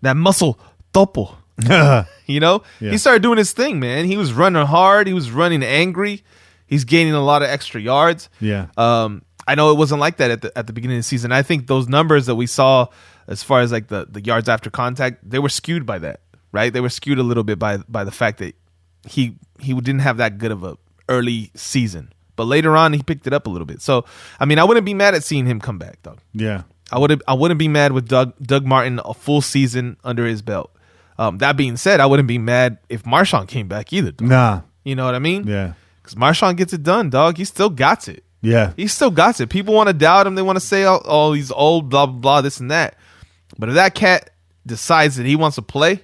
that muscle topo. Yeah. He started doing his thing, man. He was running hard. He was running angry. He's gaining a lot of extra yards. Yeah. I know it wasn't like that at the beginning of the season. I think those numbers that we saw as far as like the yards after contact, they were skewed by that, right? They were skewed a little bit by the fact that he didn't have that good of a early season, but later on he picked it up a little bit. So, I mean, I wouldn't be mad at seeing him come back, dog. Yeah, I wouldn't be mad with Doug Martin a full season under his belt. That being said, I wouldn't be mad if Marshawn came back either, dog. Nah, you know what I mean? Yeah, because Marshawn gets it done, dog. He still got it. Yeah, he still got it. People want to doubt him. They want to say, "Oh, he's old, blah blah blah, this and that." But if that cat decides that he wants to play,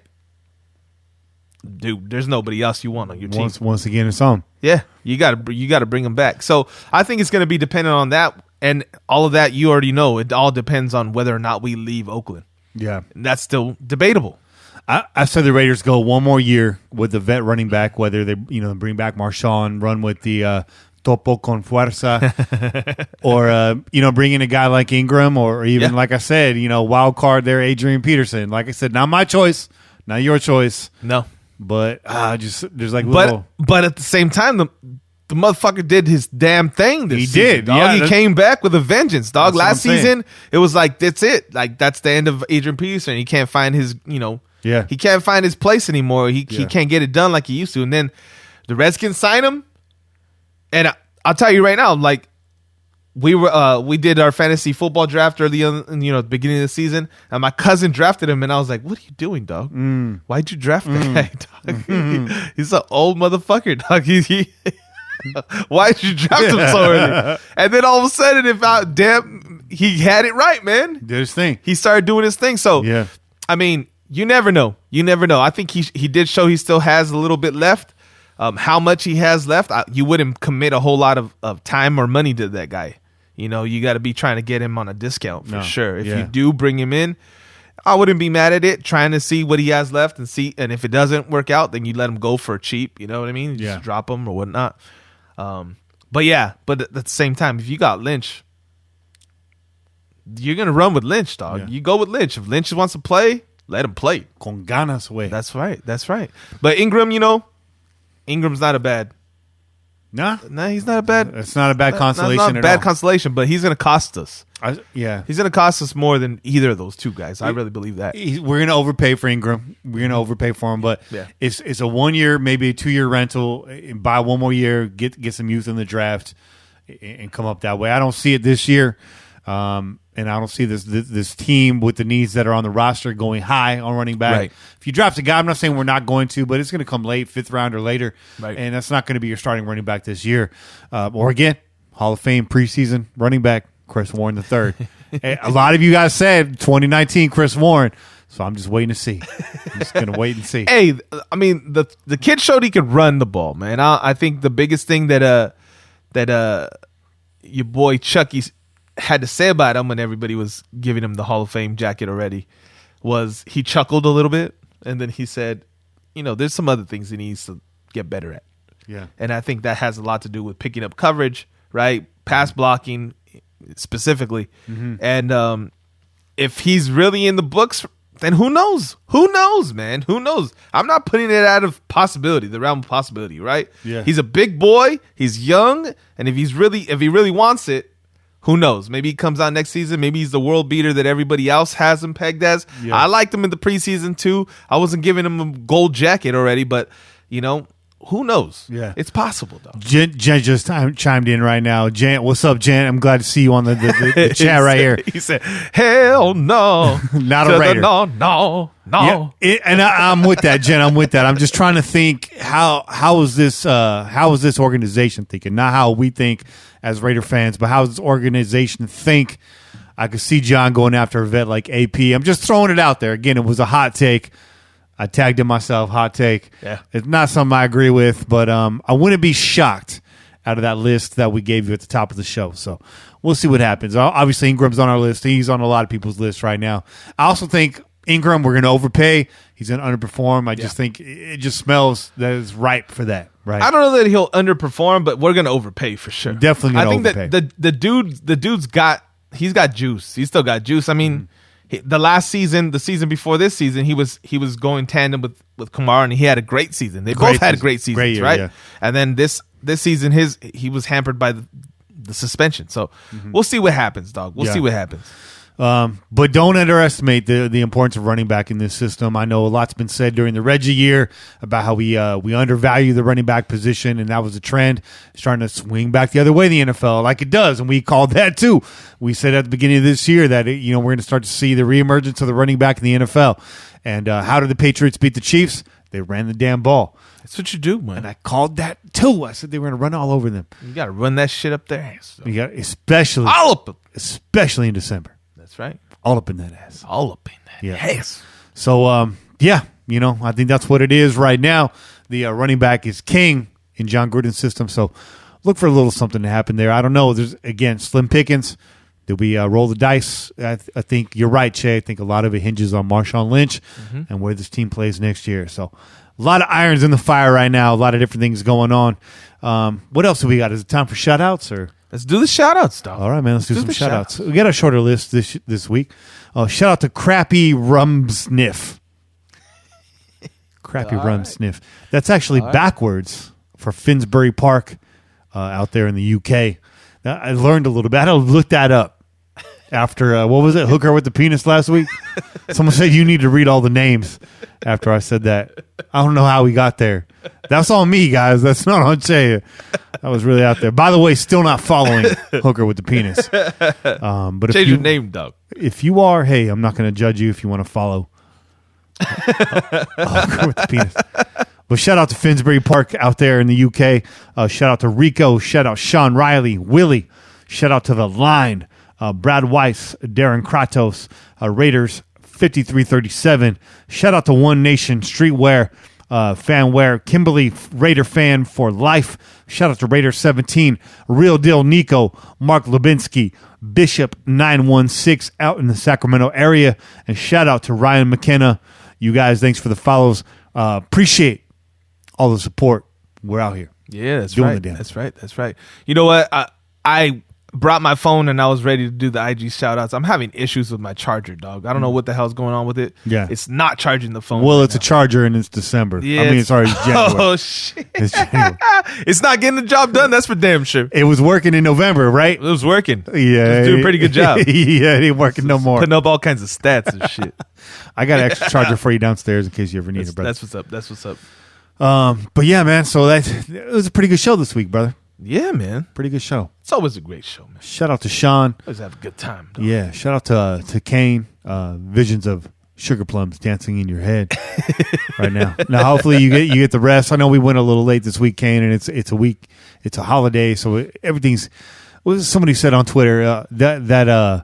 dude, there's nobody else you want on your team. Once again, it's on. Yeah, you got to bring him back. So I think it's going to be dependent on that, and all of that you already know. It all depends on whether or not we leave Oakland. Yeah, and that's still debatable. I said the Raiders go one more year with the vet running back, whether they bring back Marshawn, run with the topo con fuerza, or bring in a guy like Ingram, or even like I said, wild card there, Adrian Peterson. Like I said, not my choice, not your choice. No. But there's like little. But at the same time, the motherfucker did his damn thing this season. He did. Dog. Yeah, he came back with a vengeance, dog. Last season, it was like, that's it. Like, that's the end of Adrian Peterson. He can't find his, he can't find his place anymore. He can't get it done like he used to. And then the Redskins signed him. And I'll tell you right now, like, we did our fantasy football draft early on, the beginning of the season, and my cousin drafted him, and I was like, "What are you doing, dog? Why'd you draft that guy, dog? He's an old motherfucker, dog. Why'd you draft him so early?" And then all of a sudden, he had it right, man. Did his thing. He started doing his thing. So, yeah. I mean, you never know. I think he did show he still has a little bit left. How much he has left, you wouldn't commit a whole lot of time or money to that guy. You got to be trying to get him on a discount for sure. If you do bring him in, I wouldn't be mad at it, trying to see what he has left and if it doesn't work out, then you let him go for cheap. You know what I mean? You just drop him or whatnot. But at the same time, if you got Lynch, you're going to run with Lynch, dog. Yeah. You go with Lynch. If Lynch wants to play, let him play. Con ganas, way. That's right. But Ingram, Ingram's not a bad Nah, he's not a bad. It's not a bad consolation. Not a at bad all. consolation, but he's going to cost us. Yeah, He's going to cost us more than either of those two guys. I really believe that. We're going to overpay for Ingram. We're going to overpay for him, but it's a 1 year, maybe a 2 year rental. And buy one more year, get some youth in the draft, and come up that way. I don't see it this year, and I don't see this team with the needs that are on the roster going high on running back. Right. If you draft a guy, I'm not saying we're not going to, but it's going to come late, 5th round or later, Right. and that's not going to be your starting running back this year. Or again, Hall of Fame preseason running back Chris Warren III. A lot of you guys said 2019 Chris Warren, so I'm just waiting to see. I'm just going to wait and see. Hey, I mean, the kid showed he could run the ball, man. I think the biggest thing that your boy Chucky had to say about him when everybody was giving him the Hall of Fame jacket already was he chuckled a little bit, and then he said, there's some other things he needs to get better at. Yeah. And I think that has a lot to do with picking up coverage, right? Pass blocking specifically. Mm-hmm. And if he's really in the books, then who knows? Who knows, man? Who knows? I'm not putting it out of possibility, the realm of possibility, right? Yeah. He's a big boy. He's young. And if he really wants it, who knows? Maybe he comes out next season. Maybe he's the world beater that everybody else has him pegged as. Yeah. I liked him in the preseason too. I wasn't giving him a gold jacket already, but who knows? Yeah. It's possible though. Jen just chimed in right now. Jan, what's up, Jan? I'm glad to see you on the chat right here. He said, "Hell no, Not a Raider." No. Yeah, and I'm with that, Jen. I'm with that. I'm just trying to think how is this organization thinking? Not how we think as Raider fans, but how does this organization think? I could see John going after a vet like AP. I'm just throwing it out there. Again, it was a hot take. I tagged it myself. Hot take. Yeah. It's not something I agree with, but I wouldn't be shocked out of that list that we gave you at the top of the show. So we'll see what happens. Obviously, Ingram's on our list. He's on a lot of people's lists right now. I also think Ingram, we're going to overpay. He's going to underperform. I just think it just smells that it's ripe for that. Right. I don't know that he'll underperform, but we're going to overpay for sure. Definitely going to overpay. I think that the dude's got juice. He's still got juice. I mean, the season before this season, he was going tandem with Kamara, and he had a great season. They both had great seasons, great year, right? yeah. And then this season, he was hampered by the suspension. So we'll see what happens, dog. We'll see what happens. But don't underestimate the importance of running back in this system. I know a lot's been said during the Reggie year about how we undervalue the running back position, and that was a trend. It's starting to swing back the other way in the NFL, like it does, and we called that too. We said at the beginning of this year that we're going to start to see the reemergence of the running back in the NFL. And how did the Patriots beat the Chiefs? They ran the damn ball. That's what you do, man. And I called that too. I said they were going to run all over them. You got to run that shit up their ass. You got especially all up them. Especially in December. That's right. All up in that ass. All up in that ass. So, I think that's what it is right now. The running back is king in John Gruden's system. So look for a little something to happen there. I don't know. There's, again, slim pickings. Did we roll the dice? I think you're right, Che. I think a lot of it hinges on Marshawn Lynch and where this team plays next year. So a lot of irons in the fire right now. A lot of different things going on. What else do we got? Is it time for shout-outs or... Let's do the shout-outs, dog. All right, man. Let's do some shout-outs. We got a shorter list this week. Shout out to Crappy Rumsniff. Crappy Rumsniff. That's actually backwards for Finsbury Park out there in the UK. Now, I learned a little bit. I had to look that up after, what was it, Hooker with the Penis last week? Someone said you need to read all the names after I said that. I don't know how we got there. That's on me, guys. That's not on Che. I was really out there. By the way, still not following Hooker with the Penis. But change your name, dog. If you are, hey, I'm not going to judge you if you want to follow Hooker with the Penis. But shout out to Finsbury Park out there in the UK. Shout out to Rico. Shout out Sean Riley, Willie. Shout out to The Line, Brad Weiss, Darren Kratos, Raiders 5337. Shout out to One Nation Streetwear. Fanwear, Kimberly Raider fan for life. Shout out to Raider 17, Real Deal Nico, Mark Lubinsky, Bishop 916 out in the Sacramento area, and shout out to Ryan McKenna. You guys, thanks for the follows. Appreciate all the support. We're out here. Yeah, that's doing right. the damn. That's right. You know what? I brought my phone and I was ready to do the IG shout outs. I'm having issues with my charger, dog. I don't know what the hell's going on with it. Yeah. It's not charging the phone. Well, right it's now. a charger and it's December. Yeah, I mean, it's already January. Oh, shit. It's January. It's not getting the job done. That's for damn sure. It was working in November, right? It was working. Yeah. It was doing a pretty good job. Yeah, it ain't working no more. Putting up all kinds of stats and shit. I got an extra charger for you downstairs in case you ever need it, brother. That's what's up. That's what's up. But yeah, man. So it was a pretty good show this week, brother. Yeah, man. Pretty good show. It's always a great show, man. Shout out to Sean. Always have a good time, dog. Yeah. Shout out to Kane. Visions of sugar plums dancing in your head right now. Now, hopefully you get the rest. I know we went a little late this week, Kane, and it's a week. It's a holiday, so everything's. Well, somebody said on Twitter that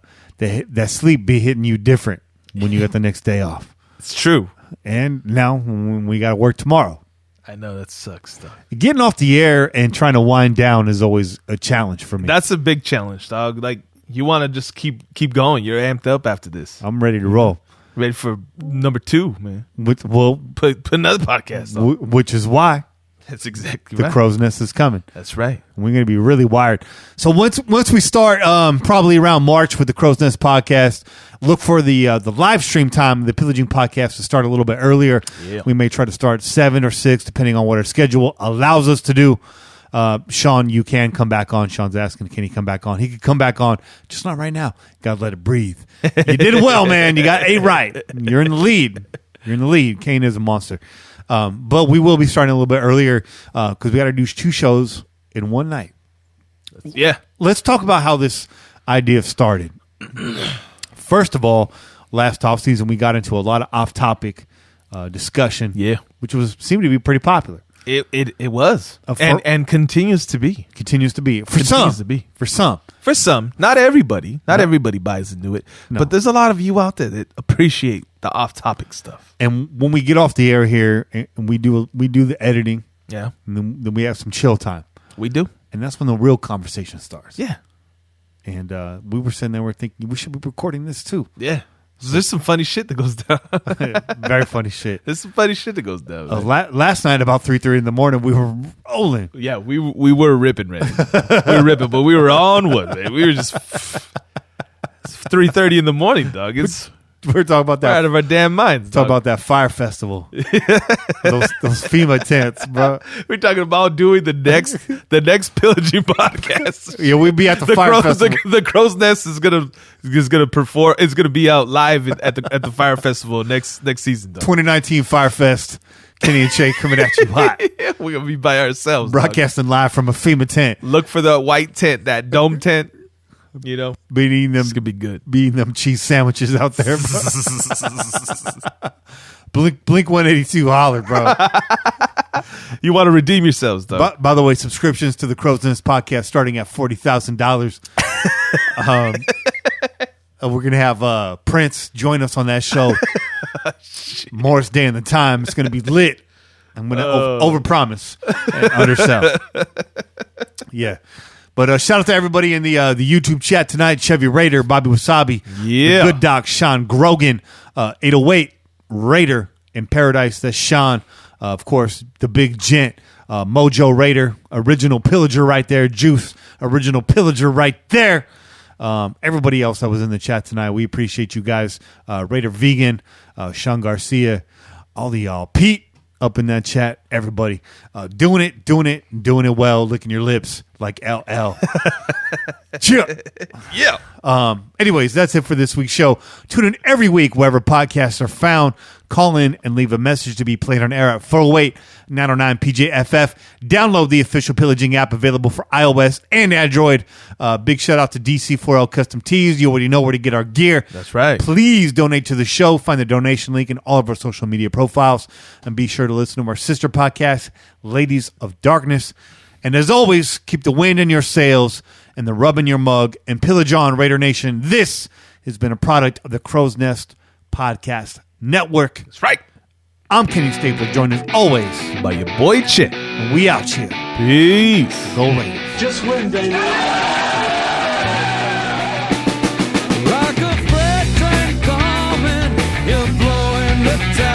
sleep be hitting you different when you get the next day off. It's true. And now when we got to work tomorrow. I know that sucks, though. Getting off the air and trying to wind down is always a challenge for me. That's a big challenge, dog. Like, you want to just keep going. You're amped up after this. I'm ready to roll. Ready for number 2, man. Put another podcast on. Which is why That's exactly the right. Crow's Nest is coming. That's right. We're going to be really wired. So once we start, probably around March with the Crow's Nest podcast, look for the live stream time of the Pillaging podcast to start a little bit earlier. Yeah. We may try to start 7 or 6, depending on what our schedule allows us to do. Sean, you can come back on. Sean's asking, can he come back on? He could come back on, just not right now. Got to let it breathe. You did well, man. You got 8 right. You're in the lead. Kane is a monster. But we will be starting a little bit earlier because we got to do 2 shows in one night. Yeah. Let's talk about how this idea started. First of all, last offseason, we got into a lot of off-topic discussion. Yeah. Which seemed to be pretty popular. It was. And continues to be. Continues to be. For some. Not everybody. Not everybody buys into it. No. But there's a lot of you out there that appreciate the off-topic stuff. And when we get off the air here and we do the editing, Yeah. and then we have some chill time. We do. And that's when the real conversation starts. Yeah. And we were sitting there, we're thinking, we should be recording this too. Yeah. So there's some funny shit that goes down. Very funny shit. There's some funny shit that goes down. Last night, about 3:30 in the morning, we were rolling. Yeah, we were ripping, man. We were ripping, but we were on one, man. We were just 3:30 in the morning, dog. We're talking about that. We're out of our damn minds. Talk about that fire festival. those FEMA tents, bro. We're talking about doing the next Pillaging podcast. Yeah, we'll be at the fire festival. The Crow's Nest is gonna perform. It's gonna be out live at the fire festival next season. Dog. 2019 Fire Fest. Kenny and Shay coming at you hot. Yeah, we're gonna be by ourselves. Broadcasting live from a FEMA tent. Look for the white tent, that dome tent. You know, Eating them. it's gonna be good. Eating them cheese sandwiches out there, bro. Blink 182 holler, bro. You want to redeem yourselves, though. By the way, subscriptions to the Crow's Nest podcast starting at $40,000. We're gonna have Prince join us on that show. Morris Day and the Time. It's gonna be lit. I'm gonna overpromise and undersell. Yeah. But shout out to everybody in the YouTube chat tonight. Chevy Raider, Bobby Wasabi, Yeah. the Good Doc, Sean Grogan, 808 Raider in Paradise. That's Sean. Of course, the Big Gent, Mojo Raider, original Pillager right there. Juice, original Pillager right there. Everybody else that was in the chat tonight, we appreciate you guys. Raider Vegan, Sean Garcia, all the y'all. Pete up in that chat. Everybody doing it well, licking your lips like LL. Yeah. Anyways, that's it for this week's show. Tune in every week wherever podcasts are found. Call in and leave a message to be played on air at 408-909-PJFF. Download the official Pillaging app available for iOS and Android. Big shout out to DC4L Custom Tees. You already know where to get our gear. That's right. Please donate to the show. Find the donation link in all of our social media profiles. And be sure to listen to our sister podcast, Ladies of Darkness. And as always, keep the wind in your sails and the rub in your mug. And pillage on, Raider Nation. This has been a product of the Crow's Nest Podcast Network. That's right. I'm Kenny Stapler, joined as always By your boy Chet. and we out here. Peace. Go Raiders. Just when they like a freight train coming, you're blowing the town.